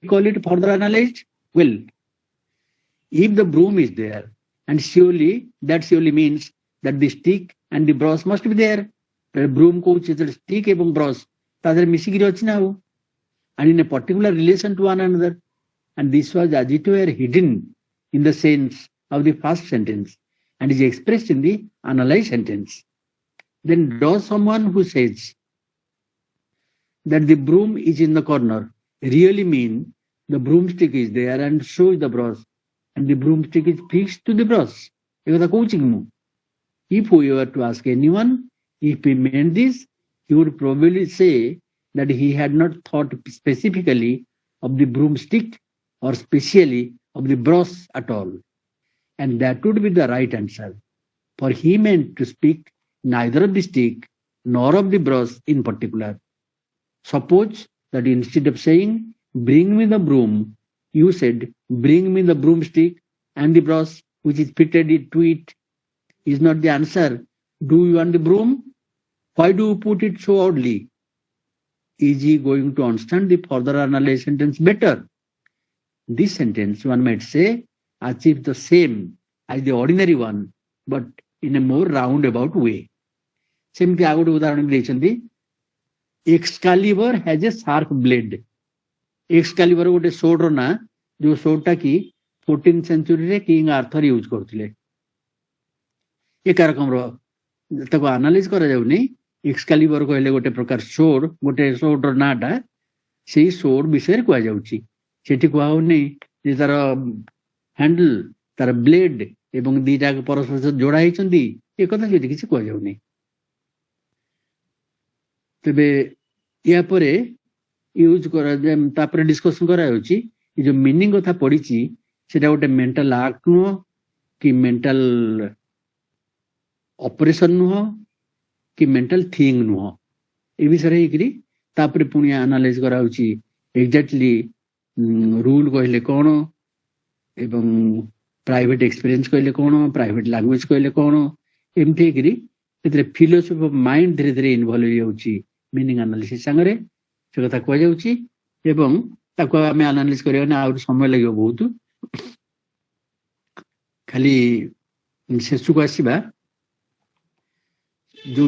I call it further analyzed? Well, if the broom is there, and that surely means that the stick and the brush must be there. The broom coach is the stick and brush. Tadare misigiri achi na ho. And in a particular relation to one another. And this was as it were hidden in the sense of the first sentence and is expressed in the analyzed sentence. Then does someone who says that the broom is in the corner really mean the broomstick is there and so is the brush and the broomstick is fixed to the brush? If we were to ask anyone if he meant this, he would probably say that he had not thought specifically of the broomstick or specially of the brush at all. And that would be the right answer, for he meant to speak neither of the stick nor of the brush in particular. Suppose that instead of saying, bring me the broom, you said, bring me the broomstick and the brush which is fitted to it. Is not the answer, do you want the broom? Why do you put it so oddly? Is he going to understand the further analyzed sentence better? This sentence, one might say, achieves the same as the ordinary one, but in a more roundabout way. Seemti ଆଉ ଗୋଟେ ଉଦାହରଣ ଦେଇଛନ୍ତି, Excalibur has a sharp blade. Excalibur ଗୋଟେ sword ର ନା, ଯୋଉ sword ଟା କି 14th century ରେ King Arthur यूज କରୁଥିଲେ। एका रकमर ताको एनालाइज करा जाउनी। एक्सकालिबर कहले गोटे प्रकार सोड, गोटे सोड र नाटा सेही सोड विषय कुआ जाउची। सेठी कुआ होनी जे तार हैंडल, तार ब्लेड एवं दीटा के परस्पर सहित जोड़ा हैचंदी, ए कथा जेति किछि कुआ जाउनी। तबे या परे यूज कर डिस्कसन करा जो मीनिंग कथा पड़ी सेटा गोटे मेंटल एक्ट नुह कि मेंटल ऑपरेशन नुह कि मेंटल थिंग नुह ए विषय तापर पुणी एनालाइज करा एग्जैक्टली रूल कहले कौन एवं प्राइवेट एक्सपीरियंस कहले कौन प्राइवेट लैंग्वेज कहले कौन एमती फिलोसफी ऑफ माइंड धीरे धीरे इनवॉल्व हो मीनिंग एनालिसिस संगे से कथा कह जाऊँ आम एनालिस करने आ समय लगे बहुत खाली शेष को आसवा जो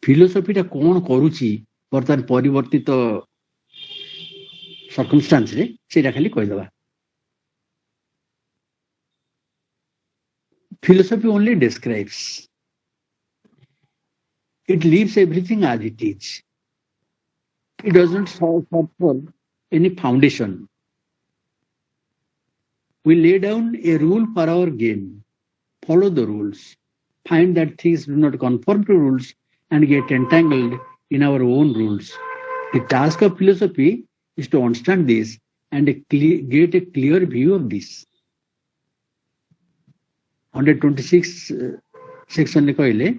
फिलोसफी कौन करुच्ची बर्तमान परिवर्तित सर्कमस्टांस रे सेटा खाली कहीदबा philosophy only describes, it leaves everything as it is. It doesn't offer any foundation. We lay down a rule for our game, follow the rules, find that things do not conform to rules and get entangled in our own rules. The task of philosophy is to understand this and get a clear view of this. 126 section ne कहले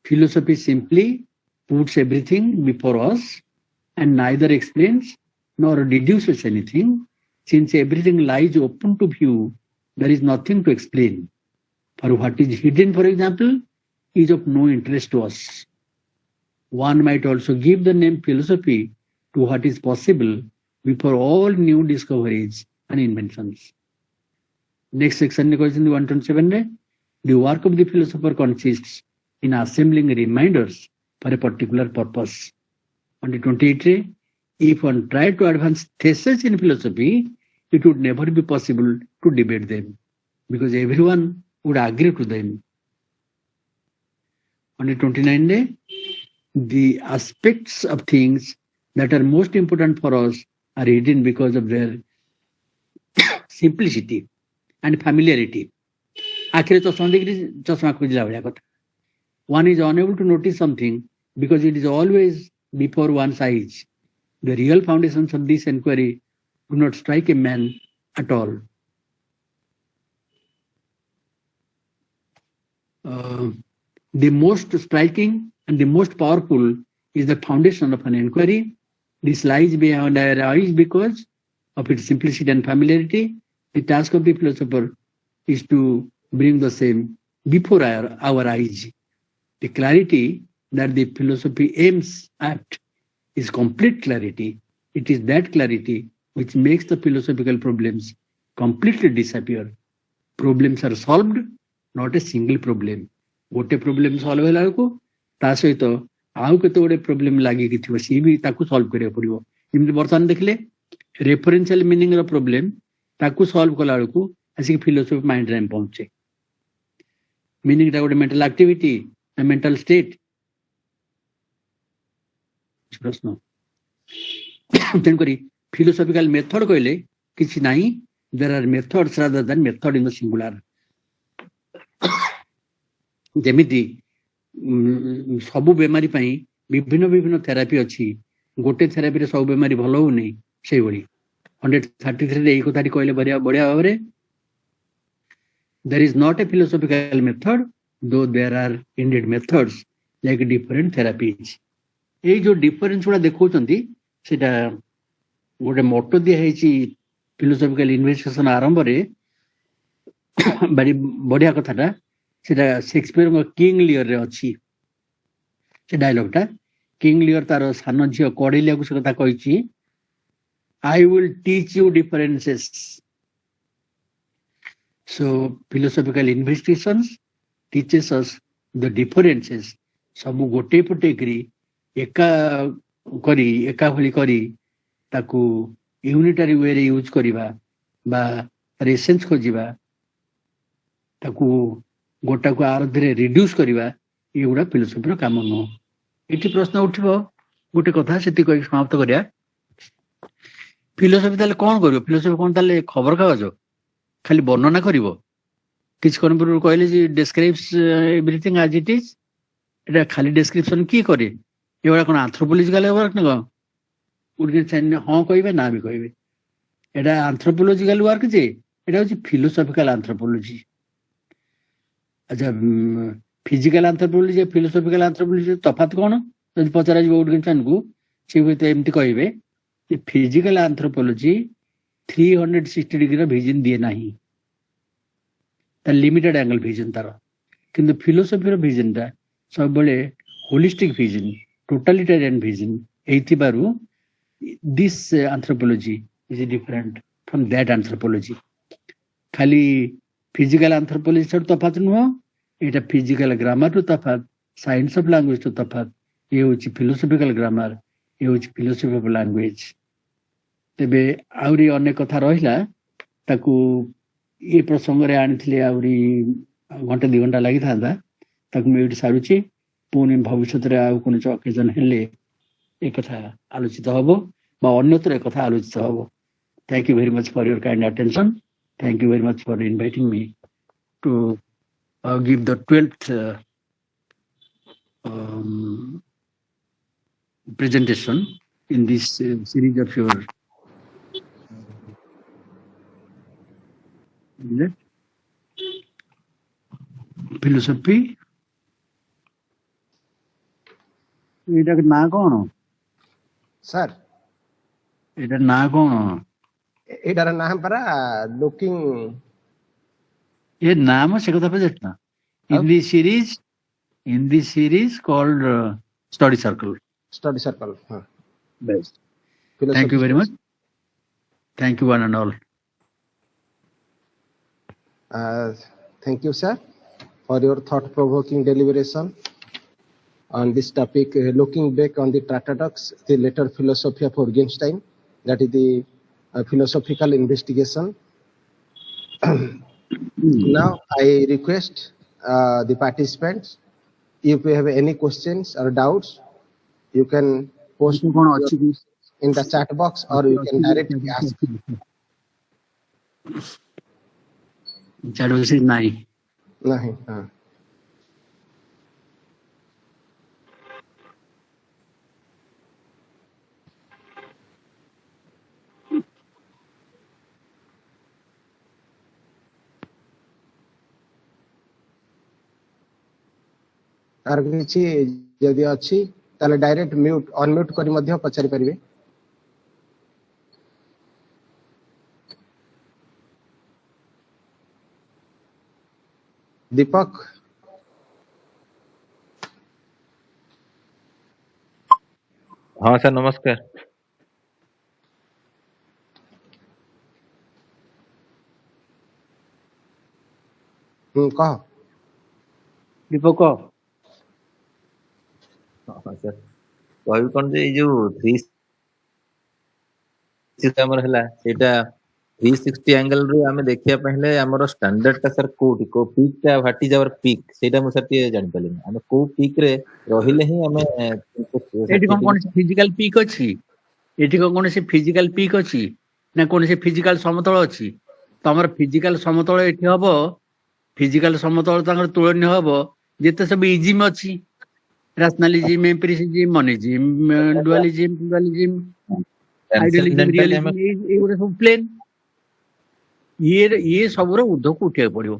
philosophy simply puts everything before us and neither explains nor deduces anything. Since everything lies open to view, there is nothing to explain. For what is hidden, for example, is of no interest to us. One might also give the name philosophy to what is possible before all new discoveries and inventions. Next section, 127, the work of the philosopher consists in assembling reminders for a particular purpose. 128, if one tried to advance theses in philosophy, it would never be possible to debate them because everyone would agree to them. 129, the aspects of things that are most important for us are hidden because of their simplicity and familiarity. One is unable to notice something because it is always before one's eyes. The real foundations of this inquiry do not strike a man at all. The most striking and the most powerful is the foundation of an inquiry. This lies behind our eyes because of its simplicity and familiarity. The task of the philosopher is to bring the same before our eyes. The clarity that the philosophy aims at is complete clarity. It is that clarity which makes the philosophical problems completely disappear. Problems are solved, not a single problem. Gote problem solve hela ko ta saito आउ केते गोटे problem लागी कि थिबो सी भी ताकू solve करिया पड़िबो इमति बर्तमान देखले रेफरेंशियल मीनिंग रो प्रॉब्लम ताकू सॉल्व कला को ऐसी फिलोसफी माइंड रे पहुंचे मीनिंग ता गोटे mental activity a mental state प्रश्न तेन करी फिलोसॉफिकल मेथड कहले किछि नाही there are methods rather than method in the singular जेमिति सबु बेमारी पाई विभिन्न विभिन्न थेरापी अच्छी गोटे थेरापी रे सब बेमारी भलो होनी सेही भली 133 रे एई कथाटी कहले बढ़िया भाव रे there is not a philosophical method though there are indeed methods like different therapies ए जो डिफरेंस गुडा देखौचंती सेटा गोटे मोटो दिया हेची फिलोसॉफिकल इन्वेस्टिगेशन आरंभ रे बड़ी बढ़िया कथाटा सेटा शेक्सपियर किंग लियर रे अछि से डायलॉग टा किंग लियर तार सान झियो कडेलिया को से कथा कहिछि I will teach you differences so philosophical investigations teaches us the differences सब गोटे पटे करी एका भली करी ताकू यूनिटरी वे रे यूज करिबा बा एसेंस खोजिबा ताकू गोटा को आरधरे रिड्यूस करिबा ये गुडा फिलोसफी काम न एटी प्रश्न उठिबो गोटे कथा सेति कहि समाप्त करिया फिलोसफी ताले कोन करियो फिलोसफी कोन ताले खबर कागज खाली वर्णना करिवो किछ कोन पर कहले जे describes everything as it is एटा खाली डिस्क्रिप्शन की करे ଏଗୁଡ଼ା କ'ଣ ଆନ୍ଥ୍ରୋପୋଲୋଜିକାଲ ୱାର୍କ ନା କ'ଣ? ଉଇଟଗେନଷ୍ଟାଇନ ହଁ କହିବେ ନା ବି କହିବେ। ଏଇଟା ଆନ୍ଥ୍ରୋପୋଲୋଜିକାଲ ୱାର୍କ ଯେ ଏଇଟା ହଉଛି ଫିଲୋସଫିକାଲ ଆନ୍ଥ୍ରୋପୋଲୋଜି। ଆଚ୍ଛା, ଫିଜିକାଲ ଆନ୍ଥ୍ରୋପୋଲୋଜି ଫିଲୋସଫିକାଲ ଆନ୍ଥ୍ରୋପୋଲୋଜି ତଫାତ କ'ଣ ଯଦି ପଚରାଯିବ ଉଇଟଗେନଷ୍ଟାଇନକୁ, ସେ ହୁଏତ ଏମିତି କହିବେ ଯେ ଫିଜିକାଲ ଆନ୍ଥ୍ରୋପୋଲୋଜି 360 ଡିଗ୍ରୀର ଭିଜନ ଦିଏ ନାହିଁ, ତା ଲିମିଟେଡ ଆଙ୍ଗଲ ଭିଜନ ତାର। କିନ୍ତୁ ଫିଲୋସଫିର ଭିଜନଟା ସବୁବେଳେ ହୋଲିଷ୍ଟିକ ଭିଜନ, ଟୋଟାଲିଟାରିଆନ ଭିଜନ ହେଇଥିବାରୁ this anthropology is different from that anthropology. ଖାଲି ଫିଜିକାଲ ଆନ୍ଥ୍ରୋପୋଲୋଜି ଠାରୁ ତଫାତ ନୁହଁ, ଏଇଟା ଫିଜିକାଲ ଗ୍ରାମାର ଠୁ ତଫାତ, ସାଇନ୍ସ ଅଫ ଲାଙ୍ଗୁଏଜ ଠୁ ତଫାତ। ଇଏ ହଉଛି ଫିଲୋସଫିକାଲ ଗ୍ରାମାର, ଇଏ ହଉଛି ଫିଲୋସଫି ଅଫ ଲାଙ୍ଗୁଏଜ। ତେବେ ଆହୁରି ଅନେକ କଥା ରହିଲା, ତାକୁ ଏ ପ୍ରସଙ୍ଗରେ ଆଣିଥିଲେ ଆହୁରି ଘଣ୍ଟେ 2 ଘଣ୍ଟା ଲାଗିଥାନ୍ତା, ତାକୁ ମୁଁ ଏଇଠି ସାରୁଛି। ପୁଣି ଭବିଷ୍ୟତରେ ଆଉ କୌଣସି ଅକେଜନ ହେଲେ ଏ କଥା ଆଲୋଚିତ ହବ ବା ଅନ୍ୟତ୍ର ଏ କଥା ଆଲୋଚିତ ହବ। Thank you very much for your kind attention. Thank you very much for inviting me to give the 12th presentation in this series of your philosophy. ଏଇଟା ନାଁ କ'ଣ ସାର୍? ଏଇଟା ନାଁ କ'ଣ? ଏଇଟାର ନାଁ ପରା ଲୁକିଂ। ଏ ନାମ ସେ କଥା ପଚାରିଛ ନା? In this series called study circle. Study circle. Best. Thank you very much. Thank you one and all. Thank you, sir, for your thought-provoking deliberation on this topic, looking back on the Tractatus, the later philosophy of Wittgenstein, that is the philosophical investigation. Now, I request the participants, if you have any questions or doubts, you can post in the chat box or you can directly ask. Chat box is nahi. Nahi. আর କିଛି ଯଦି ଅଛି ତାହେଲେ direct mute unmute କରି ମଧ୍ୟ ପଚାରି ପାରିବେ। ଦୀପକ। ହଁ sir ନମସ୍କାର। କହ ଦୀପକ। ସାର୍ କହିବି କଣ ଯେ ଏଇ ଯୋଉ 360 ଆମର ହେଲା ସେଇଟା 360 ଆଙ୍ଗେଲ ରୁ ଆମେ ଦେଖିବା ପାଇଁ ହେଲେ ଆମର ଷ୍ଟାଣ୍ଡାର୍ଡ ଟା ସାର୍ କୋଉଠି କୋଉ ପିକ୍ ଟା ହ୍ୱାଟ ଇଜ ଆୱାର ପିକ୍ ସେଇଟା ମୁଁ ସାର୍ ଟିକେ ଜାଣିପାରିଲିନି। ଆମେ କୋଉ ପିକ୍ ରେ ରହିଲେ ହିଁ ଆମେ ଏଠି କଣ କୌଣସି ଫିଜିକାଲ ପିକ୍ ଅଛି? ଏଠି କଣ କୌଣସି ଫିଜିକାଲ ପିକ୍ ଅଛି ନା କୌଣସି ଫିଜିକାଲ ସମତଳ ଅଛି? ତମର ଫିଜିକାଲ ସମତଳ ଏଠି ହବ, ଫିଜିକାଲ ସମତଳ ତାଙ୍କର ତୁଳନୀୟ ହବ ଯେତେ ସବୁ ଇଜିମ୍ ଅଛି, ରାସନାଲିଜିମ୍, ଏମ୍ପିରିସିଜିମ୍, ମନିଜିମ୍, ଡୁଆଲିଜିମ୍, ପ୍ଲୁରାଲିଜିମ୍, ଆଇଡିଆଲିଜିମ୍, ରିଆଲିଜିମ୍, ଏଇଗୁଡ଼ା ସବୁ ପ୍ଲେନ୍। ଇଏ ସବୁର ଉର୍ଦ୍ଧ୍ୱକୁ ଉଠିବାକୁ ପଡିବ।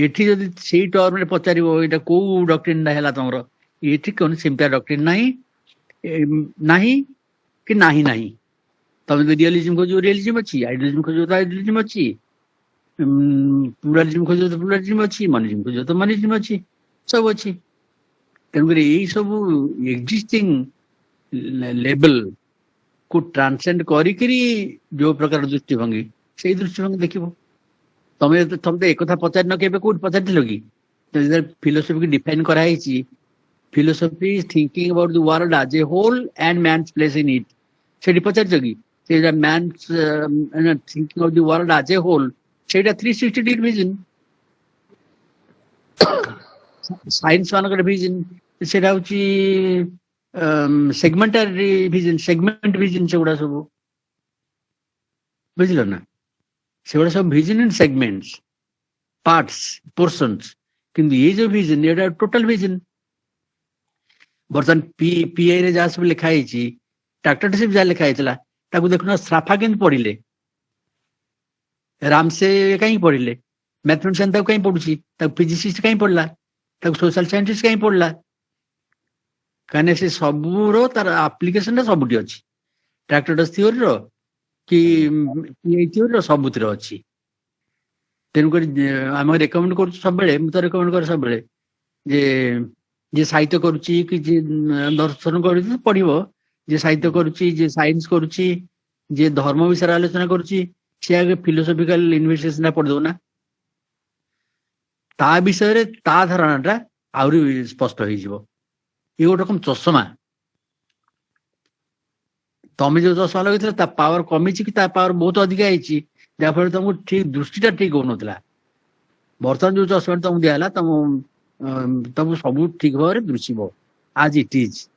ଏଠି ଯଦି ସେଇ ଟର୍ମରେ ପଚାରିବ ଏଇଟା କୋଉ ଡକ୍ଟ୍ରିନ୍ ହେଲା ତମର, ଏଠି କୌଣସି ସିମ୍ପିଆର ଡକ୍ଟ୍ରିନ୍ ନାହିଁ କି ନାହିଁ। ତମେ ଯଦି ରିଆଲିଜିମ୍ ଖୋଜିବ ରିଆଲିଜିମ୍ ଅଛି, ଆଇଡିଆଲିଜିମ୍ ଖୋଜିବ ତ ଆଇଡିଆଲିଜିମ୍ ଅଛି, ପ୍ଲୁରାଲିଜିମ୍ ଖୋଜିବ ତ ପ୍ଲୁରାଲିଜିମ୍ ଅଛି, ମନିଜିମ୍ ଖୋଜିବ ତ ମନିଜିମ୍ ଅଛି, ସବୁ ଅଛି। ତେଣୁକରି ଏଇ ସବୁ ଏକ୍ଜିଷ୍ଟିଂ ଲେବଲ କୁ ଟ୍ରାନ୍ସେଣ୍ଡ କରିକିରି ଯୋଉ ପ୍ରକାର ଦୃଷ୍ଟିଭଙ୍ଗୀ, ସେଇ ଦୃଷ୍ଟିଭଙ୍ଗୀ ଦେଖିବ। ତମେ ତ ଏକଥା ପଚାରିନ କେବେ, କୋଉଠି ପଚାରିଥିଲ କି? ଫିଲୋସଫିକୁ ଡିଫାଇନ୍ କରାହେଇଛି, philosophy is thinking about the world as a whole and man's place in it. ସେଠି ପଚାରିଛ କି? ସେଇଟା man's thinking of the world as a whole, ସେଇଟା 360 degree vision। ସାଇନ୍ସ ମାନଙ୍କର ଭିଜନ ସେଇଟା ହଉଛି ସେଗମେଣ୍ଟାରୀ ଭିଜନ, ସେଗମେଣ୍ଟ ଭିଜନ ସେଗୁଡା ସବୁ, ବୁଝିଲ ନା? ସେଗୁଡା ସବୁ ଭିଜନ ଇନ୍ ସେଗମେଣ୍ଟସ୍, ପାର୍ଟସ୍, ପୋର୍ସନ୍ସ। କିନ୍ତୁ ଏଇ ଯୋଉ ଭିଜନ ଏଇଟା ଟୋଟାଲ ଭିଜନ। बर्तमान पीआई रे जहाँ सब लिखाई ट्रैक्टाटस जहाँ लिखाई देखुना श्राफा के पढ़िले रामसे कहीं पढ़िले मैथमेटिशियन कहीं पढ़ुची फिजिसिस्ट कहीं पढ़ला सोशल साइंटिस्ट कहीं पढ़ला कहीं से सबूर तार आप्लिकेशन सबुटी अच्छी ट्रैक्टाटस थ्योरी रो कि पीआई थ्योरी रो सबुतिर अच्छी तेणुक आम रेकमेंड कर सब तो रेकमेंड कर सब जे साहित्य करुच्ची कि जे दर्शन कर पढ़ो जे साहित्य करुच्ची जे साइंस करुच्ची जे धर्म विषय आलोचना करुच्ची सी आगे फिलोसफिकल इन्वेस्टिगेशन पढ़ दो ना ता विषय ता धारणाटा आहरी स्पष्ट हो ये गोटे रकम चषमा तमें जो चषमा लगे पावर कमी कि पावर बहुत अधिक है जहाँफल तुमको ठीक दृष्टिटा ठीक हो नाला बर्तमान जो चषमा तुमको दिहला तुमको सब ठीक भाव दृश्य आज इट इज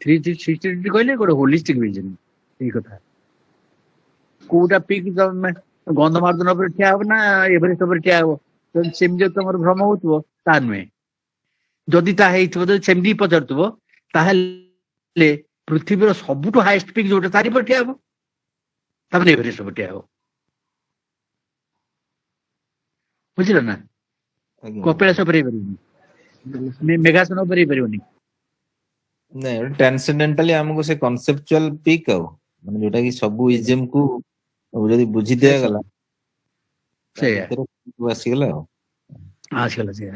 360 कहले गोटे होलिस्टिक विजन ये कथा कोटा पिक गंध मार्दन पर ठिया हो ना एवरेस्ट पर ठिया हो सेम जो तुम भ्रम हो ता नुहे जदि सेमती पचारू पृथ्वी सबुठ हाएस्ट पिक जो तारी पर ठिया हो तब एवरेस्ट पर ठिया हो बुझल ना कपिलास मेघासन नहीं ट्रांसेंडेंटली हमको से कॉन्सेप्चुअल पीक माने जोटा कि सब इजम को जदी बुझी दिया गला से आसी गला आजकल से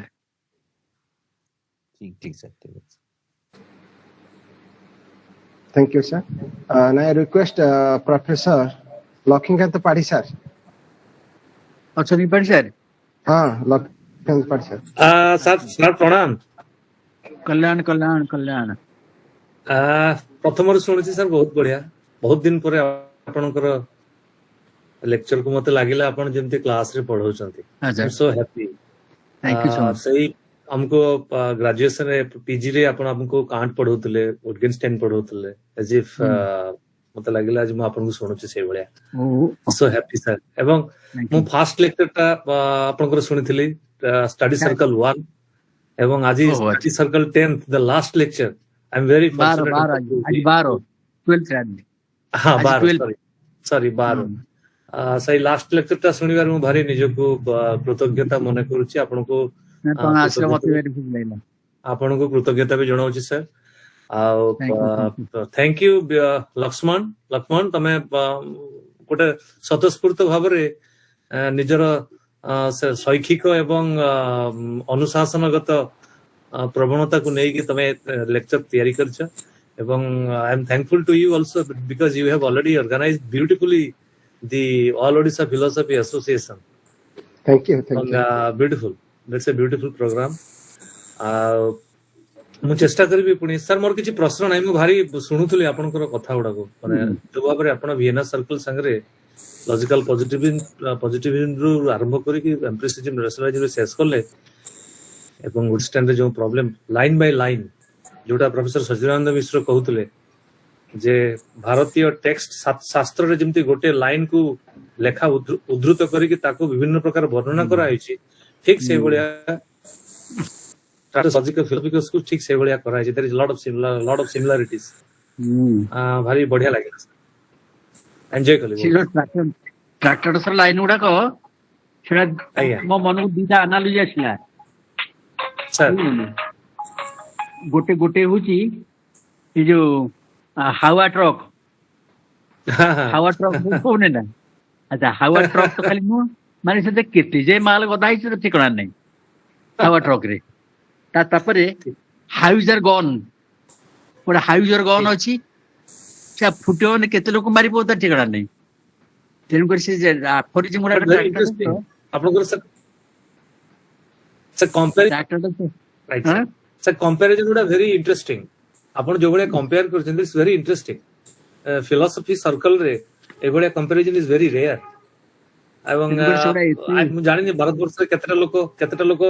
ठीक ठीक सर ठीक Thank you, sir. Now I request Professor Lakshman Padi sir. अच्छा नहीं पढ़ी सर हाँ Lakshman Padi sir. सर प्रणाम कल्याण कल्याण कल्याण प्रथम शुणी सर बहुत बढ़िया बहुत दिन पर आपनकर लेक्चर को मते लागिला आपन जेमते क्लास रे पढौचंती I am so happy thank you so much सही हमको ग्रेजुएशन रे पीजी रे आपन हमको कांट पढौतले विटगेनस्टाइन पढौतले एज इफ मते लागिला आज म आपन को सुनुची से बढिया सो हैप्पी सर एवं मु फर्स्ट लेक्चर ता आपनकर सुनिथिली स्टडी सर्कल 1 एवं आज study circle 10th the last lecture I am very fortunate 12th हां 12 सॉरी 12 सही लास्ट लेक्चर ता सुनिबार मु भारी निजको कृतज्ञता मने करूची आपन को आपन को कृतज्ञता भी जणाउची सर थैंक यू लक्ष्मण तमे गोटे स्वतःस्फूर्त भाव रे निजर शैक्षिक एवं अनुशासनगत प्रवणता को नहीं कि तमे लेक्चर तैयारी करछ एवं I am thankful to you also because you have already organised beautifully the all Odisha philosophy association Thank you. Beautiful that's a beautiful programme मु चेष्टा करबी पुनी सर मोर किछि प्रश्न नै मु भारी सुनुथुली आपनकर कथा गुडा को माने जो बाबरे आपण वियना सर्कल संगरे लॉजिकल पॉजिटिविज्म रु आरंभ करी कि एम्पिरिसिज्म रेशनलिज्म रे शेष करले एवं विटगेनस्टाइन रे जो प्रॉब्लम लाइन बाय लाइन जोटा प्रोफेसर सच्चिदानंद मिश्र कहउतले जे भारतीय टेक्स्ट शास्त्र रे जेमति गोटे लाइन को लेखा उद्धृत करी कि ताको विभिन्न प्रकार वर्णना करा आइछि ठीक से बलिया लॉजिकल फिलोसफी को ठीक से बलिया करा आइछि there is lot of similarities भारी बढ़िया लागे एंजॉय कले ट्रैक्टाटस लाइन गुडा को सेडा मो मन को दीटा एनालिसिस आछला सर गोटे गोटे होची ये जो हावा ट्रक कोने ना अच्छा हावा ट्रक तो खाली नु माने से केते जे माल गदा हिच ठिकाना नहीं हावा ट्रक रे तापरे हाउजर गन गोटे हाउजर गन अछि से फुटियो ने केते लोक मारी पोता ठिकाना नहीं तेन कर से अफोरिज्म गुडा आपन sir compare right sir comparison गुडा वेरी इंटरेस्टिंग आपन जो बळे कंपेयर करछन is very interesting philosophy circle रे ए बळे कंपैरिजन इज वेरी रेयर एवं मु जानि भारत वर्ष रे केतेटा लोक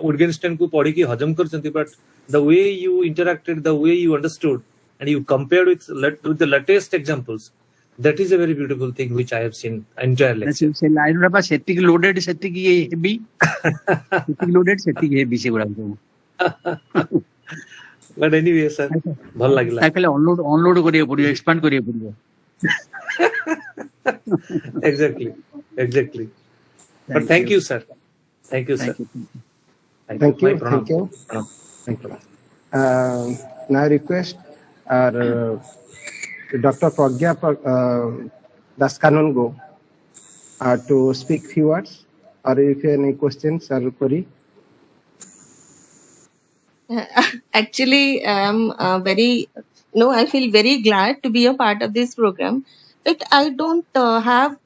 विटगेनस्टाइन को पढी की हजम करछन्ती but the way you interacted the way you understood and you compared with the latest examples that is a very beautiful thing which I have seen entirely से लाइन रा सेटिक लोडेड सेटिक हेवी सेटिक लोडेड सेटिक heavy से गुडा But anyway, sir, ଭଲ ଲାଗିଲା. ଖାଲି ଅନଲୋଡ କରିବାକୁ ପଡିବ, ଏକ୍ସପାଣ୍ଡ କରିବାକୁ ପଡିବ. Exactly. But thank you, sir. Thank you, sir. Thank you. My pranam. Thank you. Now I request our Dr. Pragya Daskanongo to speak few words, or if you have any questions or query. Actually, I feel very glad to be a part of this program. But I don't have,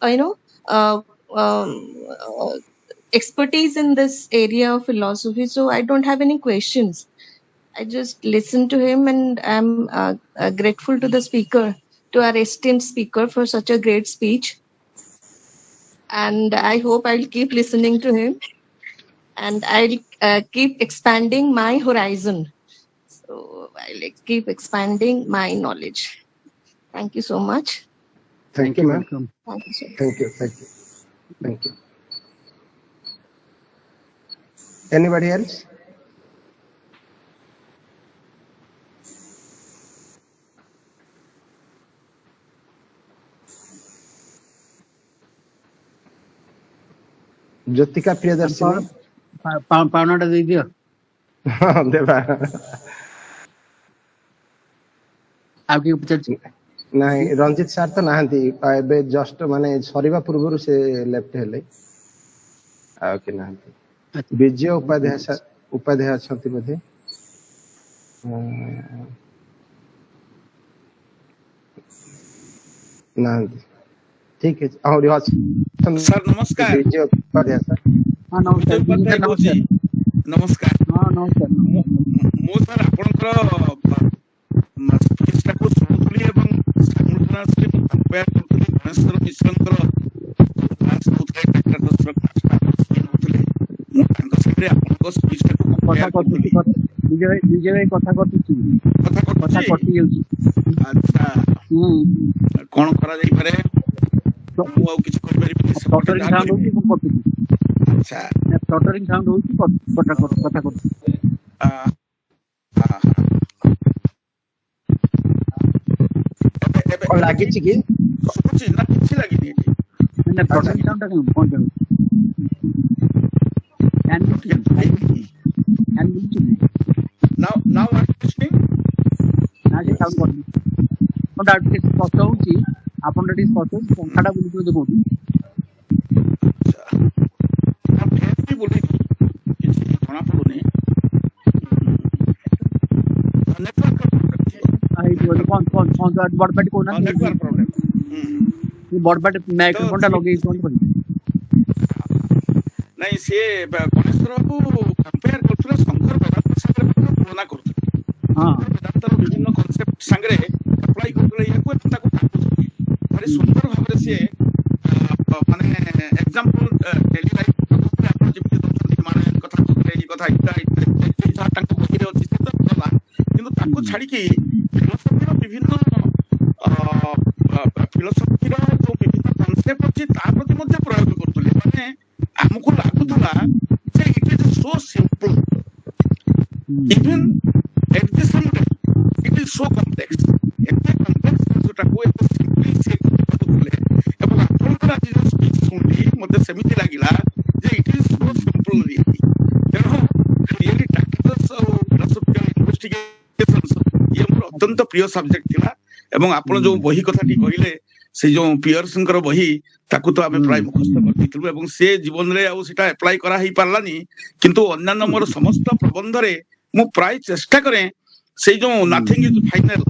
expertise in this area of philosophy, so I don't have any questions. I just listen to him, and I'm grateful to the speaker, to our esteemed speaker, for such a great speech. And I hope I'll keep listening to him, and I'll keep expanding my horizon. So I'll keep expanding my knowledge. Thank you so much. Thank you, ma'am. Thank you, sir. Thank you. Anybody else? Jyotika Priyadarshini. ପାଉଣାଟା ଦେଇଦିଅ. ଦେବା. ଆଉ କିଏ ପଚାରୁଛି? ନାଇଁ, ରଞ୍ଜିତ sir ତ ନାହାନ୍ତି, ଏବେ just ମାନେ ସରିବା ପୂର୍ବରୁ ସେ ଲେଫ୍ଟ ହେଲେ, ଆଉ କି ନାହାନ୍ତି. ବିଜୟ ଉପାଧ୍ୟାୟ ଅଛନ୍ତି ବୋଧେ. ନାହାନ୍ତି. ଠିକ ଅଛି, ଆହୁରି ଅଛନ୍ତି. ସାର୍ ନମସ୍କାର. ବିଜୟ ଉପାଧ୍ୟାୟ ସାର୍. ନମସ୍କାର. ମୁଁ ସାର୍ ଆପଣଙ୍କର ସ୍ପିଚଟାକୁ ଶୁଣୁଥିଲି ଏବଂ ସାଇମultaneously ମୁଁ କମ୍ପେୟାର କରୁଥିଲି ଗଣେଶ ମିଶ୍ରଙ୍କର କ୍ଲାସ୍ ନଉଥିଲେ, ଟ୍ରାକ୍ଟାଟସର କ୍ଲାସଟା ନଉଥିଲେ. ମୁଁ ତାଙ୍କ ସାଙ୍ଗରେ ଆପଣଙ୍କ ସ୍ପିଚଟାକୁ କମ୍ପେୟାର କରୁଥିଲି. ବିଜୟ ଭାଇ କଥା କଟୁଛି. କଟି ଯାଉଛି. ଆଚ୍ଛା, କଣ କରାଯାଇପାରେ? ମୁଁ ଆଉ କିଛି କରିପାରିବିନି. ଫ୍ଲଟରିଂ ସାଉଣ୍ଡ ହଉଛି, ମୁଁ କଟୁଛି. ଆଚ୍ଛା, ଫ୍ଲଟରିଂ ସାଉଣ୍ଡ ହଉଛି, କଥା କଟୁଛି. ଲାଗିଛି କି? ଶୁଭୁଛି ନା କିଛି ଲାଗିନି ଏଠି? ଫ୍ଲଟରିଂ ସାଉଣ୍ଡଟା କଣ ଯାଉଛି? Now I'm listening. ନା ସେ ସାଉଣ୍ଡ କଟୁଛି. ଟିକେ ସ୍ପଷ୍ଟ ହଉଛି, ଆପଣ ଟିକେ ସ୍ପଷ୍ଟ ହଉଛି. ପଙ୍ଖାଟା ବୁଲୁଛି ବୋଧେ କୋଉଠି? ବଡବାଟି କହୁନାହାନ୍ତି, ବଡବାଟି ମାଇକ୍ରୋଫୋନଟା ଲଗେଇ ନାଇଁ, ସିଏ ଗଣେଶ ବାବୁ କମ୍ପେୟାର କରୁଥିଲେ ଶଙ୍କର ବେଦାନ୍ତ ସାଙ୍ଗରେ ତୁଳନା କରୁଥିଲେ. ବେଦାନ୍ତର ବିଭିନ୍ନ କନସେପ୍ଟ ସାଙ୍ଗରେ ଆପ୍ଲାଇ କରୁଥିଲେ ଏହାକୁ, ଏବଂ ତାକୁ କାଟୁଥିଲେ ଭାରି ସୁନ୍ଦର ଭାବରେ. ସିଏ ମାନେ ଏକ୍ସାମ୍ପଲ ଡେଲି ଲାଇଫ୍ ଆପଣ ଯେମିତି ଦଉଛନ୍ତି, ମାନେ କଥା କହୁଥିଲେ, ଏଇ କଥା ଯାହା ତାଙ୍କ ବହିରେ ଅଛି ସେ ତ ଗଲା, କିନ୍ତୁ ତାକୁ ଛାଡିକି ଫିଲୋସଫିର ଯୋଉ ବିଭିନ୍ନ କନସେପ୍ଟ ଅଛି ତା ପ୍ରତି ମଧ୍ୟ ପ୍ରୟୋଗ କରୁଥିଲେ. ମାନେ ଆମକୁ ଲାଗୁଥିଲା ଯେ it is so simple, even at the same time it is so complex. ଏତେ କମ୍ପ୍ଲେକ୍ସ ଜିନିଷଟାକୁ ଏତେ ସିମ୍ପଲି ସେ କରୁଥିଲେ, ଏବଂ ଆପଣଙ୍କର ଆଜି ଯୋଉ ସ୍ପିଚ୍ ଶୁଣିଲି ମତେ ସେମିତି ଲାଗିଲା ଯେ it is so simple really. ତେଣୁ ରିଏଲି ଟ୍ରାକ୍ଟାଟସ୍ ଆଉ ଫିଲୋସଫିକାଲ ଇନଭେଷ୍ଟିଗେସନ୍ସ ଇଏ ମୋର ଅତ୍ୟନ୍ତ ପ୍ରିୟ ସବଜେକ୍ଟ ଥିଲା. ଏବଂ ଆପଣ ଯୋଉ ବହି କଥାଟି କହିଲେ, ସେ ଯୋଉ ପିୟର୍ସଙ୍କର ବହି, ତାକୁ ତ ଆମେ ପ୍ରାୟ ମୁଖସ୍ଥ କରିଦେଇଥିଲୁ, ଏବଂ ସେ ଜୀବନରେ ଆଉ ସେଟା ଆପ୍ଲାଏ କରା ହେଇପାରିଲାନି. କିନ୍ତୁ ଅନ୍ୟାନ୍ୟ ମୋର ସମସ୍ତ ପ୍ରବନ୍ଧରେ ମୁଁ ପ୍ରାୟ ଚେଷ୍ଟା କରେ ସେଇ ଯୋଉ ନଥିଙ୍ଗ ଇଜ ଫାଇନାଲ,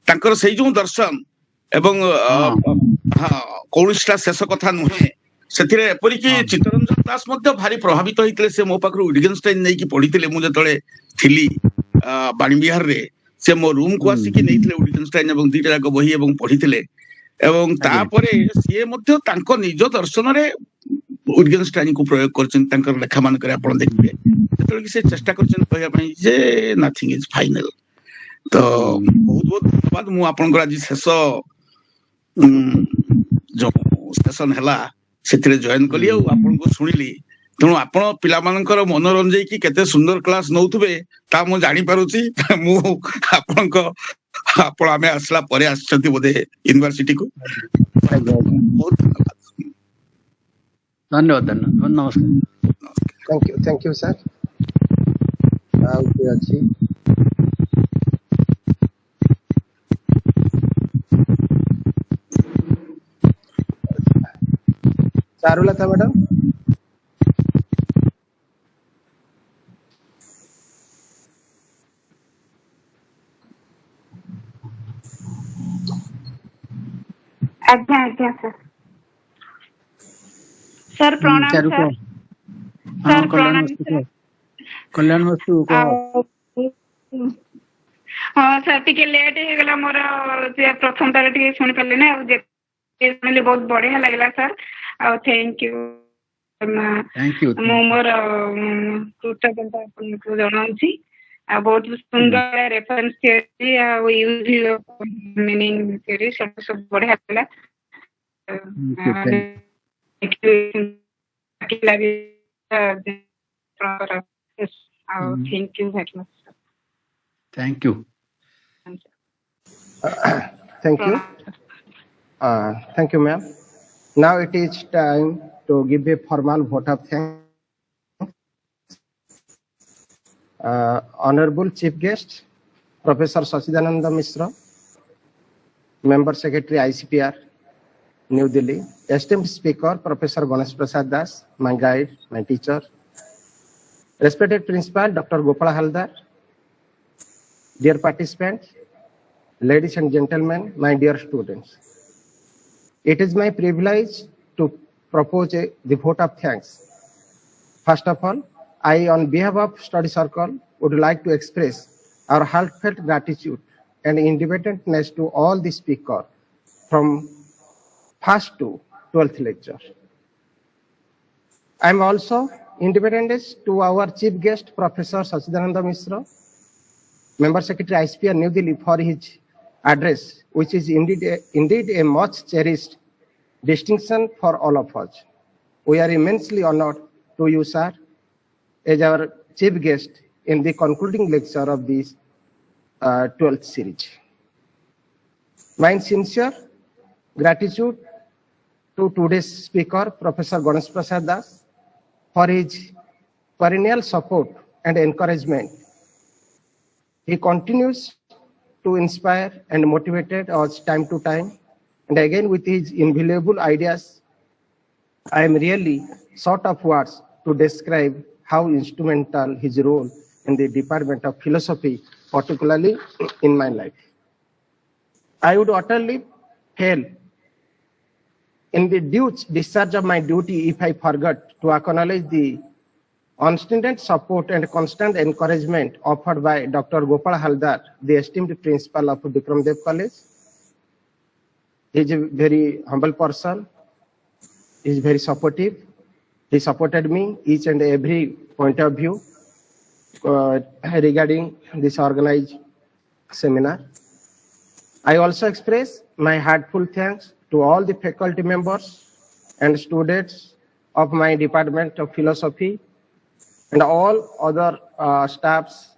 ତାଙ୍କର ସେଇ ଯୋଉ ଦର୍ଶନ, ଏବଂ କୌଣସିଟା ଶେଷ କଥା ନୁହେଁ, ସେଥିରେ ଏପରିକି ଚିତ୍ତରଞ୍ଜନ ଦାସ ମଧ୍ୟ ଭାରି ପ୍ରଭାବିତ ହେଇଥିଲେ. ସେ ମୋ ପାଖରୁ ୱିଟଗେନଷ୍ଟାଇନ ନେଇକି ପଢିଥିଲେ. ମୁଁ ଯେତେବେଳେ ଥିଲି ବାଣୀବିହାରରେ, ସେ ମୋ ରୁମକୁ ଆସିକି ନେଇଥିଲେ ୱିଟଗେନଷ୍ଟାଇନ ଏବଂ ଦିଟା ଯାକ ବହି ଏବଂ ପଢିଥିଲେ. ଏବଂ ତାପରେ ସିଏ ମଧ୍ୟ ତାଙ୍କ ନିଜ ଦର୍ଶନରେ ୱିଟଗେନଷ୍ଟାଇନକୁ ପ୍ରୟୋଗ କରିଛନ୍ତି ତାଙ୍କର ଲେଖା ମାନଙ୍କରେ. ଆପଣ ଦେଖିବେ ଯେତେବେଳେ କି ସେ ଚେଷ୍ଟା କରିଛନ୍ତି କହିବା ପାଇଁ ଯେ ନଥିଙ୍ଗ ଇଜ ଫାଇନାଲ. ତ ବହୁତ ବହୁତ ଧନ୍ୟବାଦ. ମୁଁ ଆପଣଙ୍କର ଆଜି ଶେଷ ଯୋଉ ସେସନ ହେଲା ସେଥିରେ ଜଏନ କଲି ଆଉ ଆପଣଙ୍କୁ ଶୁଣିଲି. ତେଣୁ ଆପଣ ପିଲାମାନଙ୍କର ମନ ରଞ୍ଜେଇକି କେତେ ସୁନ୍ଦର କ୍ଲାସ ନଉଥିବେ ତା ମୁଁ ଜାଣିପାରୁଛି। ମୁଁ ଆପଣ ଆମେ ଆସିଲା ପରେ ଆସିଛନ୍ତି ବୋଧେ ୟୁନିଭର୍ସିଟିକୁ। ବହୁତ ଧନ୍ୟବାଦ। ଧନ୍ୟବାଦ ନମସ୍କାର। Thank you, sir. ଆଉ କିଏ ଅଛି? ଚାରୁଲତା ମ୍ୟାଡାମ। ଆଜ୍ଞା ଆଜ୍ଞା ସାର୍। ସାର୍ ପ୍ରଣାମ ଚାରୁ ସାର୍। ହଁ କଲ୍ୟାଣ ମସ୍ତୁ କହ। କଲ୍ୟାଣ ମସ୍ତୁ କହ। ହଁ ସାର୍ ଟିକେ ଲେଟ୍ ହେଇଗଲା ମୋର, ପ୍ରଥମ ଥର ଟିକେ ଶୁଣି ପାରିଲିନି, ଆଉ ଶୁଣିଲି ବହୁତ ବଢିଆ ଲାଗିଲା ସାର୍। ଆଉ ଥ୍ୟାଙ୍କ ୟୁ। ମୁଁ ମୋର କୃତଜ୍ଞତା ଆପଣଙ୍କୁ ଜଣାଉଛି। ଆଉ ବହୁତ ସୁନ୍ଦର ରେଫରେନ୍ସ ଥିଓରି ଆଉ ୟୁଜ ମିନିଂ ଥିଓରି ସବୁ ବଢିଆ ଥିଲା। Thank you very much. Thank you. Thank you. Thank you, ma'am. Now it is time to give a formal vote of thanks. Honorable Chief Guest, Professor Sachchidanand Mishra, Member Secretary ICPR, New Delhi. Esteemed Speaker, Professor Ganesh Prasad Das, my guide, my teacher. Respected Principal, Dr. Gopal Halder. Dear participants, ladies and gentlemen, my dear students. It is my privilege to propose the vote of thanks. First of all, I, on behalf of Study Circle, would like to express our heartfelt gratitude and indebtedness to all the speakers from first to 12th lecture. I am also indebtedness to our chief guest, Professor Sachchidanand Mishra, Member Secretary ICPR New Delhi, for his address, which is indeed a much cherished distinction for all of us. We are immensely honored to you, sir, as our chief guest in the concluding lecture of this 12th series. My sincere gratitude to today's speaker, Professor Ganesh Prasad Das, for his perennial support and encouragement. He continues to inspire and motivate us time to time, and again with his invaluable ideas, I am really short of words to describe how instrumental his role in the Department of Philosophy, particularly in my life. I would utterly fail in the due discharge of my duty if I forgot to acknowledge the unstinted support and constant encouragement offered by Dr. Gopal Halder, the esteemed principal of Vikram Deb College. He is a very humble person. He is very supportive. He supported me each and every point of view regarding this organized seminar. I also express my heartfelt thanks to all the faculty members and students of my Department of Philosophy and all other staffs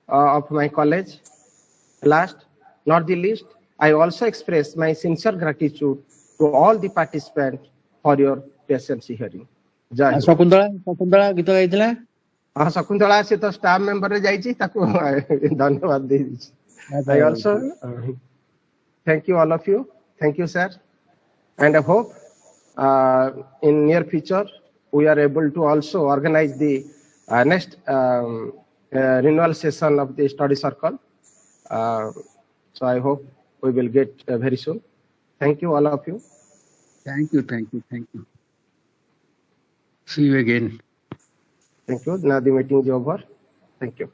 of my college. Last, not the least, I also express my sincere gratitude to all the participants for your patience hearing. Jai Hind. Shakuntala गीत गाइथिला। हाँ शकुंतला से तो staff member रे जाइछि ताको धन्यवाद दे दी। I also thank you all of you. Thank you, sir, and I hope in near future we are able to also organize the next renewal session of the study circle. So I hope we will get very soon. Thank you, all of you. Thank you. See you again. Thank you. Now the meeting is over. Thank you.